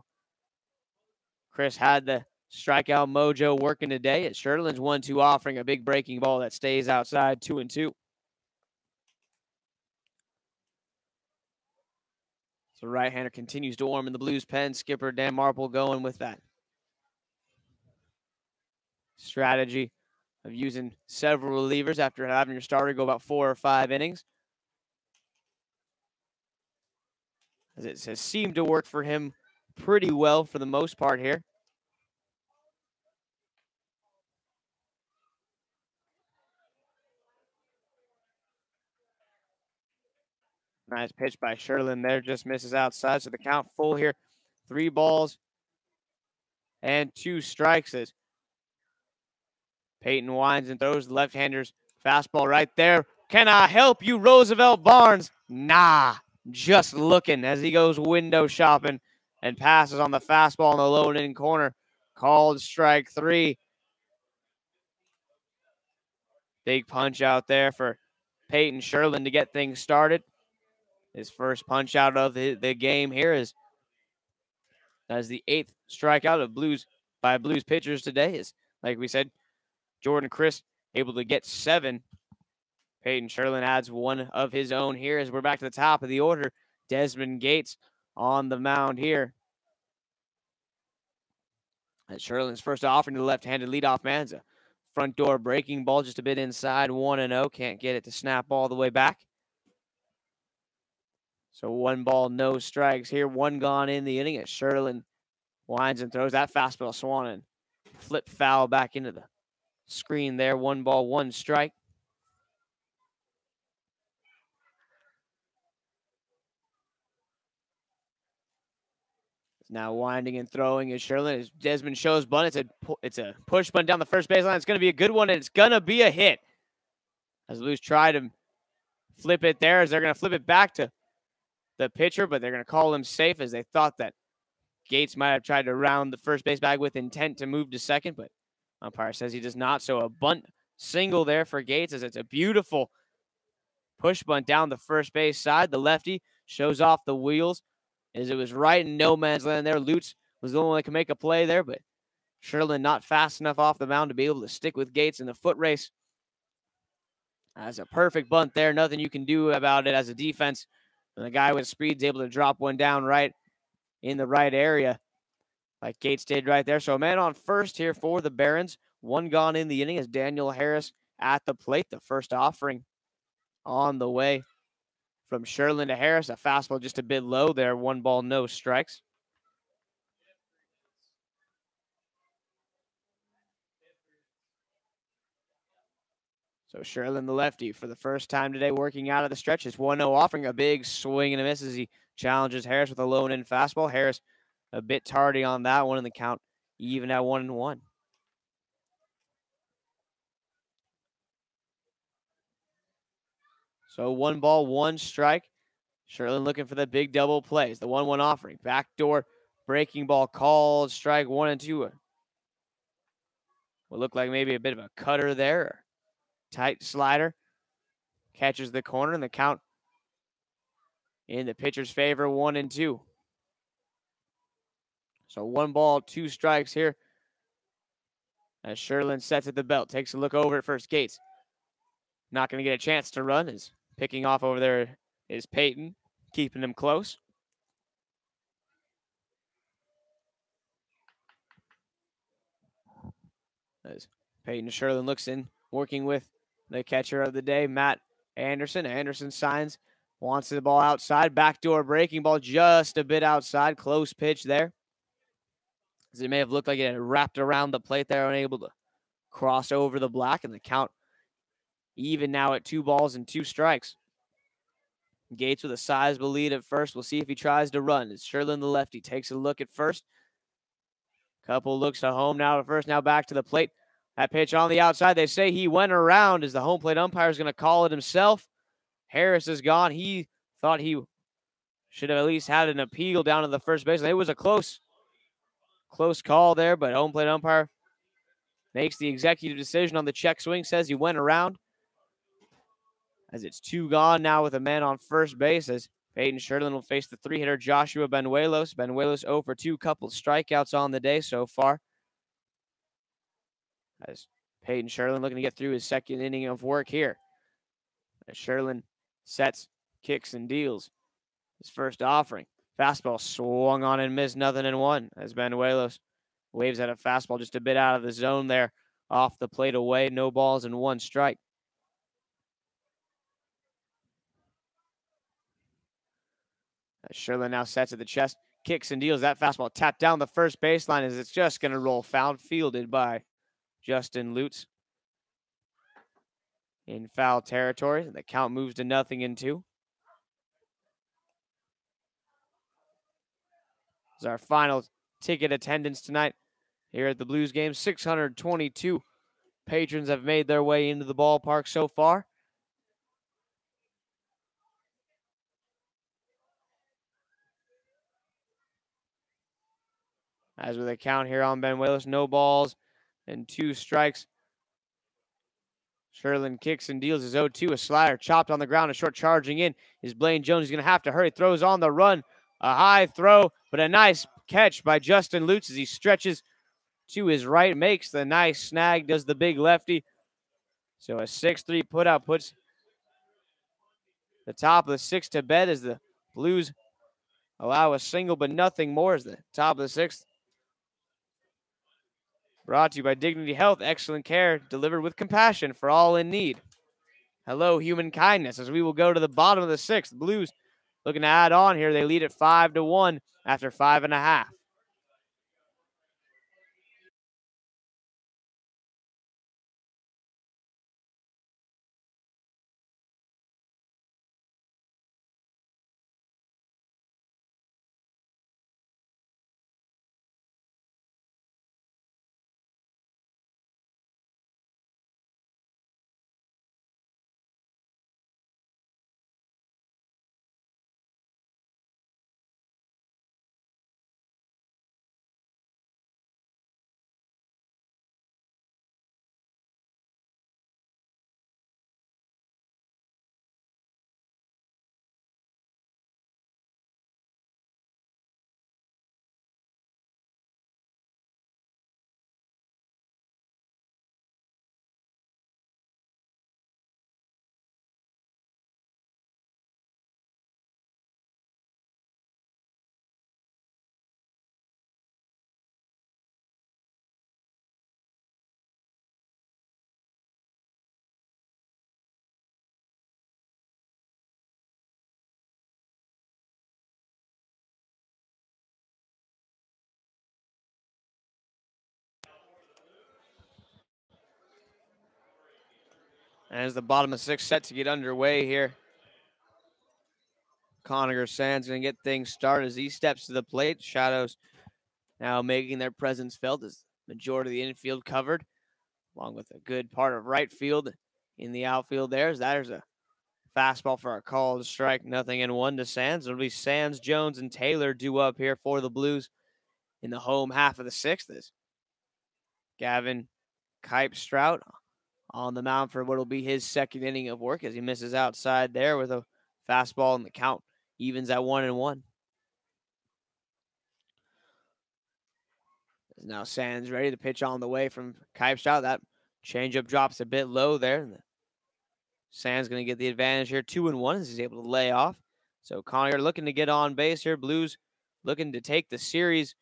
Chris had the strikeout mojo working today as Sherlin's 1-2 offering a big breaking ball that stays outside 2-2. So right-hander continues to warm in the Blues pen. Skipper Dan Marple going with that strategy of using several relievers after having your starter go about 4 or 5 innings. As it has seemed to work for him pretty well for the most part here. Nice pitch by Sherlin there, just misses outside. So the count full here. 3 balls and 2 strikes as Peyton winds and throws the left-hander's fastball right there. Can I help you, Roosevelt Barnes? Nah, just looking as he goes window shopping and passes on the fastball in the low and in corner. Called strike 3. Big punch out there for Peyton Sherlin to get things started. His first punch out of the game here is as the 8th strikeout of Blues by Blues pitchers today. Is, like we said, Jordan Chris able to get 7. Peyton Sherlin adds 1 of his own here as we're back to the top of the order. Desmond Gates on the mound here. And Sherlin's first offering to the left-handed leadoff man is a front door breaking ball just a bit inside, 1-0. Can't get it to snap all the way back. So 1 ball, no strikes here. 1 gone in the inning as Sherlin winds and throws that fastball swung and flip foul back into the screen there. 1 ball, 1 strike. Now winding and throwing is Sherlin as Desmond shows bunt. It's a push bunt down the first baseline. It's going to be a good one, and it's going to be a hit. As Blues try to flip it there, as they're going to flip it back to the pitcher, but they're going to call him safe as they thought that Gates might have tried to round the first base bag with intent to move to second, but umpire says he does not. So a bunt single there for Gates as it's a beautiful push bunt down the first base side. The lefty shows off the wheels as it was right in no man's land there. Lutz was the only one that could make a play there, but Sherlin not fast enough off the mound to be able to stick with Gates in the foot race. That's a perfect bunt there. Nothing you can do about it as a defense. And the guy with speed's able to drop one down right in the right area like Gates did right there. So a man on first here for the Barons. 1 gone in the inning as Daniel Harris at the plate. The first offering on the way from Sherlin to Harris. A fastball just a bit low there. 1 ball, no strikes. So Sherlin, the lefty, for the first time today, working out of the stretch. His 1-0 offering a big swing and a miss as he challenges Harris with a low and in fastball. Harris a bit tardy on that one in the count, even at 1-1. So 1 ball, 1 strike. Sherlin looking for the big double plays. The 1-1 offering. Backdoor breaking ball called strike 1 and 2. Will look like maybe a bit of a cutter there. Tight slider. Catches the corner and the count in the pitcher's favor, 1 and 2. So 1 ball, 2 strikes here. As Sherlin sets at the belt. Takes a look over at first. Gates not going to get a chance to run. Is picking off over there is Peyton, keeping him close. As Peyton Sherlin looks in, working with the catcher of the day, Matt Anderson. Anderson signs, wants the ball outside. Backdoor breaking ball just a bit outside. Close pitch there. As it may have looked like it had wrapped around the plate there, unable to cross over the black, and the count even now at 2 balls and 2 strikes. Gates with a sizable lead at first. We'll see if he tries to run. It's Sherlin the lefty. Takes a look at first. Couple looks to home now to first. Now back to the plate. That pitch on the outside. They say he went around as the home plate umpire is going to call it himself. Harris is gone. He thought he should have at least had an appeal down to the first base. It was a close call there, but home plate umpire makes the executive decision on the check swing. Says he went around. As it's 2 gone now with a man on first base, as Peyton Sherlin will face the 3-hitter Joshua Benuelos. Benuelos 0 for 2, couple strikeouts on the day so far. As Peyton Sherlin looking to get through his second inning of work here. As Sherlin sets, kicks, and deals his first offering. Fastball swung on and missed, 0-1. As Benuelos waves at a fastball just a bit out of the zone there, off the plate away. No balls and 1 strike. Sherlin now sets at the chest, kicks and deals. That fastball tapped down the first baseline as it's just going to roll foul, fielded by Justin Lutz in foul territory. The count moves to 0-2. This is our final ticket attendance tonight here at the Blues game. 622 patrons have made their way into the ballpark so far. As with a count here on Benuelos, no balls and 2 strikes. Sherlin kicks and deals his 0-2. A slider chopped on the ground, a short charging in is Blaine Jones. He's going to have to hurry. Throws on the run. A high throw, but a nice catch by Justin Lutz as he stretches to his right. Makes the nice snag, does the big lefty. So a 6-3 putout puts the top of the 6th to bed as the Blues allow a single, but nothing more as the top of the 6th. Brought to you by Dignity Health. Excellent care delivered with compassion for all in need. Hello, human kindness, as we will go to the bottom of the 6th. Blues looking to add on here. They lead at 5-1 after 5.5. As the bottom of 6 set to get underway here. Conner Sands going to get things started as he steps to the plate. Shadows now making their presence felt as the majority of the infield covered, along with a good part of right field in the outfield there. There's a fastball for a called strike, 0-1 to Sands. It'll be Sands, Jones, and Taylor due up here for the Blues in the home half of the 6th. As Gavin Kipestrout on the mound for what will be his second inning of work as he misses outside there with a fastball, and the count evens at 1-1. Now Sands ready to pitch on the way from Kipestrout. That changeup drops a bit low there. And Sands going to get the advantage here, 2-1 as he's able to lay off. So Conner looking to get on base here. Blues looking to take the series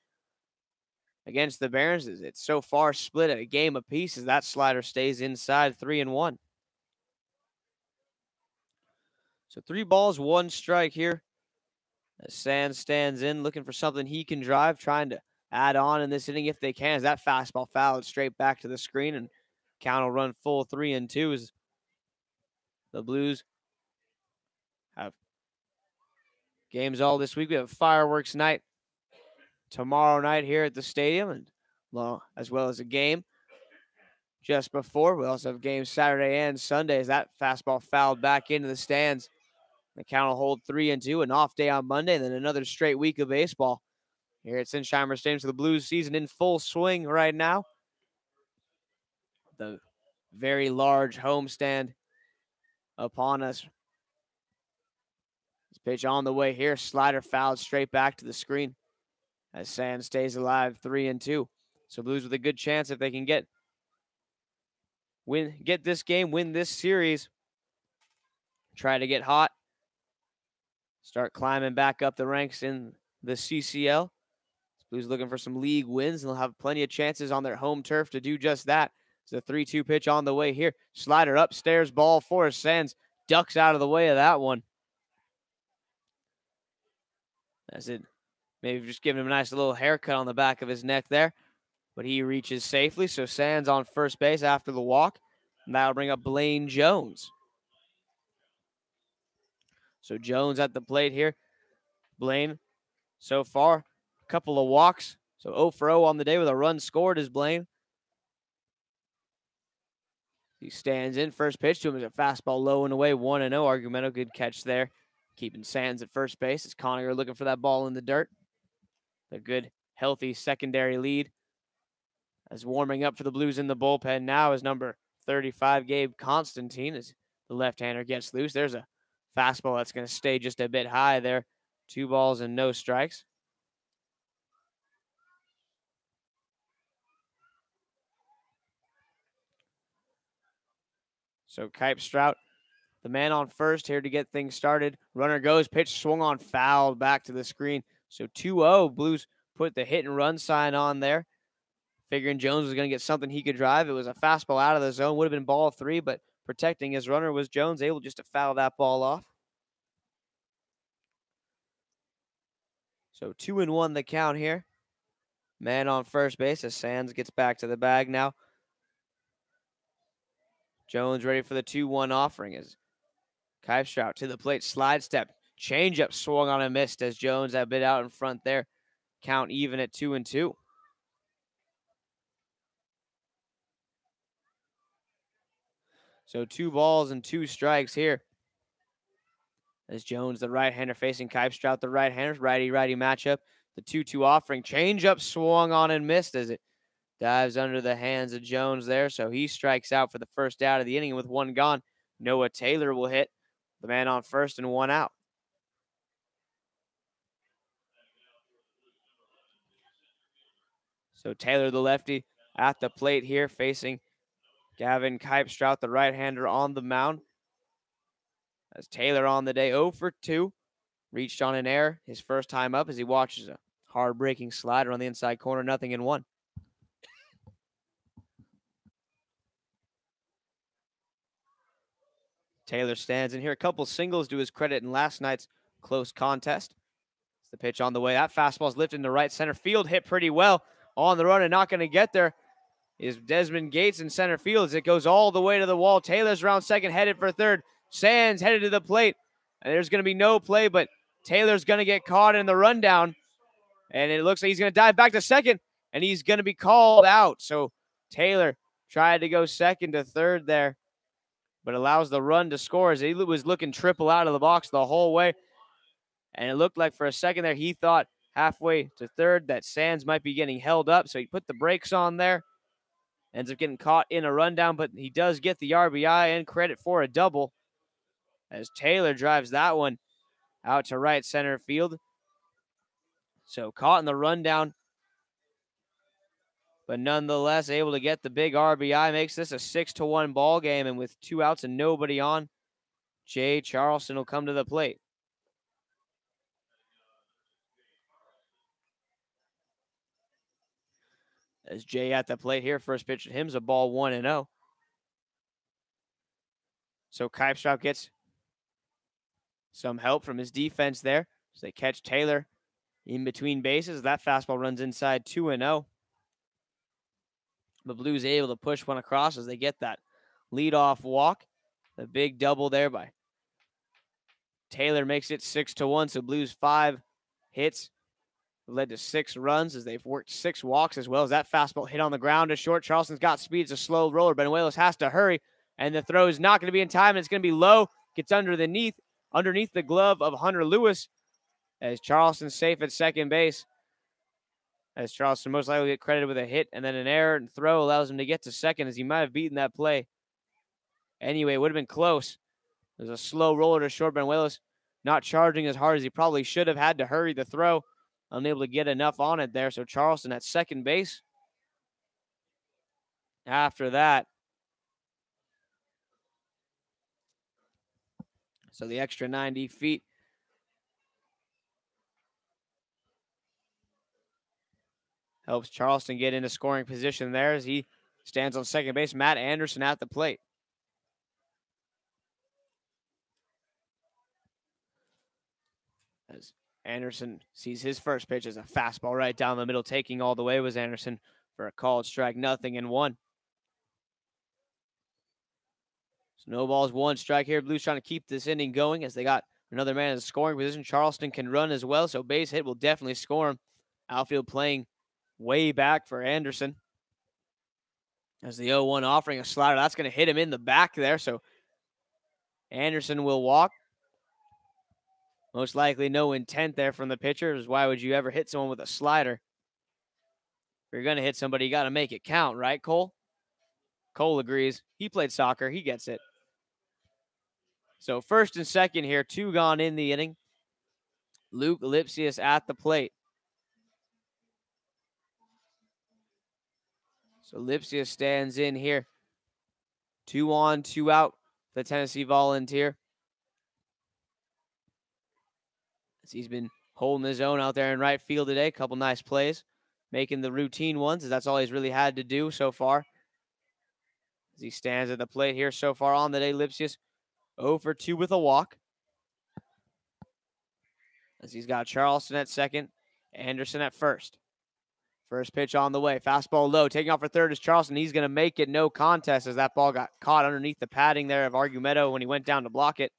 against the Barons. It's so far split at a game apiece as that slider stays inside, 3-1. So 3 balls, 1 strike here. As Sands stands in, looking for something he can drive, trying to add on in this inning if they can. As that fastball fouled straight back to the screen, and count will run full 3-2 as The Blues have games all this week. We have fireworks night tomorrow night here at the stadium, and well, as well as a game just before. We also have games Saturday and Sunday as that fastball fouled back into the stands. The count will hold 3-2, an off day on Monday, and then another straight week of baseball here at Sinsheimer Stadium. So the Blues season in full swing right now. The very large homestand upon us. This pitch on the way here. Slider fouled straight back to the screen as Sands stays alive 3-2. So Blues with a good chance if they can get this game, win this series, try to get hot, start climbing back up the ranks in the CCL. Blues looking for some league wins, and they'll have plenty of chances on their home turf to do just that. It's a 3-2 pitch on the way here. Slider upstairs, ball for Sands. Ducks out of the way of that one. That's it. Maybe just giving him a nice little haircut on the back of his neck there. But he reaches safely, so Sands on first base after the walk. And that'll bring up Blaine Jones. So Jones at the plate here. Blaine, so far, a couple of walks. So 0 for 0 on the day with a run scored is Blaine. He stands in. First pitch to him is a fastball low and away, 1-0. Argumento, good catch there. Keeping Sands at first base. It's Conacher looking for that ball in the dirt. A good, healthy secondary lead. As warming up for the Blues in the bullpen now is number 35, Gabe Constantine, as the left-hander gets loose. There's a fastball that's going to stay just a bit high there. 2 balls and no strikes. So Kipstrout, the man on first here to get things started. Runner goes, pitch swung on, fouled back to the screen. So 2-0, Blues put the hit and run sign on there. Figuring Jones was going to get something he could drive. It was a fastball out of the zone. Would have been ball 3, but protecting his runner was Jones, able just to foul that ball off. So 2-1 the count here. Man on first base as Sands gets back to the bag now. Jones ready for the 2-1 offering as Kipstrout to the plate, slide step, changeup swung on and missed as Jones a bit out in front there. Count even at 2-2. So 2 balls and 2 strikes here. As Jones, the right-hander, facing Kipstrout, the right-hander, righty-righty matchup. The 2-2 offering, changeup swung on and missed as it dives under the hands of Jones there. So he strikes out for the first out of the inning with 1 gone. Noah Taylor will hit the man on first and 1 out. So Taylor, the lefty, at the plate here, facing Gavin Kipstrout, the right-hander, on the mound. As Taylor on the day 0 for 2. Reached on an error his first time up as he watches a hard-breaking slider on the inside corner, 0-1. Taylor stands in here. A couple singles to his credit in last night's close contest. It's the pitch on the way. That fastball's lifted into right center field. Hit pretty well on the run and not going to get there is Desmond Gates in center field as it goes all the way to the wall. Taylor's around second, headed for third. Sands headed to the plate. And there's going to be no play, but Taylor's going to get caught in the rundown. And it looks like he's going to dive back to second, and he's going to be called out. So Taylor tried to go second to third there, but allows the run to score as he was looking triple out of the box the whole way. And it looked like for a second there he thought halfway to third that Sands might be getting held up, so he put the brakes on there. Ends up getting caught in a rundown, but he does get the RBI and credit for a double as Taylor drives that one out to right center field. So caught in the rundown, but nonetheless able to get the big RBI. Makes this a 6-1 ball game, and with 2 outs and nobody on, Jay Charleston will come to the plate. As Jay at the plate here, first pitch at him's a ball 1-0. So Kipstrout gets some help from his defense there. So they catch Taylor in between bases. That fastball runs inside 2-0. The Blues able to push one across as they get that leadoff walk. The big double there by Taylor makes it 6-1. So Blues 5 hits led to 6 runs as they've worked 6 walks, as well as that fastball hit on the ground to short. Charleston's got speed. It's a slow roller. Benuelos has to hurry, and the throw is not going to be in time, and it's going to be low. Gets underneath the glove of Hunter Lewis as Charleston's safe at second base. As Charleston most likely get credited with a hit and then an error, and throw allows him to get to second as he might have beaten that play. Anyway, it would have been close. There's a slow roller to short. Benuelos not charging as hard as he probably should have, had to hurry the throw. Unable to get enough on it there. So Charleston at second base. After that, so the extra 90 feet helps Charleston get into scoring position there as he stands on second base. Matt Anderson at the plate. As Anderson sees his first pitch as a fastball right down the middle, taking all the way was Anderson for a called strike, 0-1. So no balls, 1 strike here. Blues trying to keep this inning going as they got another man in the scoring position. Charleston can run as well, so base hit will definitely score him. Outfield playing way back for Anderson. As the 0-1 offering a slider, that's going to hit him in the back there, so Anderson will walk. Most likely no intent there from the pitcher. Why would you ever hit someone with a slider? If you're going to hit somebody, you got to make it count, right, Cole? Cole agrees. He played soccer. He gets it. So first and second here, 2 gone in the inning. Luke Lipsius at the plate. So Lipsius stands in here. 2 on, 2 out. The Tennessee Volunteer. As he's been holding his own out there in right field today. A couple nice plays. Making the routine ones, as that's all he's really had to do so far. As he stands at the plate here so far on the day, Lipsius 0 for 2 with a walk. As he's got Charleston at second, Anderson at first. First pitch on the way. Fastball low. Taking off for third is Charleston. He's going to make it no contest as that ball got caught underneath the padding there of Argumedo when he went down to block it.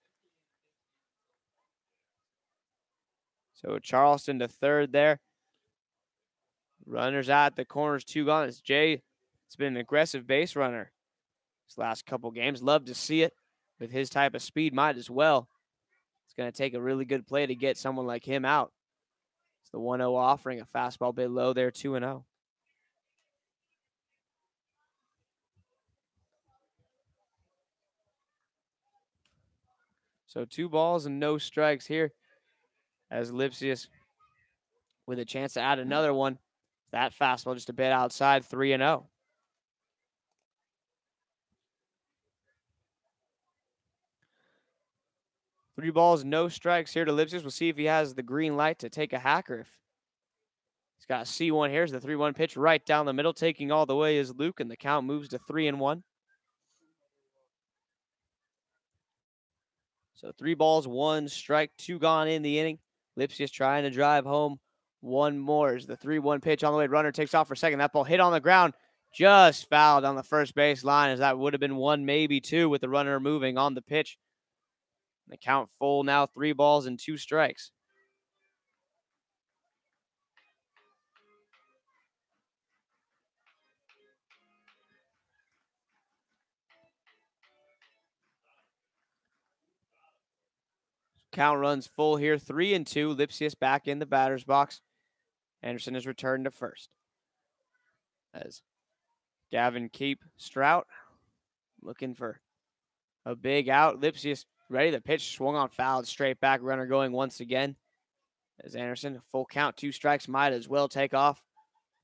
So Charleston to third there. Runners at the corners, 2 gone. It's Jay. It's been an aggressive base runner this last couple games. Love to see it with his type of speed. Might as well. It's going to take a really good play to get someone like him out. It's the 1-0 offering, a fastball bit low there, 2-0. So 2 balls and no strikes here as Lipsius with a chance to add another one. That fastball just a bit outside, 3-0. Three balls, no strikes here to Lipsius. We'll see if he has the green light to take a hacker. If he's got a C1 here. Here's the 3-1 pitch right down the middle. Taking all the way is Luke, and the count moves to 3-1. So 3 balls, 1 strike, 2 gone in the inning. Lipsius trying to drive home one more. As the 3-1 pitch on the way. Runner takes off for second. That ball hit on the ground. Just fouled on the first base line, as that would have been 1, maybe 2 with the runner moving on the pitch. The count full now, 3 balls and 2 strikes. Count runs full here, 3-2. Lipsius back in the batter's box. Anderson has returned to first. As Gavin Keep Strout looking for a big out. Lipsius ready. The pitch swung on, fouled straight back. Runner going once again. As Anderson, full count, 2 strikes, might as well take off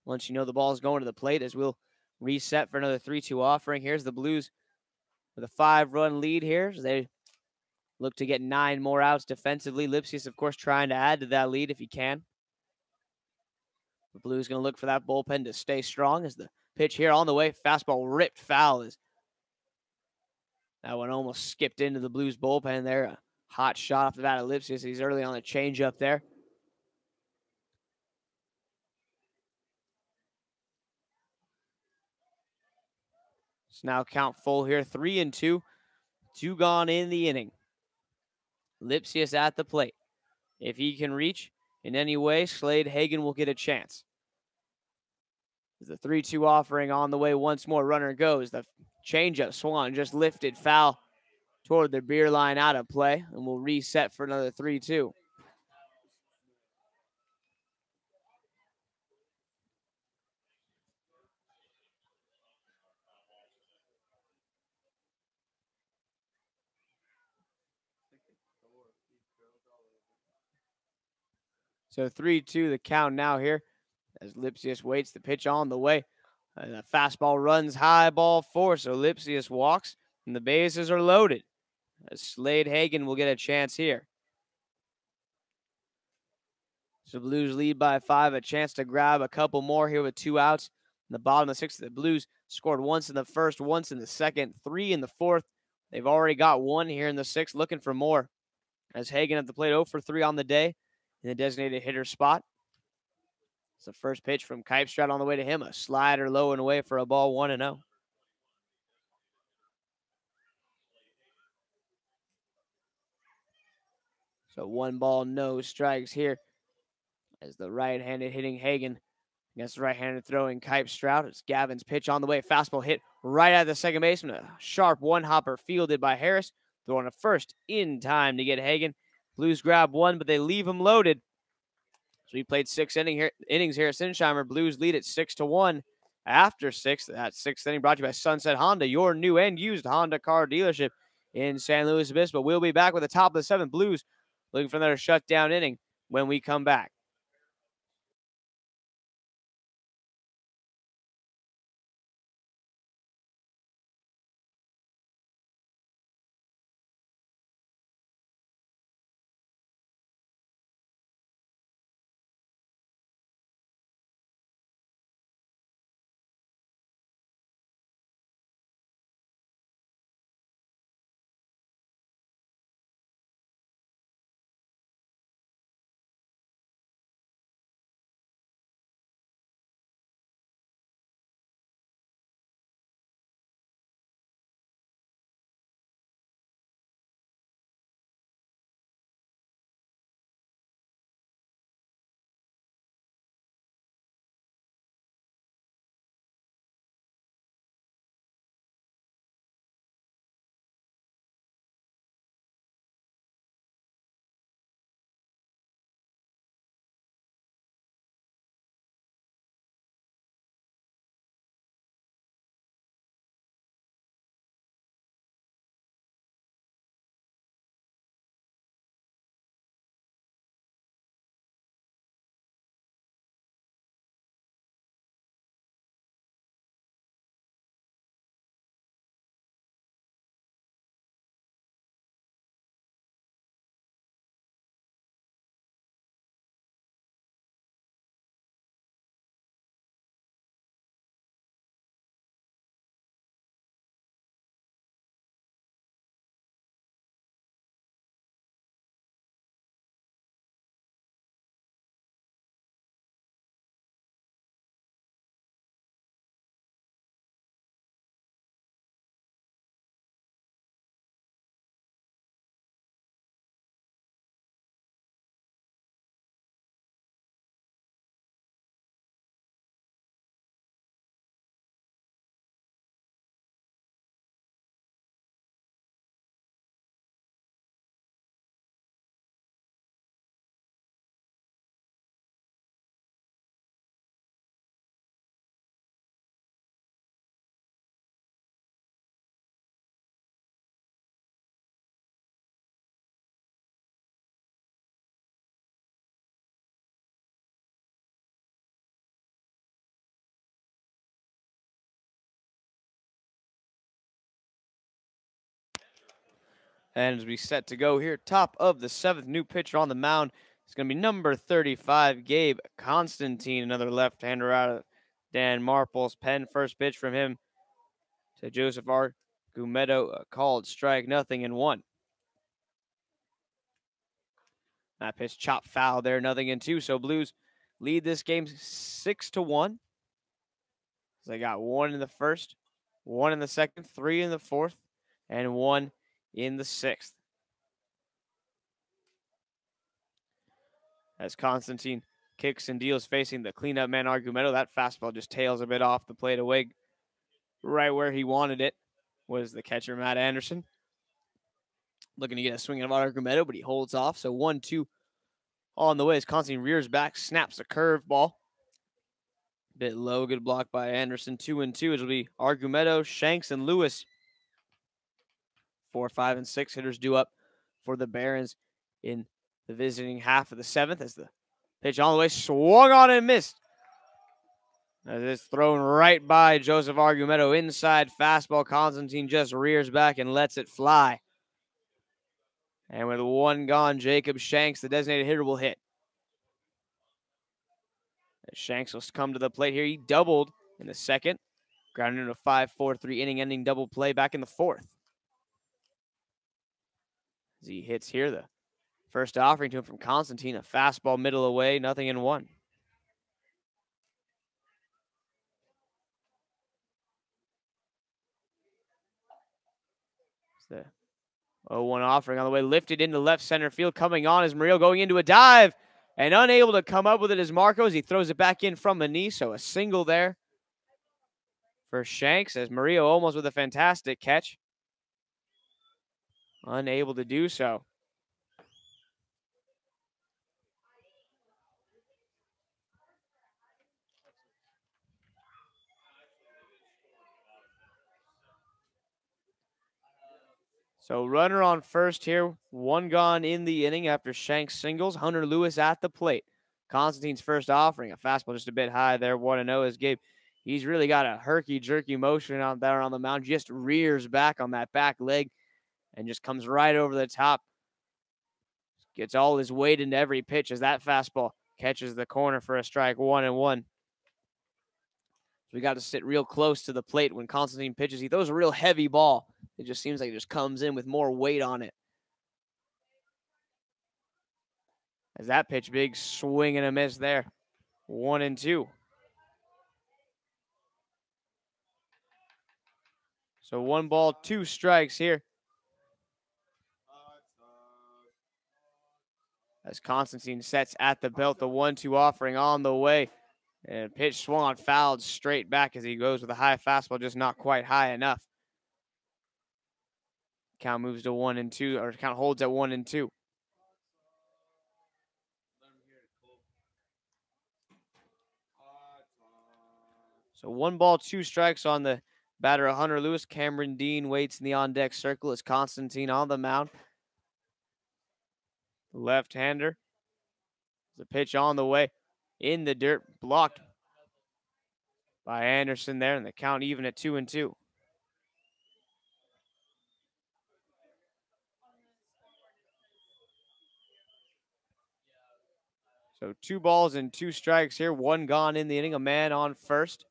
once you know the ball is going to the plate, as we'll reset for another 3-2 offering. Here's the Blues with a 5-run lead here as they look to get 9 more outs defensively. Lipsius, of course, trying to add to that lead if he can. The Blues going to look for that bullpen to stay strong as the pitch here on the way. Fastball ripped foul as that one almost skipped into the Blues bullpen there. A hot shot off the bat of Lipsius. He's early on the changeup there. So now count full here, 3-2. 2 gone in the inning. Lipsius at the plate. If he can reach in any way, Slade Hagen will get a chance. The 3-2 offering on the way once more. Runner goes. The changeup swung just lifted foul toward the beer line, out of play, and we'll reset for another 3-2. So 3-2 the count now here as Lipsius waits. The pitch on the way. The fastball runs high, ball 4, so Lipsius walks, and the bases are loaded. As Slade Hagen will get a chance here. So Blues lead by 5, a chance to grab a couple more here with 2 outs. In the bottom of the 6th, the Blues scored once in the first, once in the second, 3 in the 4th. They've already got 1 here in the 6th, looking for more. As Hagen at the plate, 0 for 3 on the day in the designated hitter spot. It's the first pitch from Kipestrat on the way to him. A slider low and away for a ball, 1-0. So 1 ball, no strikes here as the right-handed hitting Hagen against the right-handed throwing Kipestrat. It's Gavin's pitch on the way. Fastball hit right at the second baseman. A sharp one-hopper fielded by Harris. Throwing a first in time to get Hagen. Blues grab 1, but they leave him loaded. So we played 6 innings here at Sinsheimer. Blues lead at 6-1 after 6. That 6th inning brought to you by Sunset Honda, your new and used Honda car dealership in San Luis Obispo. We'll be back with the top of the 7th. Blues looking for another shutdown inning when we come back. And as we set to go here, top of the 7th, new pitcher on the mound. It's going to be number 35, Gabe Constantine, another left-hander out of Dan Marple's pen. First pitch from him to Joseph Argumedo, called strike, 0-1. That pitch chopped foul there, 0-2. So Blues lead this game 6-1. They got 1 in the first, 1 in the second, 3 in the 4th, and 1 in the 6th. As Constantine kicks and deals facing the cleanup man Argumedo, that fastball just tails a bit off the plate away. Right where he wanted it was the catcher, Matt Anderson. Looking to get a swing at Argumedo, but he holds off. So 1-2 on the way as Constantine rears back, snaps a curveball. Bit low, good block by Anderson. 2-2. It'll be Argumedo, Shanks, and Lewis. 4, 5, and 6 hitters due up for the Barons in the visiting half of the 7th as the pitch on the way swung on and missed. As it's thrown right by Joseph Argumedo. Inside fastball. Constantine just rears back and lets it fly. And with one gone, Jacob Shanks, the designated hitter, will hit. As Shanks will come to the plate here. He doubled in the 2nd. Grounded into a 5-4-3 inning-ending double play back in the 4th. As he hits here, the first offering to him from Constantine, a fastball middle away, 0-1. The 0-1 offering on the way, lifted into left center field. Coming on is Murillo going into a dive and unable to come up with it is Marco as he throws it back in from the knee. So a single there for Shanks as Murillo almost with a fantastic catch. Unable to do so. So runner on first here, one gone in the inning after Shanks singles. Hunter Lewis at the plate. Constantine's first offering, a fastball just a bit high there, 1-0 as Gabe. He's really got a herky-jerky motion out there on the mound, just rears back on that back leg and just comes right over the top. Gets all his weight into every pitch as that fastball catches the corner for a strike, 1-1. We got to sit real close to the plate when Constantine pitches. He throws a real heavy ball. It just seems like it just comes in with more weight on it. As that pitch, big swing and a miss there. 1-2. So 1 ball, 2 strikes here. As Constantine sets at the belt, the 1-2 offering on the way. And pitch swung on, fouled straight back as he goes with a high fastball, just not quite high enough. Count moves to 1-2, or count holds at 1-2. So 1 ball, 2 strikes on the batter of Hunter Lewis. Cameron Dean waits in the on-deck circle as Constantine on the mound. Left-hander. The pitch on the way in the dirt, blocked by Anderson there, and the count even at 2-2. So 2 balls and 2 strikes here. 1 gone in the inning. A man on first.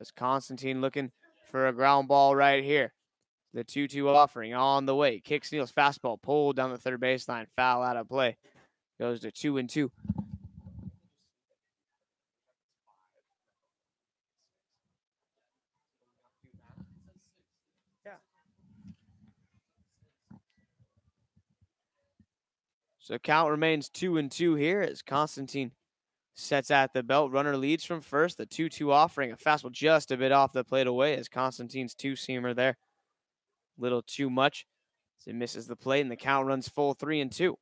As Constantine looking for a ground ball right here. The 2-2 offering on the way. Kick steals fastball pulled down the third baseline. Foul out of play. Goes to 2-2. So count remains 2-2 here as Constantine sets at the belt. Runner leads from first. The 2-2 offering. A fastball just a bit off the plate away as Constantine's 2-seamer there. Little too much. As it misses the plate and the count runs full 3-2.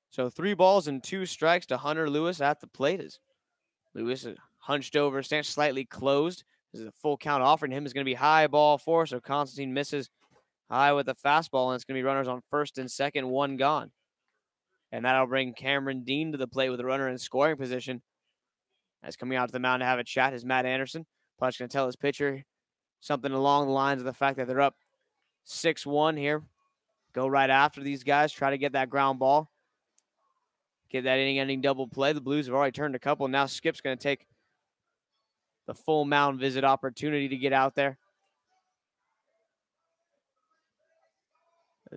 So 3 balls and 2 strikes to Hunter Lewis at the plate as Lewis is hunched over, stance slightly closed. This is a full count offering him is going to be high ball 4. So Constantine misses high with the fastball, and it's going to be runners on first and second, 1 gone. And that'll bring Cameron Dean to the plate with a runner in scoring position. As coming out to the mound to have a chat is Matt Anderson. Punch going to tell his pitcher something along the lines of the fact that they're up 6-1 here. Go right after these guys. Try to get that ground ball. Get that inning-ending double play. The Blues have already turned a couple. Now Skip's going to take the full mound visit opportunity to get out there.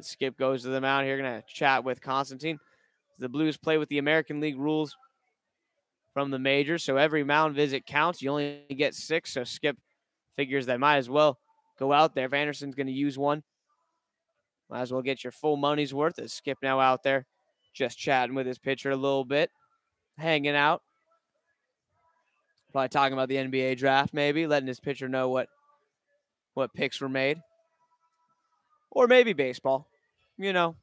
Skip goes to the mound here. Going to chat with Constantine. The Blues play with the American League rules from the majors. So every mound visit counts. You only get 6, so Skip figures that might as well go out there. If Anderson's going to use one, might as well get your full money's worth. As Skip now out there just chatting with his pitcher a little bit, hanging out. Probably talking about the NBA draft, maybe, letting his pitcher know what picks were made. Or maybe baseball. You know,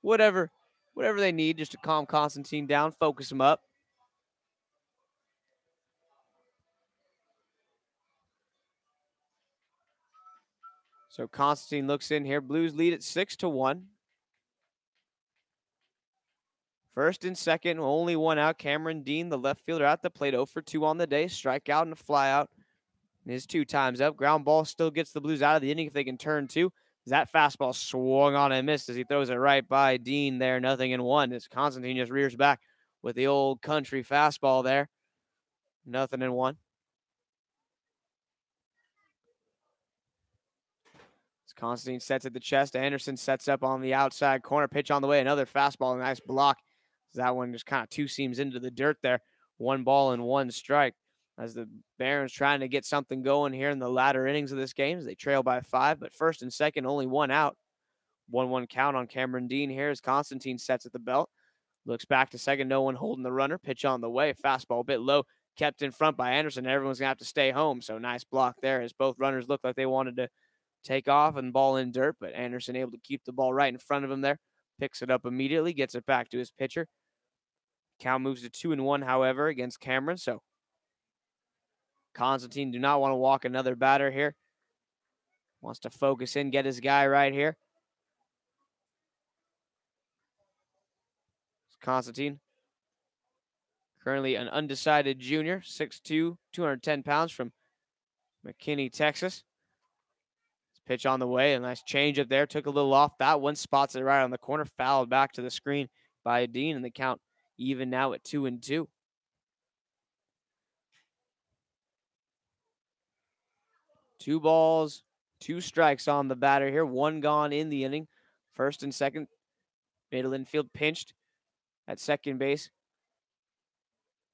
whatever they need just to calm Constantine down, focus him up. So Constantine looks in here. Blues lead at 6-1. First and second, only one out. Cameron Dean, the left fielder, at the plate, 0 for 2 on the day. Strikeout and a flyout. And his 2 times up. Ground ball still gets the Blues out of the inning if they can turn 2. That fastball swung on and missed as he throws it right by Dean there. 0-1. As Constantine just rears back with the old country fastball there. 0-1. As Constantine sets at the chest. Anderson sets up on the outside corner. Pitch on the way. Another fastball. A nice block. That one just kind of 2 seams into the dirt there. 1 ball and 1 strike. As the Barons trying to get something going here in the latter innings of this game. As they trail by 5, but first and second, only 1 out. 1-1 count on Cameron Dean here as Constantine sets at the belt. Looks back to second, no one holding the runner. Pitch on the way. Fastball a bit low. Kept in front by Anderson. Everyone's going to have to stay home. So nice block there as both runners looked like they wanted to take off and ball in dirt, but Anderson able to keep the ball right in front of him there. Picks it up immediately, gets it back to his pitcher. Count moves to 2-1, however, against Cameron. So Constantine do not want to walk another batter here. Wants to focus in, get his guy right here. Constantine, currently an undecided junior, 6'2", 210 pounds from McKinney, Texas. Pitch on the way, a nice change up there. Took a little off that one, spots it right on the corner, fouled back to the screen by Dean, and the count even now at 2-2. Two balls, 2 strikes on the batter here. 1 gone in the inning. First and second, middle infield pinched at second base.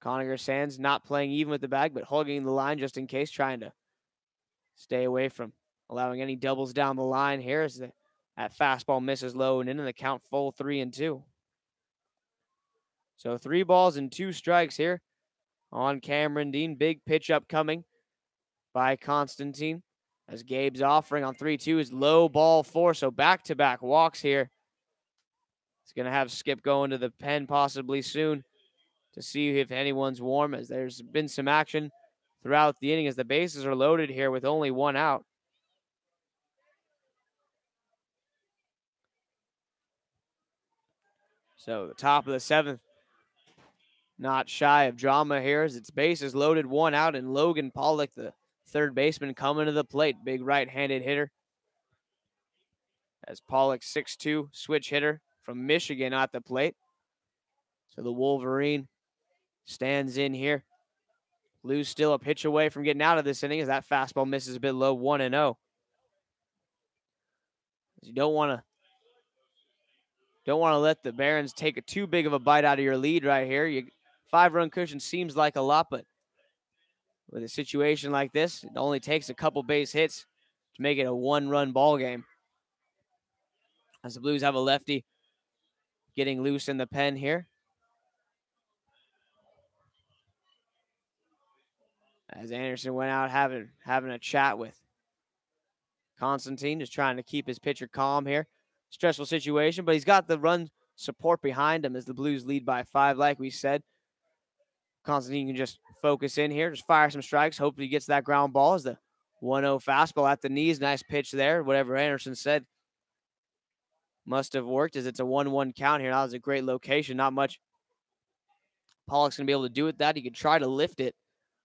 Conacher Sands not playing even with the bag, but hugging the line just in case, trying to stay away from allowing any doubles down the line here as that fastball misses low and in, and the count full 3-2. So 3 balls and 2 strikes here on Cameron Dean. Big pitch upcoming by Constantine as Gabe's offering on 3-2 is low ball 4. So back-to-back walks here. It's going to have Skip going to the pen possibly soon to see if anyone's warm, as there's been some action throughout the inning as the bases are loaded here with only 1 out. So the top of the 7th, not shy of drama here as its bases loaded, 1 out, and Logan Pollock, the third baseman, coming to the plate. Big right-handed hitter. As Pollock, 6'2", switch hitter from Michigan at the plate. So the Wolverine stands in here. Blues still a pitch away from getting out of this inning as that fastball misses a bit low, 1-0. You don't want to let the Barons take too big of a bite out of your lead right here. 5-run cushion seems like a lot, but with a situation like this, it only takes a couple base hits to make it a 1-run ball game. As the Blues have a lefty getting loose in the pen here. As Anderson went out having a chat with Constantine, just trying to keep his pitcher calm here. Stressful situation, but he's got the run support behind him as the Blues lead by 5, like we said. Constantine can just focus in here, just fire some strikes. Hopefully he gets that ground ball as the 1-0 fastball at the knees. Nice pitch there. Whatever Anderson said must have worked as it's a 1-1 count here. That was a great location. Not much Pollock's going to be able to do with that. He could try to lift it.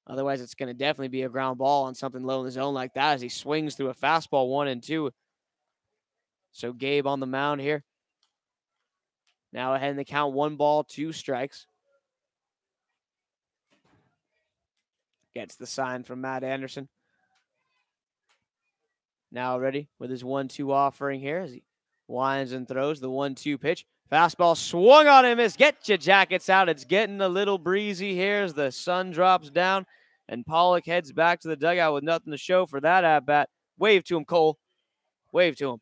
Otherwise, it's going to definitely be a ground ball on something low in the zone like that as he swings through a fastball 1-2. So Gabe on the mound here. Now ahead in the count, 1 ball, 2 strikes. Gets the sign from Matt Anderson. Now ready with his 1-2 offering here as he winds and throws the 1-2 pitch. Fastball swung on and missed. Get your jackets out. It's getting a little breezy here as the sun drops down, and Pollock heads back to the dugout with nothing to show for that at-bat. Wave to him, Cole. Wave to him.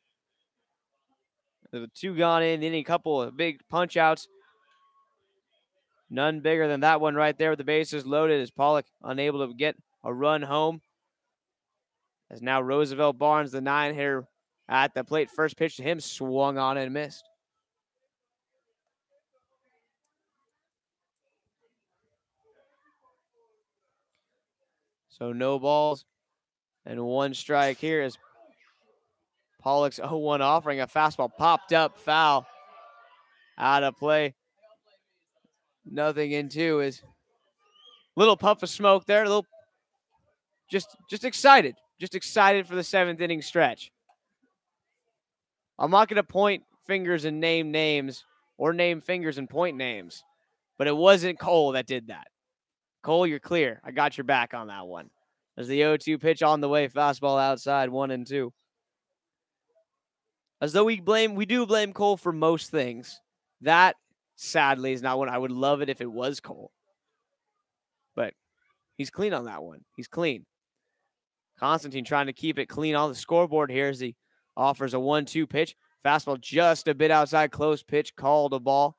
The 2 gone in, a couple of big punch-outs. None bigger than that one right there with the bases loaded as Pollock unable to get a run home. As now Roosevelt Barnes, the 9-hitter at the plate. First pitch to him, swung on and missed. So no balls and 1 strike here as Pollock's 0-1 offering. A fastball popped up, foul, out of play. Nothing in 2 is little puff of smoke there. A little just excited. Just excited for the 7th inning stretch. I'm not going to point fingers and name names or name fingers and point names, but it wasn't Cole that did that. Cole, you're clear. I got your back on that one. As the 0-2 pitch on the way, fastball outside, 1-2. As though we do blame Cole for most things. That, sadly, is not one. I would love it if it was Cole. But he's clean on that one. He's clean. Constantine trying to keep it clean on the scoreboard here as he offers a 1-2 pitch. Fastball just a bit outside, close pitch, called a ball.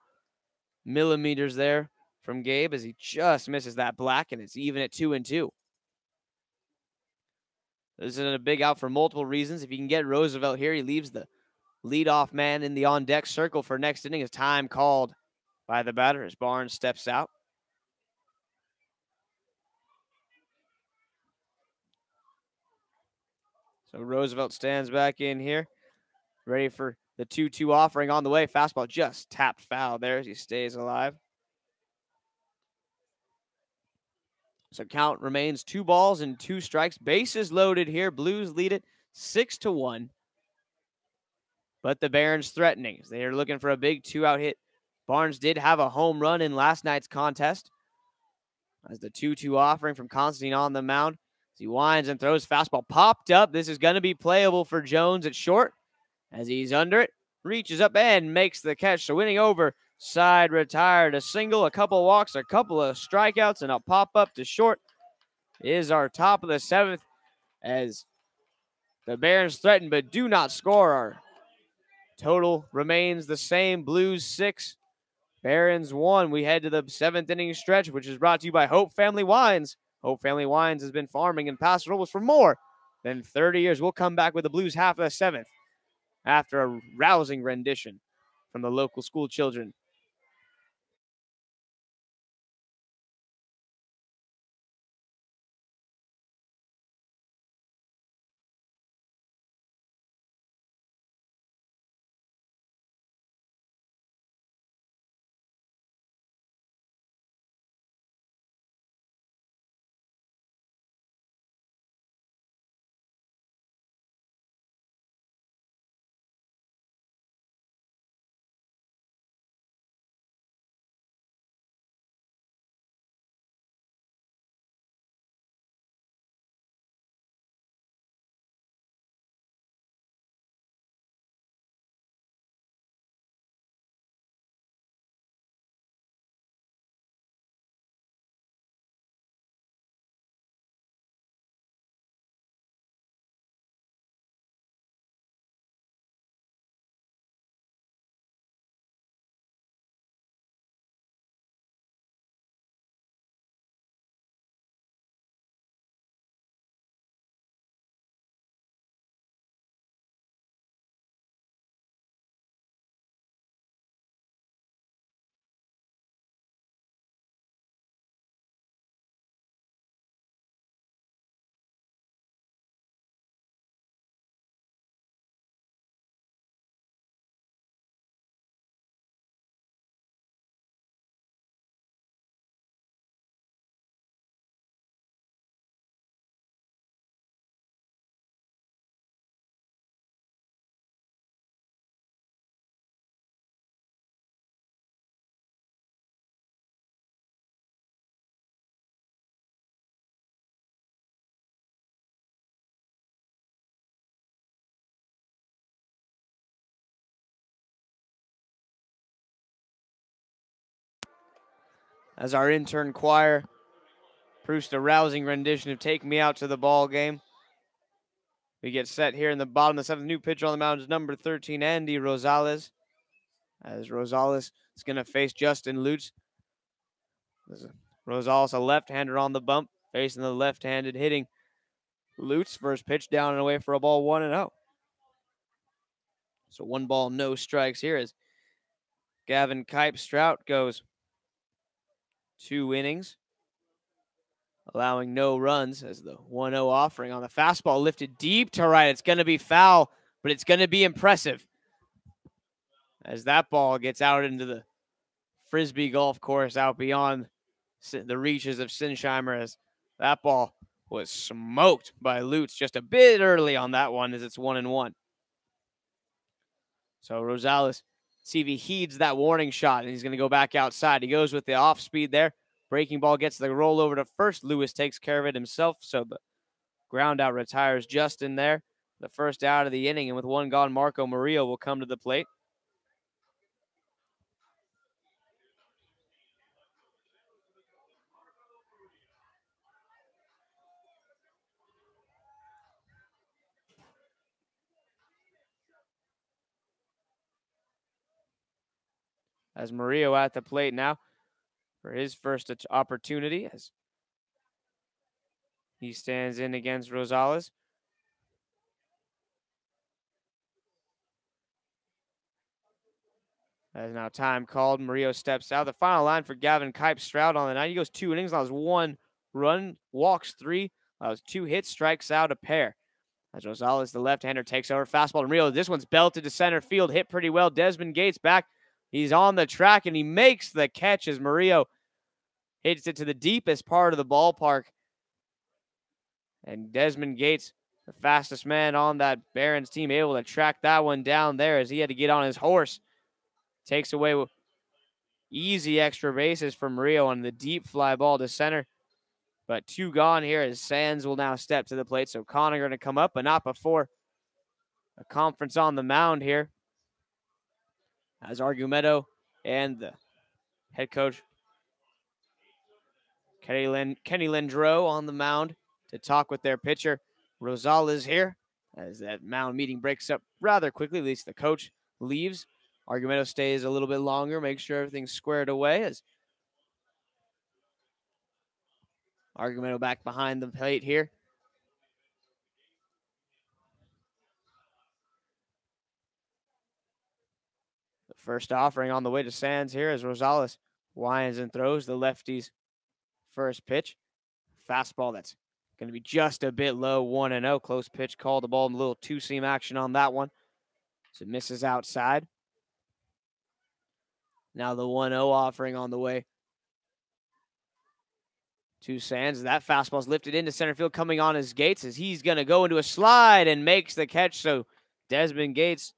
Millimeters there from Gabe as he just misses that black, and it's even at 2-2. This is a big out for multiple reasons. If you can get Roosevelt here, he leaves the leadoff man in the on-deck circle for next inning. As time called by the batter as Barnes steps out. So Roosevelt stands back in here, ready for the 2-2 offering on the way. Fastball just tapped foul there as he stays alive. So count remains 2 balls and 2 strikes. Bases loaded here. Blues lead it 6-1. But the Barons threatening. They are looking for a big 2-out hit. Barnes did have a home run in last night's contest. As the 2-2 offering from Constantine on the mound. As he winds and throws, fastball popped up. This is going to be playable for Jones at short. As he's under it, reaches up and makes the catch. So winning over, side retired, a single, a couple walks, a couple of strikeouts, and a pop-up to short is our top of the 7th as the Barons threaten but do not score. Our total remains the same. Blues 6, Barons 1. We head to the 7th inning stretch, which is brought to you by Hope Family Wines. Hope Family Wines has been farming in Paso Robles for more than 30 years. We'll come back with the Blues half of the 7th after a rousing rendition from the local school children. as our intern choir produced a rousing rendition of Take Me Out to the Ball Game. We get set here in the bottom of the 7th. New pitcher on the mound is number 13, Andy Rosales. As Rosales is going to face Justin Lutz. Rosales, a left-hander on the bump, facing the left-handed hitting Lutz. First pitch down and away for a ball, 1-0. So 1 ball, no strikes here as Gavin Kipe-Strout goes 2 innings, allowing no runs as the 1-0 offering on the fastball lifted deep to right. It's going to be foul, but it's going to be impressive as that ball gets out into the Frisbee golf course out beyond the reaches of Sinsheimer, as that ball was smoked by Lutz just a bit early on that one as it's 1-1. So Rosales, see if he heeds that warning shot, and he's going to go back outside. He goes with the off speed there. Breaking ball gets the roll over to first. Lewis takes care of it himself, so the ground out retires Justin there. The first out of the inning, and with 1 gone, Marco Murillo will come to the plate. As Murillo at the plate now for his first opportunity, as he stands in against Rosales. As now time called, Murillo steps out. The final line for Gavin Kipe-Strout on the night. He goes 2 innings, allows 1 run, walks 3, allows 2 hits, strikes out a pair. As Rosales, the left-hander, takes over fastball to Murillo. This one's belted to center field, hit pretty well. Desmond Gates back. He's on the track, and he makes the catch as Murillo hits it to the deepest part of the ballpark. And Desmond Gates, the fastest man on that Barons team, able to track that one down there as he had to get on his horse. Takes away easy extra bases for Murillo on the deep fly ball to center. But 2 gone here as Sands will now step to the plate. So Conner going to come up, but not before a conference on the mound here, as Argumedo and the head coach Kenny Lindro on the mound to talk with their pitcher Rosales here, as that mound meeting breaks up rather quickly. At least the coach leaves. Argumedo stays a little bit longer, make sure everything's squared away, as Argumedo back behind the plate here. The first offering on the way to Sands here as Rosales winds and throws the lefty's first pitch. Fastball that's going to be just a bit low, 1-0. Close pitch called. The ball, a little 2-seam action on that one. So it misses outside. Now the 1-0 offering on the way to Sands. That fastball's lifted into center field, coming on his Gates as he's going to go into a slide and makes the catch. So Desmond Gates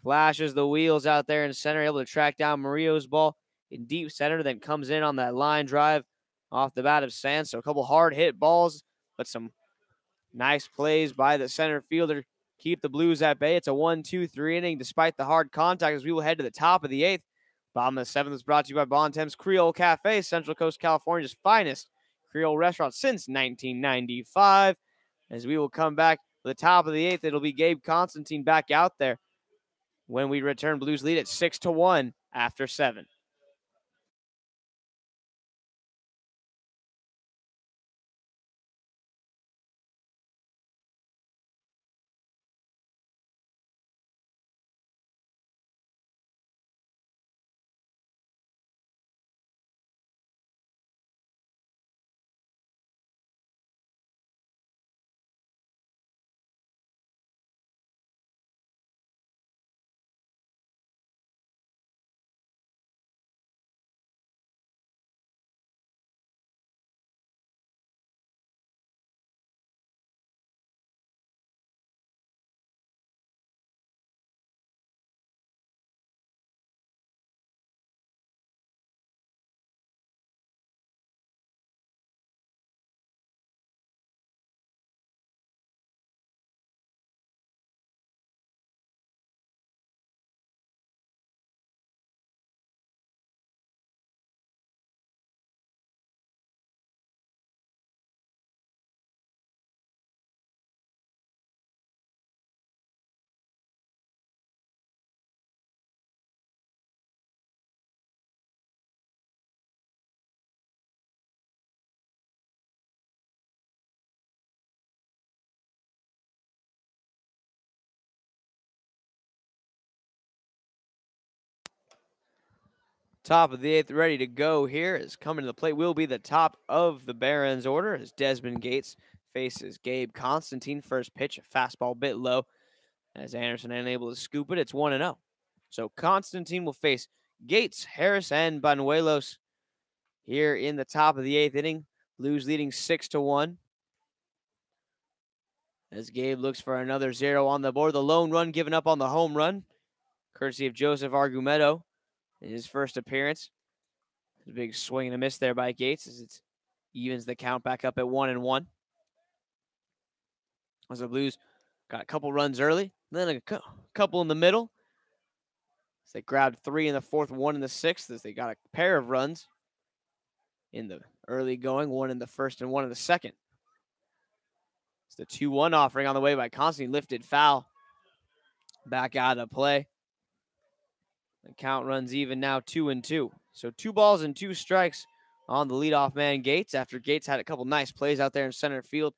flashes the wheels out there in center, able to track down Murillo's ball in deep center, then comes in on that line drive off the bat of Sands. So a couple hard hit balls, but some nice plays by the center fielder keep the Blues at bay. It's a 1-2-3 inning despite the hard contact as we will head to the top of the 8th. Bottom of the 7th is brought to you by Bontemps Creole Cafe, Central Coast California's finest Creole restaurant since 1995. As we will come back to the top of the 8th, it'll be Gabe Constantine back out there when we return. Blues lead at 6-1 after 7. Top of the 8th, ready to go here. Is coming to the plate will be the top of the Barons order as Desmond Gates faces Gabe Constantine. First pitch, a fastball bit low. As Anderson unable to scoop it, it's 1-0. So Constantine will face Gates, Harris, and Banuelos here in the top of the 8th inning. Blues leading 6-1. As Gabe looks for another 0 on the board. The lone run given up on the home run, courtesy of Joseph Argumedo in his first appearance. A big swing and a miss there by Gates as it evens the count back up at 1-1. As the Blues got a couple runs early, then a couple in the middle. As they grabbed 3 in the 4th, 1 in the 6th, as they got a pair of runs in the early going, 1 in the 1st and 1 in the 2nd. It's the 2-1 offering on the way by Constantine, lifted foul. Back out of play. The count runs even now, 2-2. So 2 balls and 2 strikes on the leadoff man, Gates. After Gates had a couple nice plays out there in center field,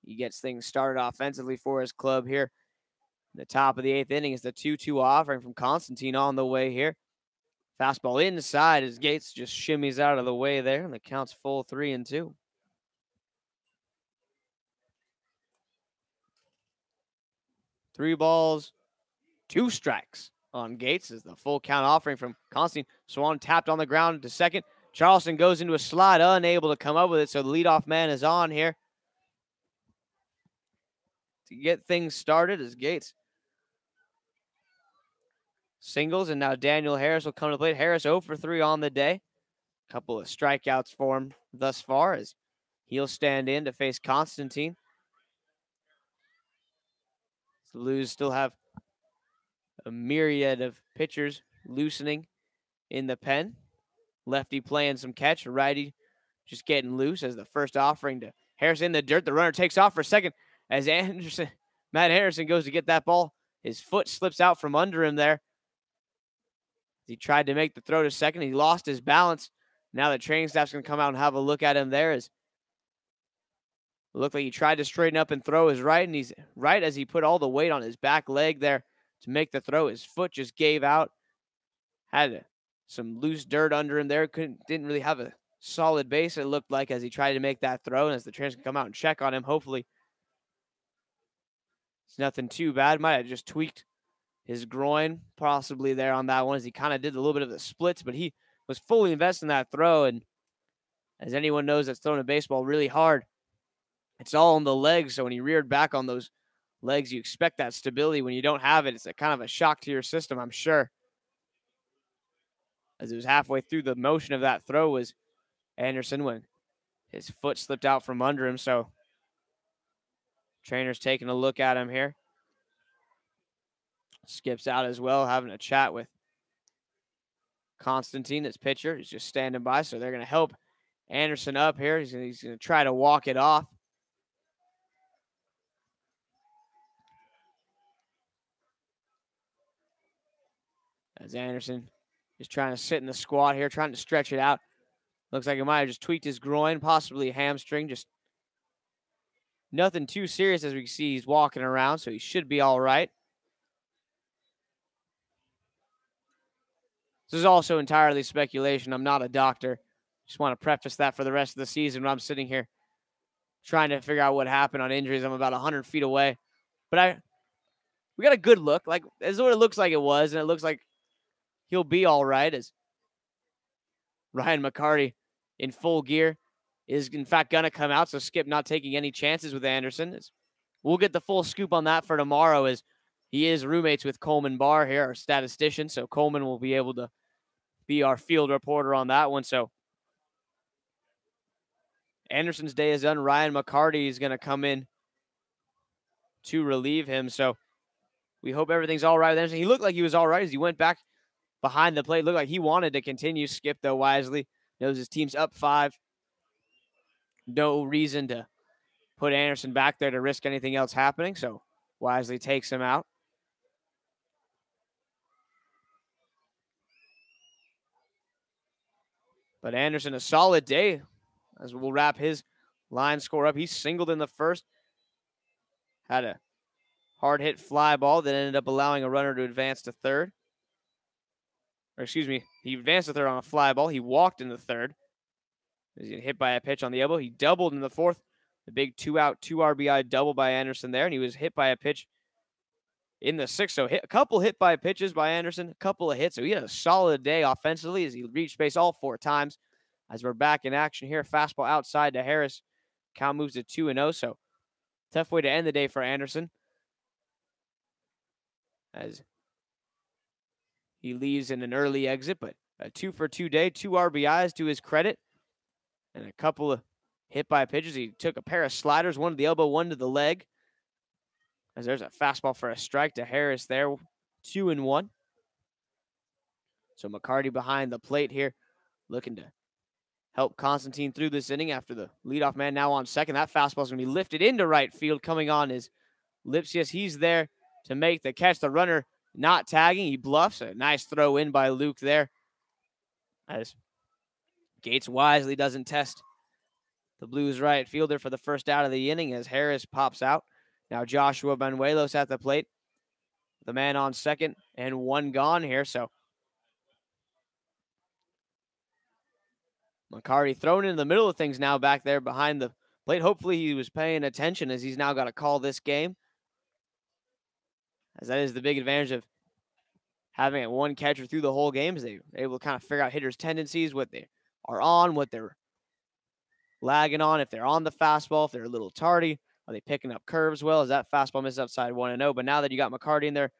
he gets things started offensively for his club here. The top of the 8th inning is the 2-2 offering from Constantine on the way here. Fastball inside as Gates just shimmies out of the way there, and the count's full 3-2. Three balls, 2 strikes on Gates is the full count offering from Constantine. Swan tapped on the ground to second. Charleston goes into a slide, unable to come up with it, so the leadoff man is on here to get things started as Gates singles, and now Daniel Harris will come to the plate. Harris 0 for 3 on the day. Couple of strikeouts for him thus far as he'll stand in to face Constantine. The Blues still have a myriad of pitchers loosening in the pen. Lefty playing some catch, righty just getting loose as the first offering to Harris in the dirt. The runner takes off for second as Matt Anderson goes to get that ball. His foot slips out from under him there. He tried to make the throw to second. He lost his balance. Now the training staff's going to come out and have a look at him there. As it looked like he tried to straighten up and throw his right, and he's right as he put all the weight on his back leg there to make the throw. His foot just gave out. Had some loose dirt under him there. Didn't really have a solid base, it looked like, as he tried to make that throw. And as the trainers can come out and check on him, hopefully it's nothing too bad. Might have just tweaked his groin possibly there on that one, as he kind of did a little bit of the splits, but he was fully invested in that throw. And as anyone knows that's throwing a baseball really hard, it's all on the legs. So when he reared back on those legs, you expect that stability. When you don't have it, it's a kind of a shock to your system, I'm sure. As it was halfway through the motion of that throw was Anderson when his foot slipped out from under him. So trainer's taking a look at him here. Skips out as well, having a chat with Constantine, his pitcher. He's just standing by, so they're going to help Anderson up here. He's going to try to walk it off. As Anderson is trying to sit in the squat here, trying to stretch it out. Looks like he might have just tweaked his groin, possibly a hamstring. Just nothing too serious, as we can see. He's walking around, so he should be all right. This is also entirely speculation. I'm not a doctor. Just want to preface that for the rest of the season when I'm sitting here trying to figure out what happened on injuries. I'm about 100 feet away. But we got a good look. Like, this is what it looks like it was, and it looks like he'll be all right, as Ryan McCarty in full gear is, in fact, going to come out. So Skip not taking any chances with Anderson. We'll get the full scoop on that for tomorrow, as he is roommates with Coleman Barr here, our statistician. So Coleman will be able to be our field reporter on that one. So Anderson's day is done. Ryan McCarty is going to come in to relieve him. So we hope everything's all right with Anderson. He looked like he was all right as he went back behind the plate. Looked like he wanted to continue. Skip, though, wisely knows his team's up 5. No reason to put Anderson back there to risk anything else happening. So wisely takes him out. But Anderson, a solid day, as we'll wrap his line score up. He singled in the first. Had a hard hit fly ball that ended up allowing a runner to advance to third. or excuse me, he advanced to third on a fly ball. He walked in the third. He's getting hit by a pitch on the elbow. He doubled in the fourth. The big 2-out, 2 RBI double by Anderson there, and he was hit by a pitch in the sixth. So a couple hit by pitches by Anderson, a couple of hits. So he had a solid day offensively as he reached base all 4 times. As we're back in action here, fastball outside to Harris. Count moves to 2-0. So tough way to end the day for Anderson, as he leaves in an early exit, but a 2-for-2 day, 2 RBIs to his credit, and a couple of hit by pitches. He took a pair of sliders, one to the elbow, one to the leg. As there's a fastball for a strike to Harris there, 2-1. So McCarty behind the plate here, looking to help Constantine through this inning after the leadoff man now on second. That fastball is going to be lifted into right field. Coming on is Lipsius. He's there to make the catch. The runner not tagging. He bluffs. A nice throw in by Luke there, as Gates wisely doesn't test the Blues right fielder for the first out of the inning as Harris pops out. Now Joshua Banuelos at the plate. The man on second and 1 gone here. So McCarty thrown into the middle of things now back there behind the plate. Hopefully he was paying attention, as he's now got to call this game, as that is the big advantage of having a one catcher through the whole game, is they're able to kind of figure out hitters' tendencies, what they are on, what they're lagging on, if they're on the fastball, if they're a little tardy, are they picking up curves well? Is that fastball misses outside 1-0? But now that you got McCarty in there,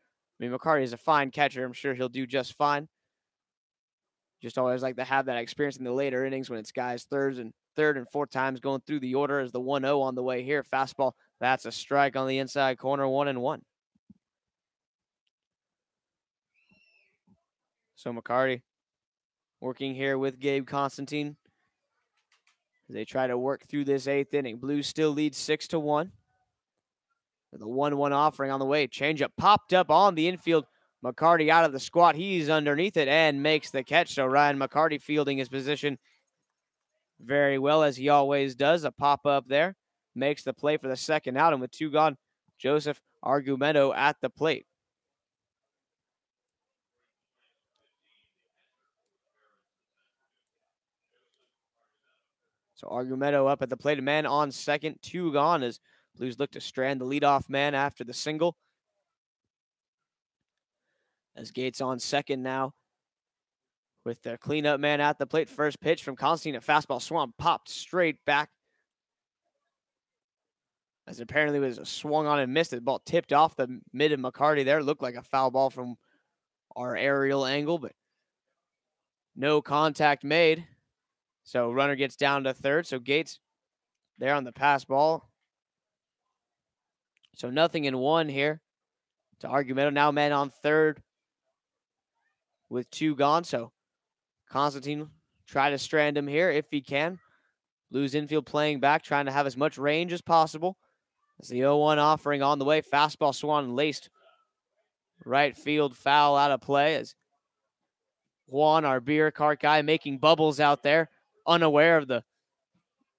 I mean, McCarty is a fine catcher. I'm sure he'll do just fine. Just always like to have that experience in the later innings when it's guys third and fourth times going through the order as the 1-0 on the way here. Fastball, that's a strike on the inside corner, 1-1. So McCarty working here with Gabe Constantine as they try to work through this 8th inning. Blues still lead 6-1. The 1-1 offering on the way. Changeup popped up on the infield. McCarty out of the squat. He's underneath it and makes the catch. So Ryan McCarty fielding his position very well, as he always does. A pop-up there. Makes the play for the second out. And with 2 gone, Joseph Argumedo at the plate. So Argumedo up at the plate. A man on second, 2 gone, as Blues look to strand the leadoff man after the single. As Gates on second now with their cleanup man at the plate. First pitch from Constantine, a fastball swung, popped straight back. As apparently was swung on and missed it. The ball tipped off the mid of McCarty there. Looked like a foul ball from our aerial angle, but no contact made. So runner gets down to third. So Gates there on the pass ball. So 0-1 here to Argumedo. Now man on third with 2 gone. So Constantine try to strand him here if he can. Blues infield playing back, trying to have as much range as possible. As the 0-1 offering on the way. Fastball swung laced right field, foul out of play, as Juan, our beer cart guy, making bubbles out there, unaware of the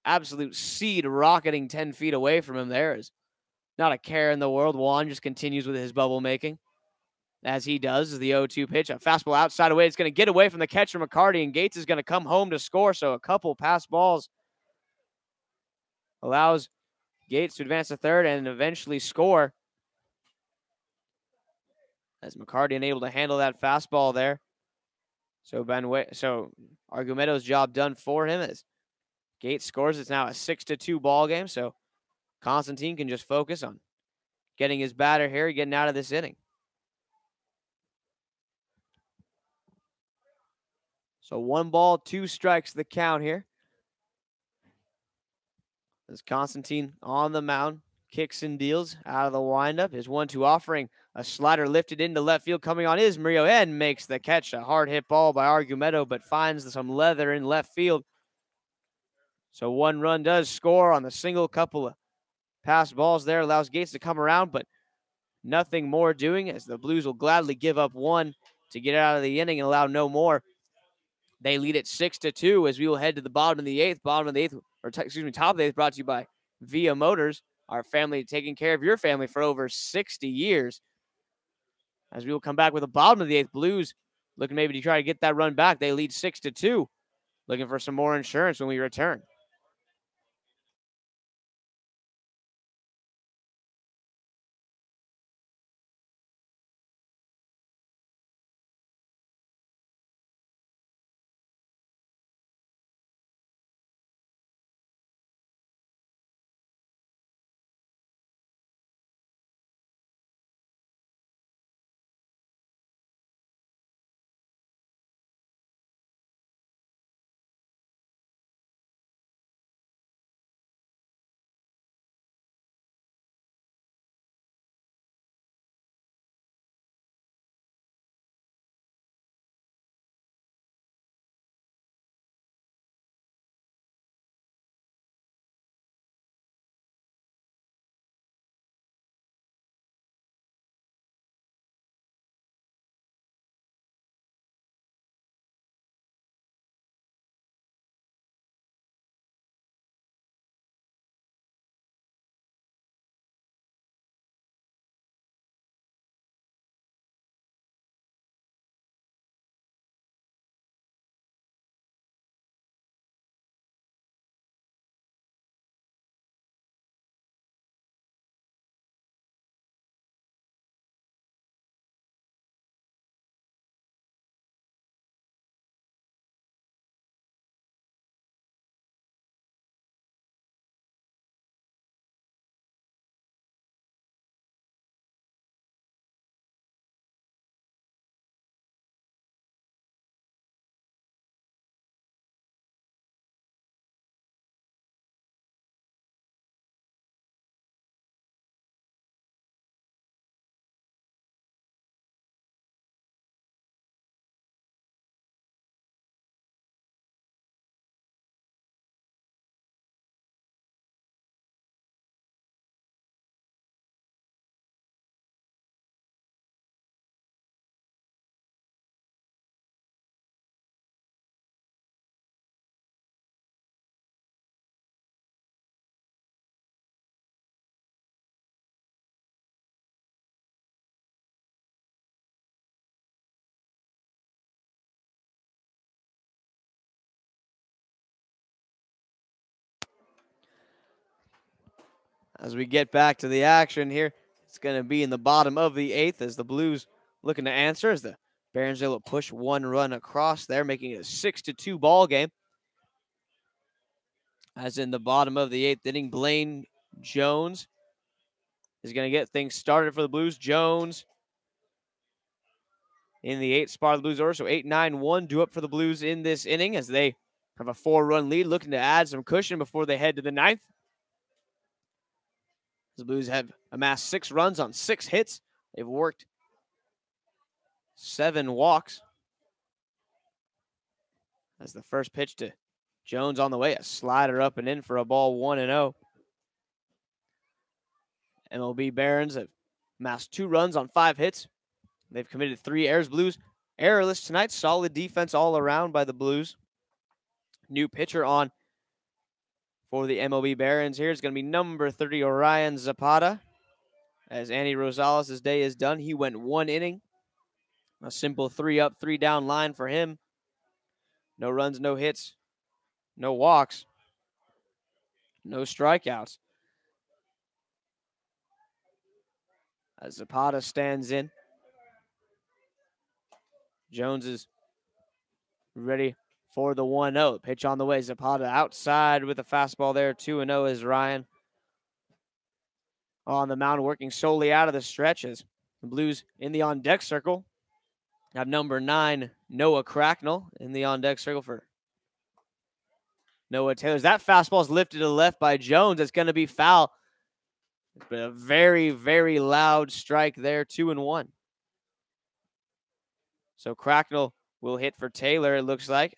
absolute seed rocketing 10 feet away from him there. Is not a care in the world. Juan just continues with his bubble making, as he does. As the 0-2 pitch, a fastball outside away. It's going to get away from the catcher McCarty, and Gates is going to come home to score. So a couple pass balls allows Gates to advance to third and eventually score, as McCarty unable to handle that fastball there. So Argumedo's job done for him, as Gates scores. It's now a 6-2 ball game. So Constantine can just focus on getting his batter here, getting out of this inning. So 1 ball, 2 strikes the count here. As Constantine on the mound, kicks and deals out of the windup. His 1-2 offering, a slider lifted into left field. Coming on is Murillo, and makes the catch. A hard hit ball by Argumedo, but finds some leather in left field. So 1 run does score on the single. Couple of pass balls there allows Gates to come around, but nothing more doing, as the Blues will gladly give up 1 to get out of the inning and allow no more. They lead it 6-2 as we will head to the bottom of the 8th. Top of the 8th, brought to you by Via Motors, our family taking care of your family for over 60 years. As we will come back with the bottom of the 8th, Blues looking maybe to try to get that run back. They lead 6-2. Looking for some more insurance when we return. As we get back to the action here, it's going to be in the bottom of the 8th as the Blues looking to answer as the Barons able to push one run across there, making it a 6-2 ball game. As in the bottom of the 8th inning, Blaine Jones is going to get things started for the Blues. Jones in the 8th spot of the Blues order, so 8-9-1 due up for the Blues in this inning as they have a 4-run lead, looking to add some cushion before they head to the 9th. The Blues have amassed 6 runs on 6 hits. They've worked 7 walks. As the first pitch to Jones on the way, a slider up and in for a ball, 1-0. MLB Barons have amassed 2 runs on 5 hits. They've committed 3 errors. Blues errorless tonight. Solid defense all around by the Blues. New pitcher on for the MLB Barons here is going to be number 30, Orion Zapata. As Andy Rosales' day is done, he went 1 inning. A simple 3 up, 3 down line for him. No runs, no hits, no walks, no strikeouts. As Zapata stands in, Jones is ready for the 1-0. Pitch on the way. Zapata outside with a fastball there. 2-0 is Ryan on the mound, working solely out of the stretches. The Blues in the on-deck circle have number 9, Noah Cracknell, in the on-deck circle for Noah Taylor. That fastball is lifted to the left by Jones. It's going to be foul. It's been a very, very loud strike there, 2-1. So Cracknell will hit for Taylor, it looks like.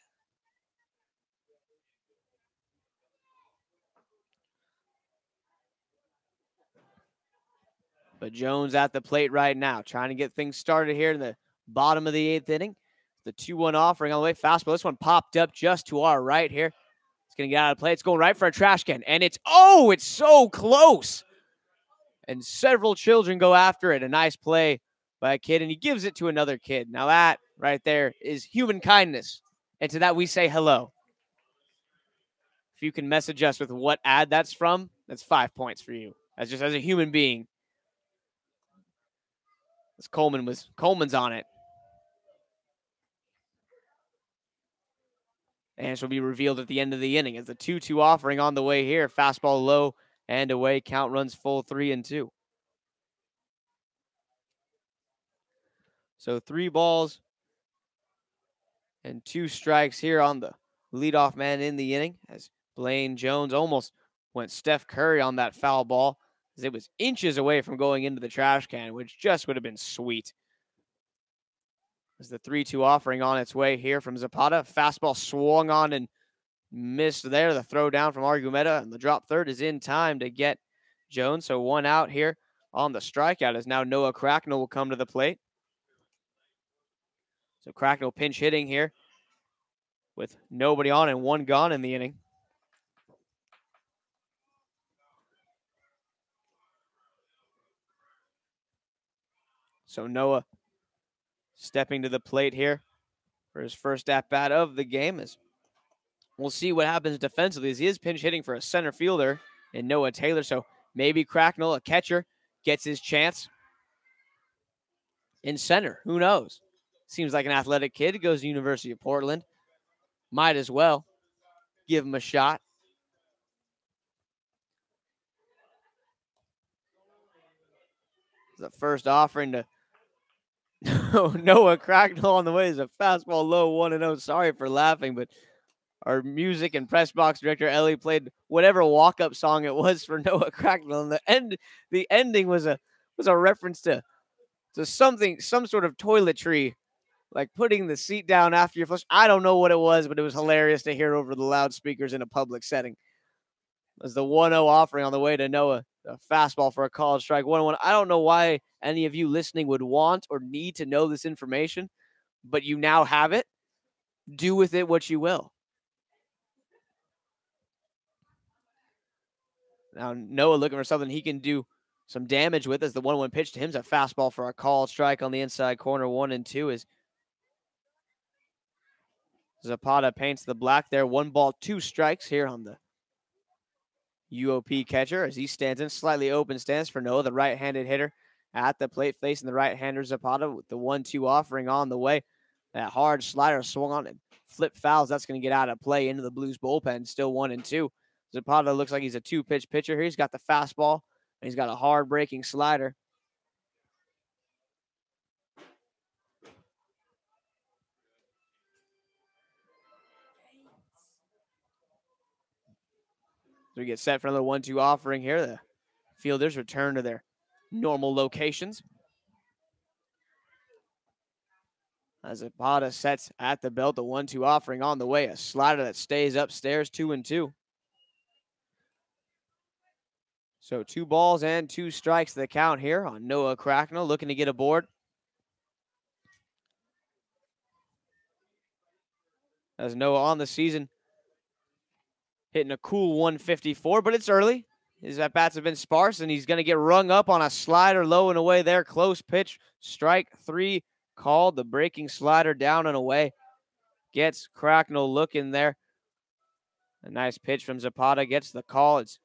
But Jones at the plate right now, trying to get things started here in the bottom of the 8th inning. The 2-1 offering on the way. Fastball. This one popped up just to our right here. It's going to get out of play. It's going right for a trash can. And it's so close. And several children go after it. A nice play by a kid, and he gives it to another kid. Now that right there is human kindness. And to that we say hello. If you can message us with what ad that's from, that's 5 points for you. That's just as a human being. As Coleman's on it. And she'll be revealed at the end of the inning as the 2-2 offering on the way here. Fastball low and away. Count runs full 3-2. So 3 balls and 2 strikes here on the leadoff man in the inning as Blaine Jones almost went Steph Curry on that foul ball as it was inches away from going into the trash can, which just would have been sweet. As the 3-2 offering on its way here from Zapata. Fastball swung on and missed there. The throw down from Argumeta, and the drop third is in time to get Jones. So 1 out here on the strikeout as now Noah Cracknell will come to the plate. So Cracknell pinch hitting here with nobody on and 1 gone in the inning. So Noah stepping to the plate here for his first at-bat of the game. As we'll see what happens defensively as he is pinch hitting for a center fielder in Noah Taylor. So maybe Cracknell, a catcher, gets his chance in center. Who knows? Seems like an athletic kid. Goes to University of Portland. Might as well give him a shot. The first offering to Noah Cracknell on the way is a fastball low 1-0. Sorry for laughing, but our music and press box director Ellie played whatever walk-up song it was for Noah Cracknell, and the ending was a reference to something, some sort of toiletry, like putting the seat down after you flush. I don't know what it was, but it was hilarious to hear over the loudspeakers in a public setting. As the 1-0 offering on the way to Noah, a fastball for a called strike, 1-1. I don't know why any of you listening would want or need to know this information, but you now have it. Do with it what you will. Now Noah looking for something he can do some damage with as the 1-1 pitch to him is a fastball for a called strike on the inside corner. 1-2 as Zapata paints the black there. 1 ball, 2 strikes here on the UOP catcher as he stands in slightly open stance for Noah, the right-handed hitter at the plate facing the right-hander Zapata with the 1-2 offering on the way. That hard slider swung on and flip fouls. That's going to get out of play into the Blues bullpen. Still 1-2. Zapata looks like he's a 2-pitch pitcher here. He's got the fastball and he's got a hard breaking slider. So we get set for another 1-2 offering here. The fielders return to their normal locations. As Zapata sets at the belt, the 1-2 offering on the way. A slider that stays upstairs, 2-2. So 2 balls and 2 strikes to the count here on Noah Cracknell, looking to get aboard. As Noah on the season, hitting a cool 154, but it's early. His at-bats have been sparse, and he's going to get rung up on a slider low and away there. Close pitch, strike 3 called. The breaking slider down and away. Gets Cracknell looking there. A nice pitch from Zapata gets the call. It's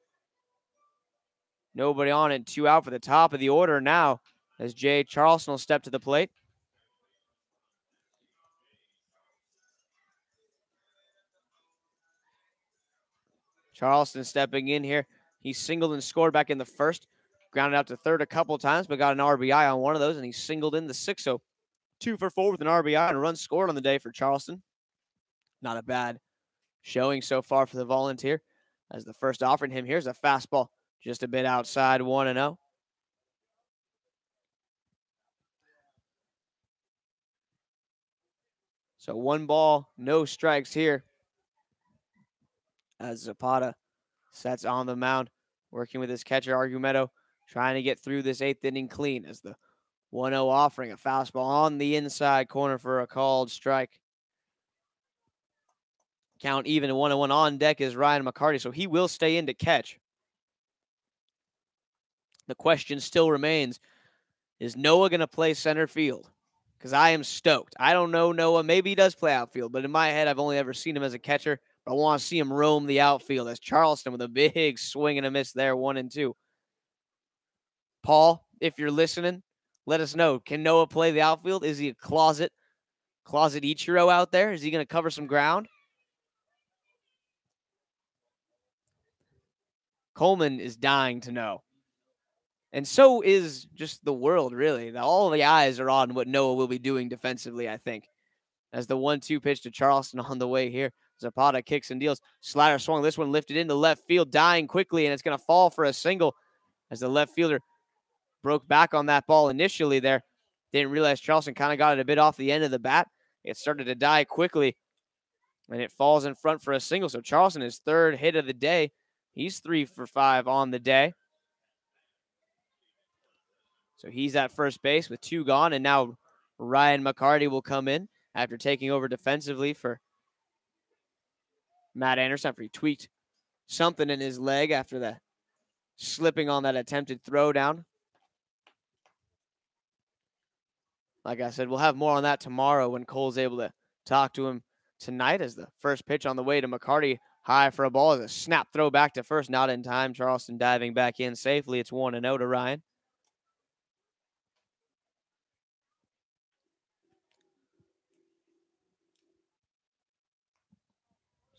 nobody on and 2 out for the top of the order now as Jay Charleston will step to the plate. Charleston stepping in here. He singled and scored back in the first. Grounded out to third a couple times, but got an RBI on one of those, and he singled in the 6th. So 2 for 4 with an RBI and a run scored on the day for Charleston. Not a bad showing so far for the Volunteer. As the first offering him, here's a fastball just a bit outside, 1-0. So 1 ball, no strikes here. As Zapata sets on the mound, working with his catcher, Argumento, trying to get through this 8th inning clean as the 1-0 offering a fastball on the inside corner for a called strike. Count even, 1-1 on deck is Ryan McCarty, so he will stay in to catch. The question still remains, Is Noah going to play center field? Because I am stoked. I don't know Noah. Maybe he does play outfield, but in my head, I've only ever seen him as a catcher. But I want to see him roam the outfield as Charleston with a big swing and a miss there, 1-2. Paul, if you're listening, let us know. Can Noah play the outfield? Is he a closet Ichiro out there? Is he going to cover some ground? Coleman is dying to know. And so is just the world, really. All the eyes are on what Noah will be doing defensively, I think. As the 1-2 pitch to Charleston on the way here. Zapata kicks and deals. Slider swung. This one lifted into left field, dying quickly, and it's going to fall for a single as the left fielder broke back on that ball initially there. Didn't realize Charleston kind of got it a bit off the end of the bat. It started to die quickly, and it falls in front for a single. So Charleston, his third hit of the day. He's 3 for 5 on the day. So he's at first base with 2 gone, and now Ryan McCarty will come in after taking over defensively for Matt Anderson after he tweaked something in his leg after the slipping on that attempted throw down. Like I said, we'll have more on that tomorrow when Cole's able to talk to him tonight as the first pitch on the way to McCarty. High for a ball as a snap throw back to first. Not in time. Charleston diving back in safely. It's 1-0 to Ryan.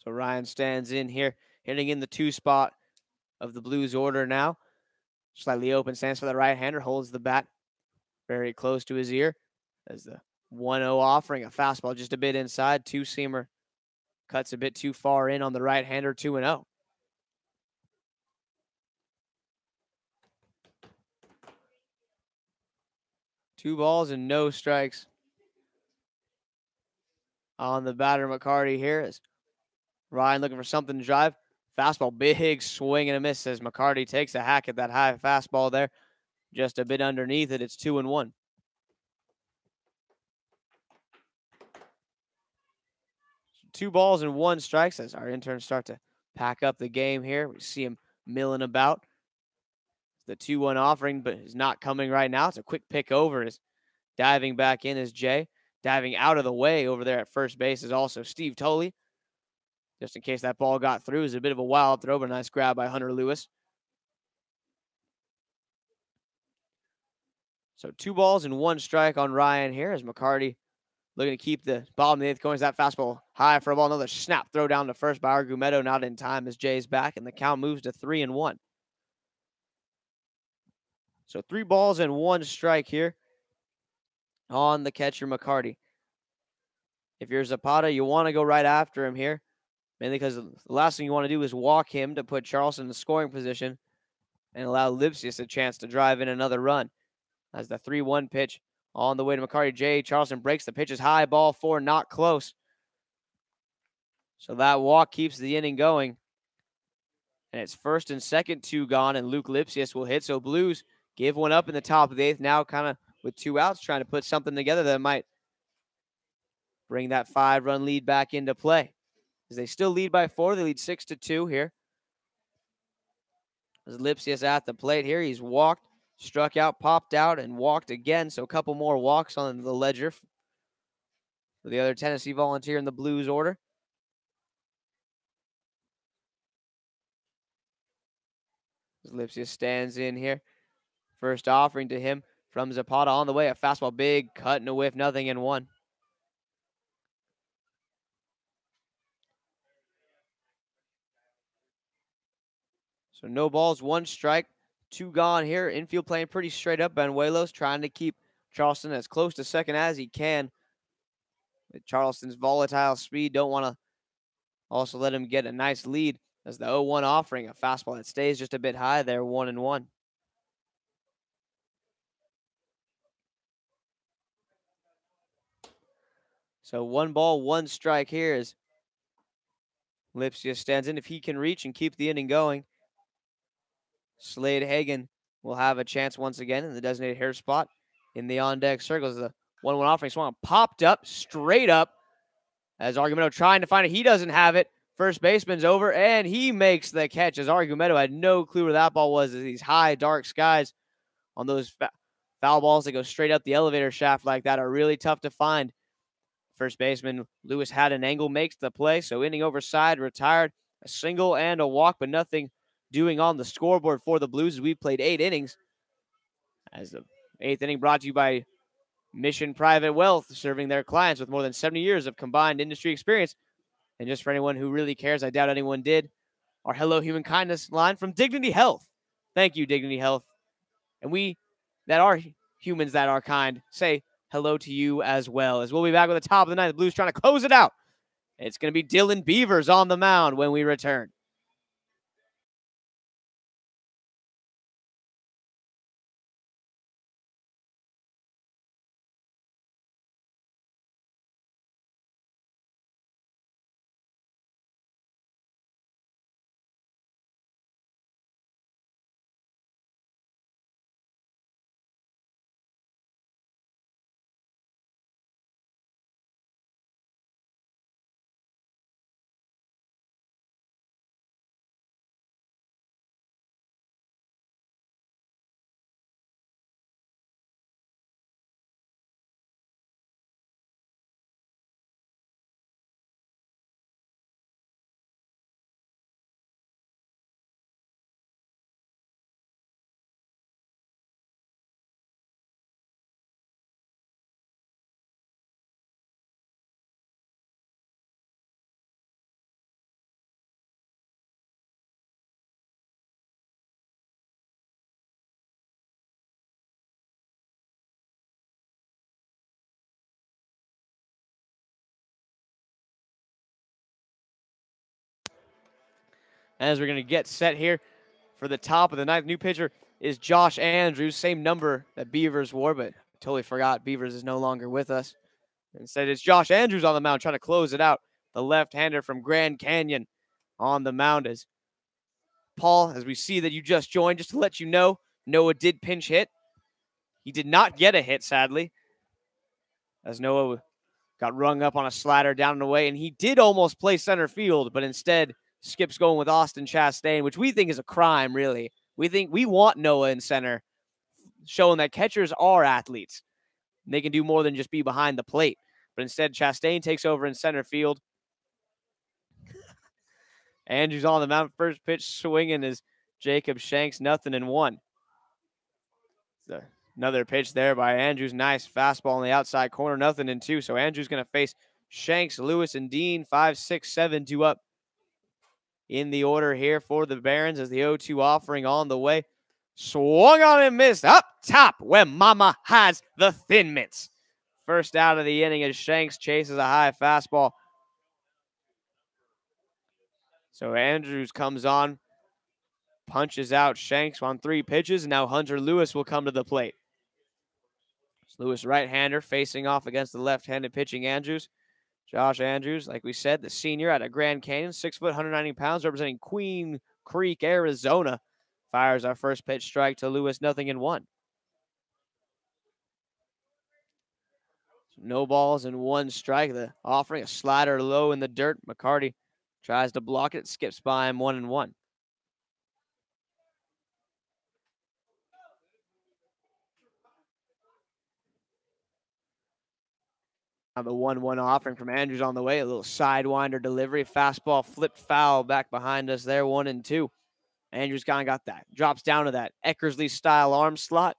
So Ryan stands in here, hitting in the 2 spot of the Blues order now. Slightly open stance for the right-hander. Holds the bat very close to his ear as the 1-0 offering. A fastball just a bit inside. 2-seamer cuts a bit too far in on the right-hander. 2-0. Two balls and no strikes on the batter McCarty here as Ryan looking for something to drive. Fastball, big swing and a miss as McCarty takes a hack at that high fastball there. Just a bit underneath it. It's 2-1. Two balls and 1 strike as our interns start to pack up the game here. We see him milling about. The 2-1 offering, but is not coming right now. It's a quick pick over. Is diving back in is Jay. Diving out of the way over there at first base is also Steve Tolley. Just in case that ball got through. It was a bit of a wild throw, but a nice grab by Hunter Lewis. So 2 balls and 1 strike on Ryan here as McCarty looking to keep the bottom of the 8th going. As that fastball high for a ball. Another snap throw down to first by Argumedo. Not in time as Jay's back, and the count moves to 3-1. So 3 balls and 1 strike here on the catcher McCarty. If you're Zapata, you want to go right after him here, mainly because the last thing you want to do is walk him to put Charleston in the scoring position and allow Lipsius a chance to drive in another run. As the 3-1 pitch on the way to McCarty. Jay Charleston breaks the pitches high, ball 4, not close. So that walk keeps the inning going. And it's first and second 2 gone, and Luke Lipsius will hit. So Blues give one up in the top of the 8th, now kind of with 2 outs, trying to put something together that might bring that 5-run lead back into play. As they still lead by 4, they lead 6-2 here. As Lipsius at the plate here, he's walked, struck out, popped out, and walked again. So a couple more walks on the ledger for the other Tennessee Volunteer in the Blues order. As Lipsius stands in here. First offering to him from Zapata on the way. A fastball, big cut and a whiff, nothing in 1. So no balls, 1 strike, 2 gone here. Infield playing pretty straight up. Benuelos trying to keep Charleston as close to second as he can. With Charleston's volatile speed, don't want to also let him get a nice lead as the 0-1 offering. A fastball that stays just a bit high there, 1-1. So 1 ball, 1 strike here as Lipsius stands in. If he can reach and keep the inning going, Slade Hagen will have a chance once again in the designated hitter spot in the on-deck circles. The 1-1 offering swung popped up, straight up, as Argumedo trying to find it. He doesn't have it. First baseman's over, and he makes the catch as Argumedo had no clue where that ball was. As these high, dark skies on those Foul balls that go straight up the elevator shaft like that are really tough to find. First baseman Lewis had an angle, makes the play, so inning over side, retired, a single and a walk, but nothing doing on the scoreboard for the Blues as we've played 8 innings. As the 8th inning brought to you by Mission Private Wealth, serving their clients with more than 70 years of combined industry experience. And just for anyone who really cares, I doubt anyone did, our Hello Human Kindness line from Dignity Health. Thank you, Dignity Health. And we that are humans that are kind say hello to you as well. As we'll be back with the top of the ninth. The Blues trying to close it out. It's going to be Dylan Beavers on the mound when we return. As we're going to get set here for the top of the ninth. New pitcher is Josh Andrews, same number that Beavers wore, but totally forgot Beavers is no longer with us. Instead, it's Josh Andrews on the mound trying to close it out. The left-hander from Grand Canyon on the mound is Paul. As we see that you just joined, just to let you know, Noah did pinch hit. He did not get a hit, sadly, as Noah got rung up on a slider down and away, and he did almost play center field, but instead Skip's going with Austin Chastain, which we think is a crime, really. We think we want Noah in center, showing that catchers are athletes. They can do more than just be behind the plate. But instead, Chastain takes over in center field. Andrews on the mound. First pitch swinging is Jacob Shanks, 0-1. Another pitch there by Andrews. Nice fastball on the outside corner, 0-2. So Andrews going to face Shanks, Lewis, and Dean. 5, 6, 7 due up in the order here for the Barons as the 0-2 offering on the way. Swung on and missed up top where Mama has the Thin Mints. First out of the inning as Shanks chases a high fastball. So Andrews comes on, punches out Shanks on 3 pitches, and now Hunter Lewis will come to the plate. Lewis right-hander facing off against the left-handed pitching Andrews. Josh Andrews, like we said, the senior out of Grand Canyon, 6 foot, 190 pounds, representing Queen Creek, Arizona. Fires our first pitch strike to Lewis, 0-1. No balls and 1 strike. The offering a slider low in the dirt. McCarty tries to block it, skips by him, 1-1. Now the 1-1 offering from Andrews on the way. A little sidewinder delivery. Fastball flipped foul back behind us there, 1-2. Andrews kind of got that. Drops down to that Eckersley-style arm slot.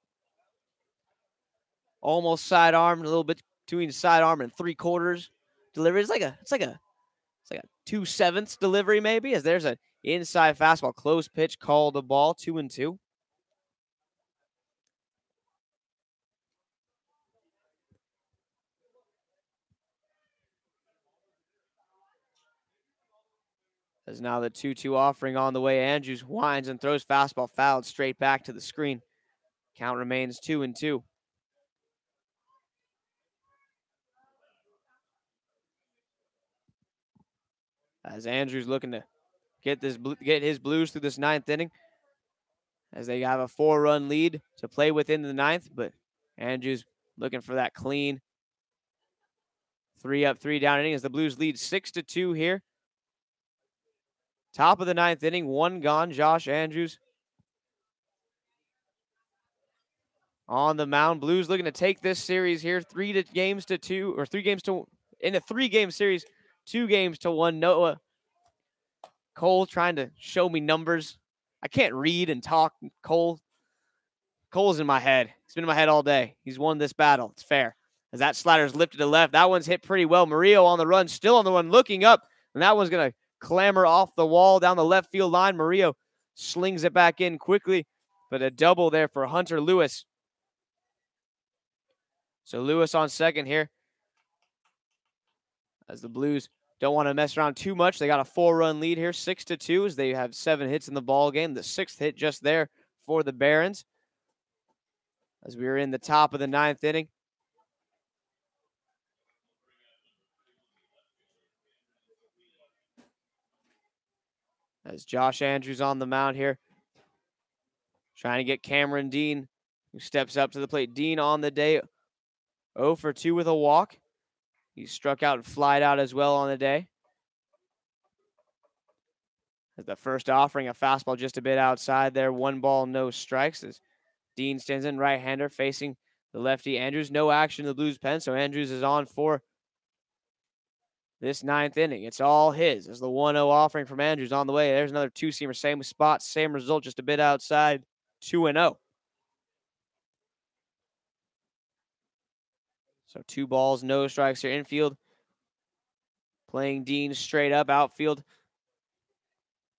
Almost sidearm, a little bit between sidearm and 3/4 delivery. It's like a 2/7 delivery maybe, as there's an inside fastball, close pitch, called the ball, 2-2. As now the 2-2 offering on the way. Andrews winds and throws fastball fouled straight back to the screen. Count remains 2-2. As Andrews looking to get his Blues through this 9th inning, as they have a 4-run lead to play within the 9th, but Andrews looking for that clean 3 up, 3 down inning as the Blues lead 6-2 here. Top of the 9th inning, 1 gone. Josh Andrews on the mound. Blues looking to take this series here, 3 games to 2, or 3 games to, in a 3-game series, 2 games to 1. Noah Cole trying to show me numbers. I can't read and talk. Cole's in my head. He's been in my head all day. He's won this battle. It's fair. As that slider's lifted to left, that one's hit pretty well. Murillo on the run, still on the run, looking up, and that one's going to clamber off the wall down the left field line. Murillo slings it back in quickly, but a double there for Hunter Lewis. So Lewis on second here. As the Blues don't want to mess around too much. They got a 4-run lead here, 6-2, as they have 7 hits in the ball game. The 6th hit just there for the Barons. As we are in the top of the 9th inning. As Josh Andrews on the mound here. Trying to get Cameron Dean, who steps up to the plate. Dean on the day, 0 for 2 with a walk. He struck out and flied out as well on the day. As the first offering, a fastball just a bit outside there. 1 ball, no strikes. As Dean stands in, right-hander facing the lefty Andrews. No action in the Blues pen, so Andrews is on for this 9th inning. It's all his. As the 1-0 offering from Andrews on the way. There's another 2-seamer, same spot, same result, just a bit outside. 2-0. So 2 balls, no strikes here. Infield playing Dean straight up. Outfield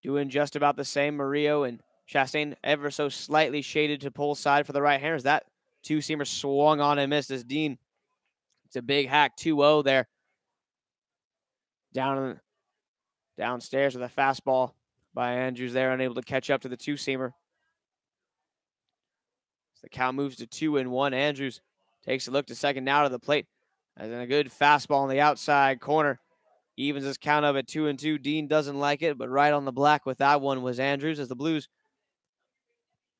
doing just about the same. Murillo and Chastain ever so slightly shaded to pull side for the right-handers. That 2-seamer swung on and missed as Dean. It's a big hack, 2-0 there. Downstairs with a fastball by Andrews there, unable to catch up to the 2-seamer. The count moves to 2-1. Andrews takes a look to second, now to the plate. As in a good fastball on the outside corner. Evens his count up at 2-2. Dean doesn't like it, but right on the black with that one was Andrews. As the Blues,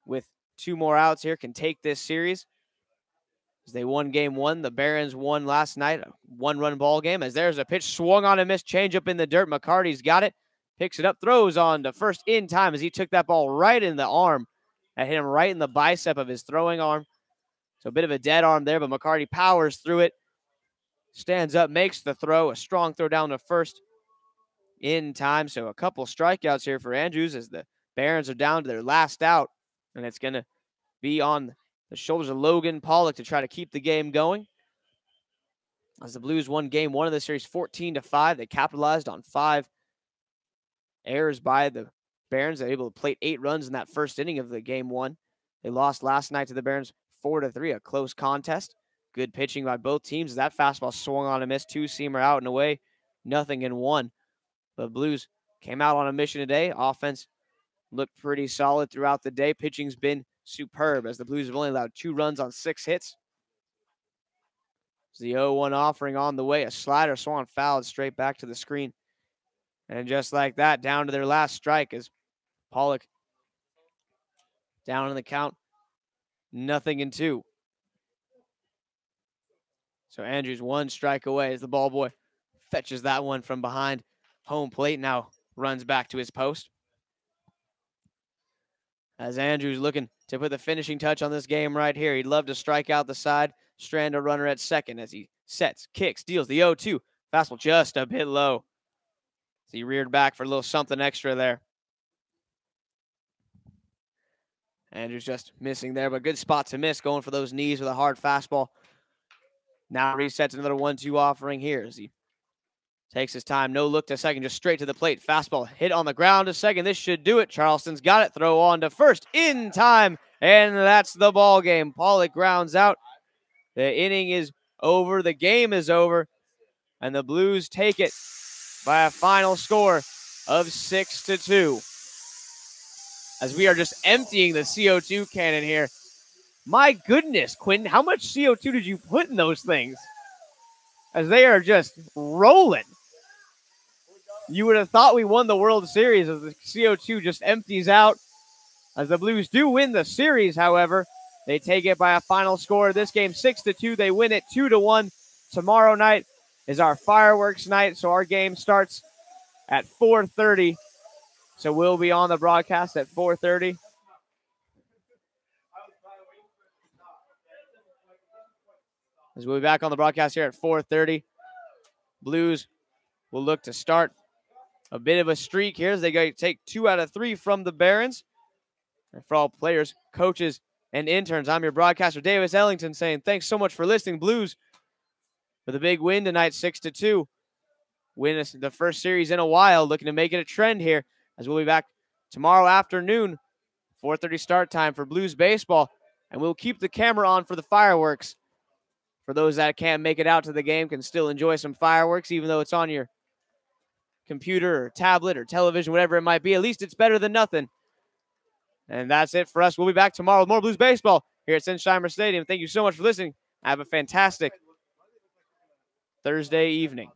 with 2 more outs here, can take this series. As they won game 1. The Barons won last night, a 1-run ball game. As there's a pitch swung on and missed, changeup in the dirt. McCarty's got it, picks it up, throws on to first in time as he took that ball right in the arm. That hit him right in the bicep of his throwing arm. So a bit of a dead arm there, but McCarty powers through it. Stands up, makes the throw. A strong throw down to first in time. So a couple strikeouts here for Andrews as the Barons are down to their last out. And it's going to be on the shoulders of Logan Pollock to try to keep the game going. As the Blues won game 1 of the series 14-5. They capitalized on 5 errors by the Barons. They were able to plate 8 runs in that first inning of the game 1. They lost last night to the Barons 4-3, a close contest. Good pitching by both teams. That fastball swung on and missed, 2-seamer out and away, 0-1. The Blues came out on a mission today. Offense looked pretty solid throughout the day. Pitching's been superb as the Blues have only allowed 2 runs on 6 hits. It's the 0-1 offering on the way. A slider swung fouled straight back to the screen. And just like that, down to their last strike as Pollock down in the count, 0-2. So Andrews 1 strike away as the ball boy fetches that one from behind home plate. Now runs back to his post. As Andrews looking to put the finishing touch on this game right here. He'd love to strike out the side, strand a runner at second as he sets, kicks, deals the 0-2. Fastball just a bit low. So he reared back for a little something extra there. Andrews just missing there, but good spot to miss, going for those knees with a hard fastball. Now resets another 1-2 offering here as he takes his time. No look to second, just straight to the plate. Fastball hit on the ground to second. This should do it. Charleston's got it. Throw on to first in time, and that's the ball game. Pollock grounds out. The inning is over. The game is over, and the Blues take it by a final score of 6-2. As we are just emptying the CO2 cannon here. My goodness, Quentin, how much CO2 did you put in those things? As they are just rolling. You would have thought we won the World Series as the CO2 just empties out. As the Blues do win the series, however, they take it by a final score of this game 6-2. They win it 2-1. Tomorrow night is our fireworks night, so our game starts at 4:30. So we'll be on the broadcast at 4:30. As we'll be back on the broadcast here at 4:30. Blues will look to start a bit of a streak here as they take 2 out of 3 from the Barons. And for all players, coaches, and interns, I'm your broadcaster, Davis Ellington, saying thanks so much for listening. Blues with a big win tonight, 6-2. Win the first series in a while, looking to make it a trend here as we'll be back tomorrow afternoon, 4:30 start time for Blues baseball. And we'll keep the camera on for the fireworks. For those that can't make it out to the game, can still enjoy some fireworks, even though it's on your computer or tablet or television, whatever it might be. At least it's better than nothing. And that's it for us. We'll be back tomorrow with more Blues baseball here at Sinsheimer Stadium. Thank you so much for listening. Have a fantastic Thursday evening.